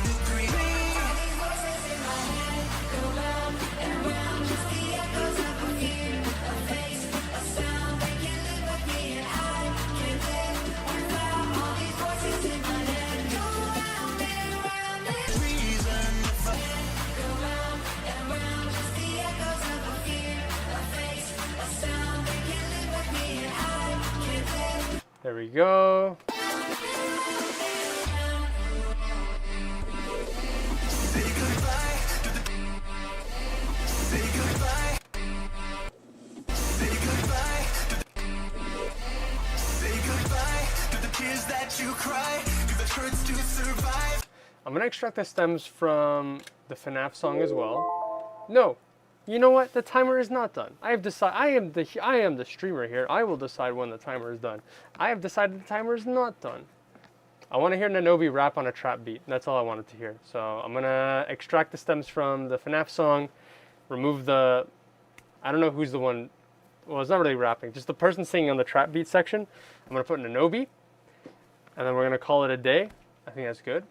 There we go. I'm gonna extract the stems from the FNAF song as well. No, you know what? The timer is not done. I have decided. I am the streamer here. I will decide when the timer is done. I have decided the timer is not done. I want to hear Nanobi rap on a trap beat. That's all I wanted to hear. So I'm gonna extract the stems from the FNAF song, remove the. I don't know who's the one. Well, it's not really rapping. Just the person singing on the trap beat section. I'm gonna put Nanobi, and then we're gonna call it a day. I think that's good.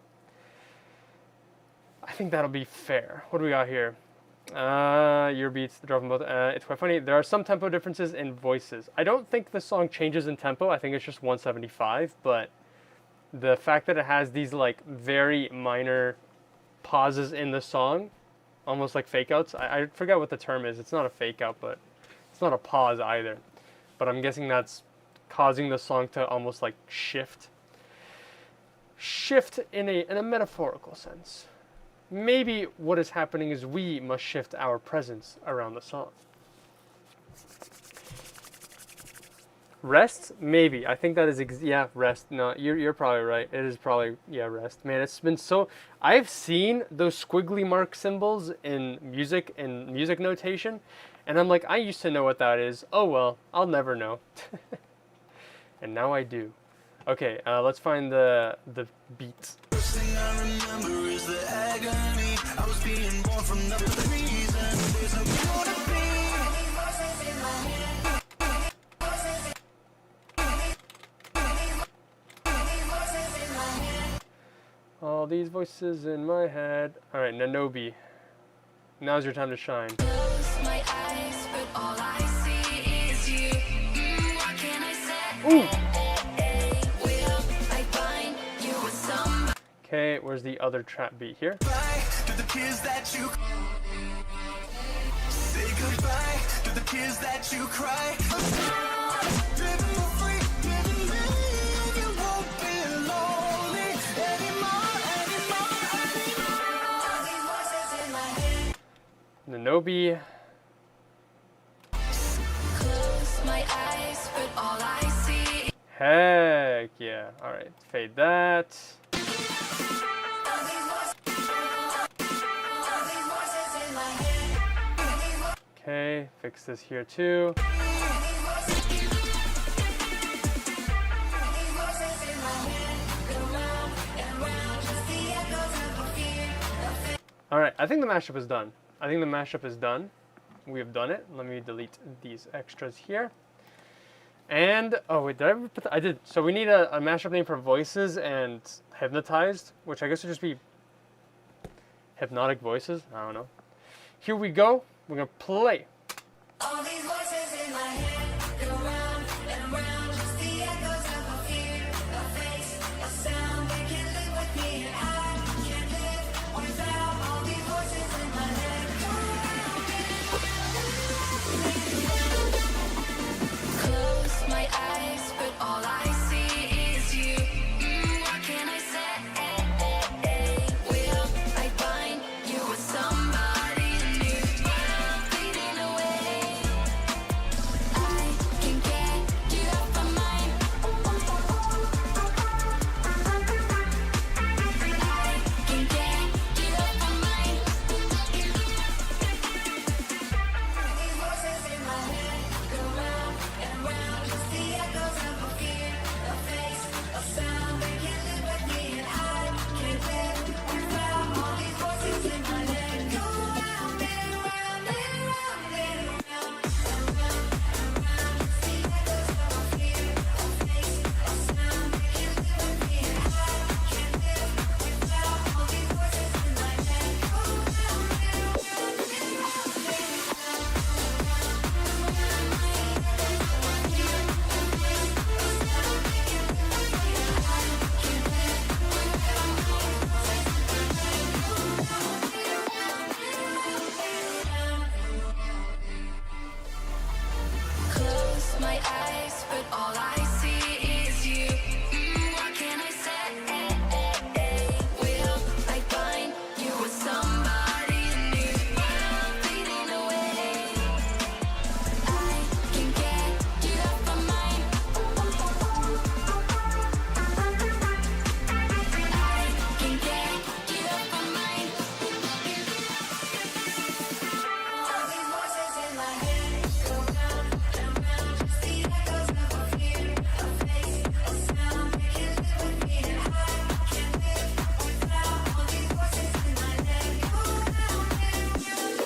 I think that'll be fair. What do we got here? Your beats, the drop them both. It's quite funny. There are some tempo differences in voices. I don't think the song changes in tempo. I think it's just 175. But the fact that it has these like very minor pauses in the song, almost like fake outs. I forget what the term is. It's not a fake out, but it's not a pause either. But I'm guessing that's causing the song to almost like shift in a metaphorical sense. Maybe what is happening is we must shift our presence around the song. Rest? Maybe. I think that is, yeah, rest. No, you're probably right. It is probably, yeah, rest. Man, it's been so, I've seen those squiggly mark symbols in music notation, and I'm like, I used to know what that is. Oh well, I'll never know. And now I do. Okay, let's find the beat. First thing I remember is the agony. I was being born from nothing reason. There's no beauty. All these voices in my head. All right, Nanobi. Now's your time to shine. Close my eyes, but all I see is you. What can I say? Ooh. Will I find you with some? Okay, where's the other trap beat here? Goodbye to the tears that you say goodbye to the tears that you cry. Living for free, living real. You won't be lonely anymore. All these voices in my head. Nanobi. Close my eyes, but all I see. Heck yeah. All right, fade that. Okay, fix this here too. All right, I think the mashup is done. We have done it. Let me delete these extras here. And, oh wait, did I ever put I did. So we need a mashup name for voices and hypnotized, which I guess would just be hypnotic voices. I don't know. Here we go. We're gonna play. All these voices in my head go round and round, just the echoes of a fear, a face, a sound. They can't live with me, and I can't live without all these voices in my head. Close my eyes, but all I see is you. What can I say? Will I find you with somebody new? Fading away. I can get you off my mind. I can get you off my mind. These voices in my head go round and round, just the echoes of a fear, a face, a sound. They can't live with me, and I can't live without all these voices in my head. Go round and round and round and round and round and round, just the echoes of a fear, a face, a sound. They can't live with me, and I can't live without all these voices in my head. Go round and round and round and round. Close my eyes, but all I see is you. What can I say? Will I find you with somebody new? Fading away. I can get you off my mind. I can get you off my mind. All these voices in my head go round and round, just the echoes of a fear, a face, a sound. They can't live with me, and I can't live without all these voices in my head. Go round and round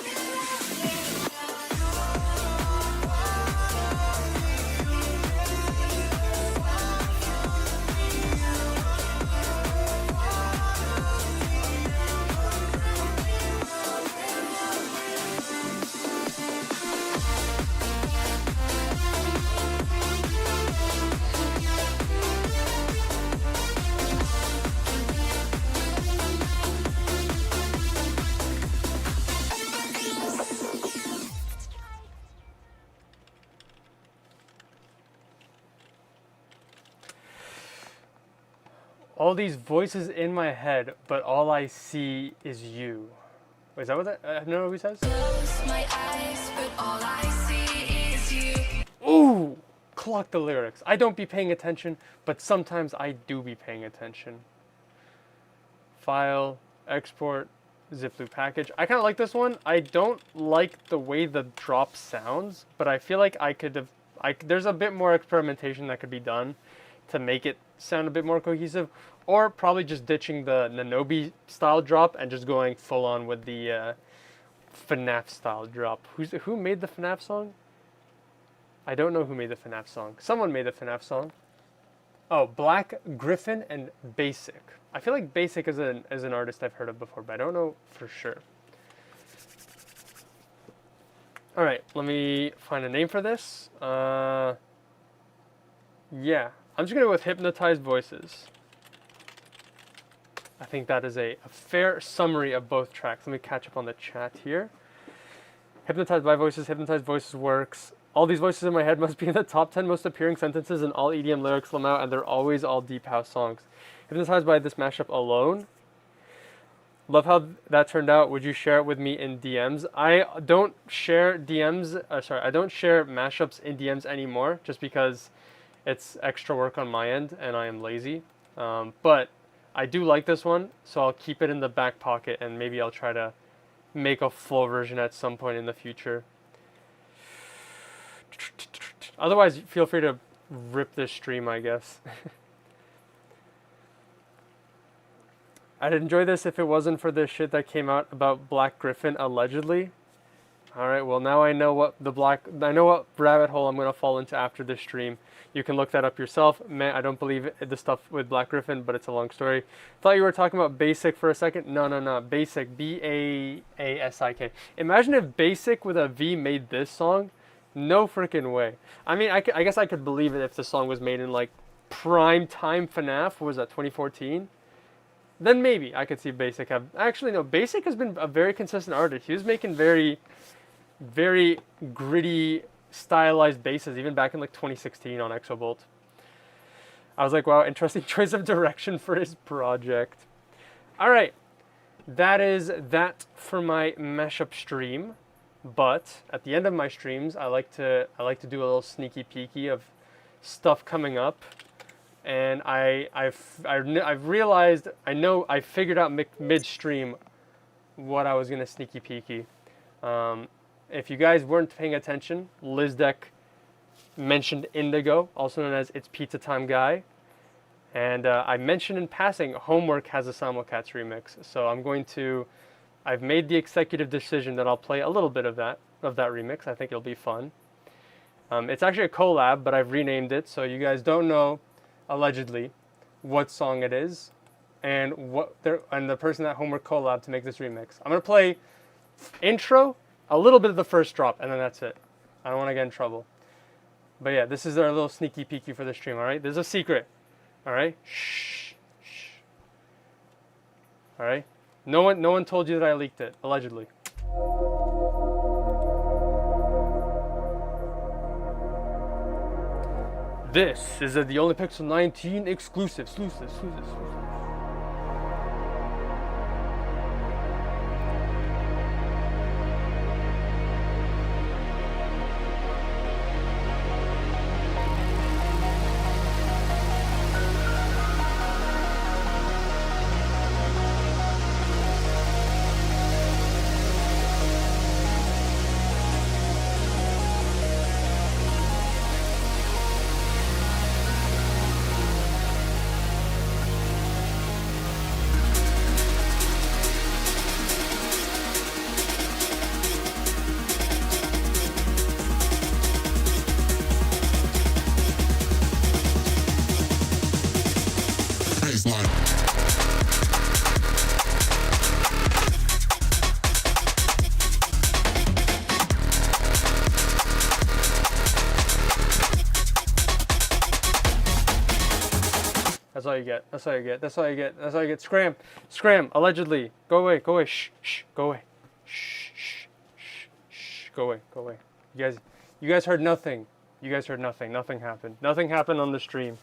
All these voices in my head, but all I see is you. Wait, is that what that? I don't know what he says. Close my eyes, but all I see is you. Ooh, clock the lyrics. I don't be paying attention, but sometimes I do be paying attention. File, export, zip-loop package. I kind of like this one. I don't like the way the drop sounds, but I feel like I could have. There's a bit more experimentation that could be done to make it sound a bit more cohesive, or probably just ditching the Nanobi style drop and just going full on with the FNAF style drop. Who made the FNAF song? I don't know who made the FNAF song. Someone made the FNAF song. Oh, Black Griffin and Basic. I feel like Basic is an artist I've heard of before, but I don't know for sure. All right, let me find a name for this. Yeah, I'm just gonna go with Hypnotized Voices. I think that is a fair summary of both tracks. Let me catch up on the chat here. Hypnotized by Voices, Hypnotized Voices works. All these voices in my head must be in the top 10 most appearing sentences in all EDM lyrics Lamau, and they're always all deep house songs. Hypnotized by this mashup alone. Love how that turned out. Would you share it with me in DMs? I don't share DMs. I don't share mashups in DMs anymore, just because it's extra work on my end and I am lazy. But I do like this one, so I'll keep it in the back pocket, and maybe I'll try to make a full version at some point in the future. Otherwise, feel free to rip this stream, I guess. I'd enjoy this if it wasn't for the shit that came out about Black Griffin allegedly. All right, well now I know what rabbit hole I'm gonna fall into after this stream. You can look that up yourself. Man, I don't believe the stuff with Black Griffin, but it's a long story. Thought you were talking about Basic for a second. No, Basic, Baasik. Imagine if Basic with a V made this song. No freaking way. I mean, I guess I could believe it if the song was made in like prime time FNAF. What was that, 2014? Then maybe I could see Basic have. Actually, no. Basic has been a very consistent artist. He was making very gritty, stylized basses even back in like 2016 on Exobolt. I was like, wow, interesting choice of direction for his project. All right, that is that for my mashup stream. But at the end of my streams, I like to do a little sneaky peeky of stuff coming up, and I've realized I figured out midstream what I was gonna sneaky peeky. If you guys weren't paying attention, Lizdek mentioned Indigo, also known as It's Pizza Time Guy, and I mentioned in passing Homework has a Samocats remix. So I've made the executive decision that I'll play a little bit of that remix. I think it'll be fun. It's actually a collab, but I've renamed it, so you guys don't know, allegedly, what song it is, and the person at Homework collab to make this remix. I'm gonna play intro, a little bit of the first drop, and then that's it. I don't want to get in trouble. But yeah, this is our little sneaky peeky for the stream. All right, there's a secret. All right, shh. All right. No one told you that I leaked it, allegedly. This is the Only Pixel 19 exclusive. That's all you get. That's all you get. That's all you get. That's all you get. Scram. Scram. Allegedly. Go away. Go away. Shh. Shh. Go away. Shh. Shh. Shh. Shh. Go away. Go away. You guys heard nothing. You guys heard nothing. Nothing happened. Nothing happened on the stream.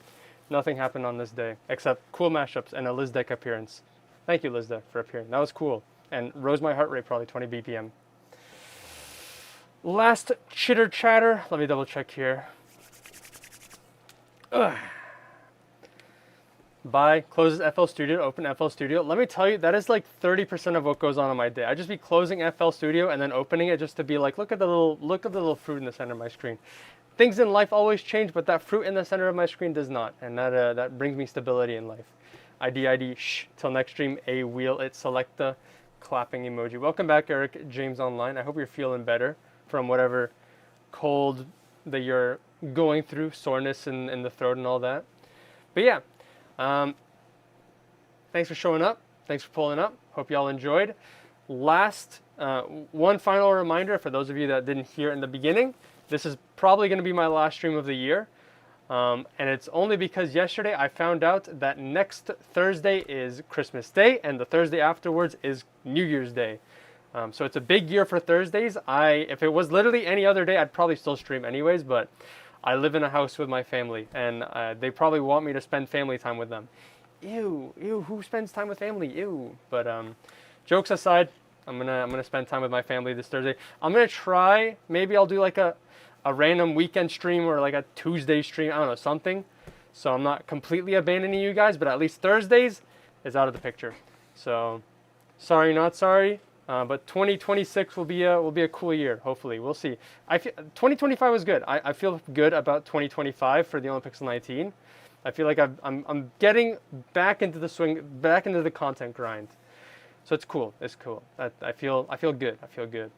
Nothing happened on this day except cool mashups and a Lizdek appearance. Thank you, Lizdek, for appearing. That was cool. And rose my heart rate probably 20 BPM. Last chitter chatter. Let me double check here. Ugh. Buy, closes FL Studio, open FL Studio. Let me tell you, that is like 30% of what goes on my day. I just be closing FL Studio and then opening it just to be like, look at the little fruit in the center of my screen. Things in life always change, but that fruit in the center of my screen does not, and that brings me stability in life. ID, shh. Till next stream, a wheel it selecta clapping emoji. Welcome back, Eric James Online. I hope you're feeling better from whatever cold that you're going through, soreness in the throat and all that. But yeah. Thanks for showing up. Thanks for pulling up. Hope y'all enjoyed. Last, one final reminder for those of you that didn't hear in the beginning. This is probably going to be my last stream of the year. And it's only because yesterday I found out that next Thursday is Christmas Day and the Thursday afterwards is New Year's Day. So it's a big year for Thursdays. If it was literally any other day, I'd probably still stream anyways, but I live in a house with my family, and they probably want me to spend family time with them. Ew, who spends time with family? Ew. But jokes aside, I'm gonna spend time with my family this Thursday. I'm gonna try. Maybe I'll do like a random weekend stream or like a Tuesday stream. I don't know, something. So I'm not completely abandoning you guys, but at least Thursdays is out of the picture. So sorry, not sorry. But 2026 will be a cool year. Hopefully, we'll see. 2025 was good. I feel good about 2025 for the Olympics 19. I feel like I'm getting back into the swing, back into the content grind. So it's cool. It's cool. I feel good. I feel good.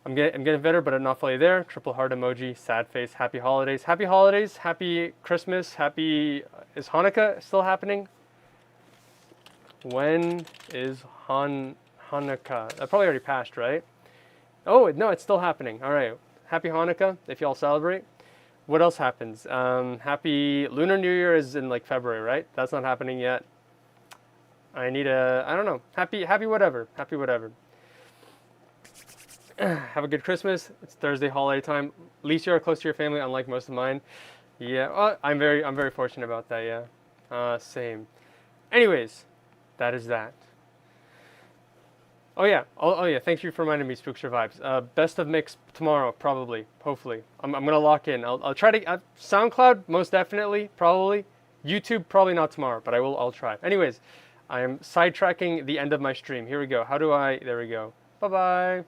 I'm getting better, but I'm not fully there. Triple heart emoji, sad face, happy holidays. Happy holidays, happy Christmas, is Hanukkah still happening? When is Hanukkah? That probably already passed, right? Oh, no, it's still happening. All right. Happy Hanukkah, if y'all celebrate. What else happens? Happy Lunar New Year is in like February, right? That's not happening yet. I don't know. Happy whatever. Happy whatever. Have a good Christmas. It's Thursday holiday time. At least you are close to your family, unlike most of mine. Yeah, well, I'm very fortunate about that. Yeah, same. Anyways, that is that. Oh yeah, Thank you for reminding me, Spookster Vibes. Best of mix tomorrow, probably, hopefully. I'm gonna lock in. I'll try to SoundCloud most definitely, probably. YouTube probably not tomorrow, but I'll try. Anyways, I am sidetracking the end of my stream. Here we go. There we go. Bye bye.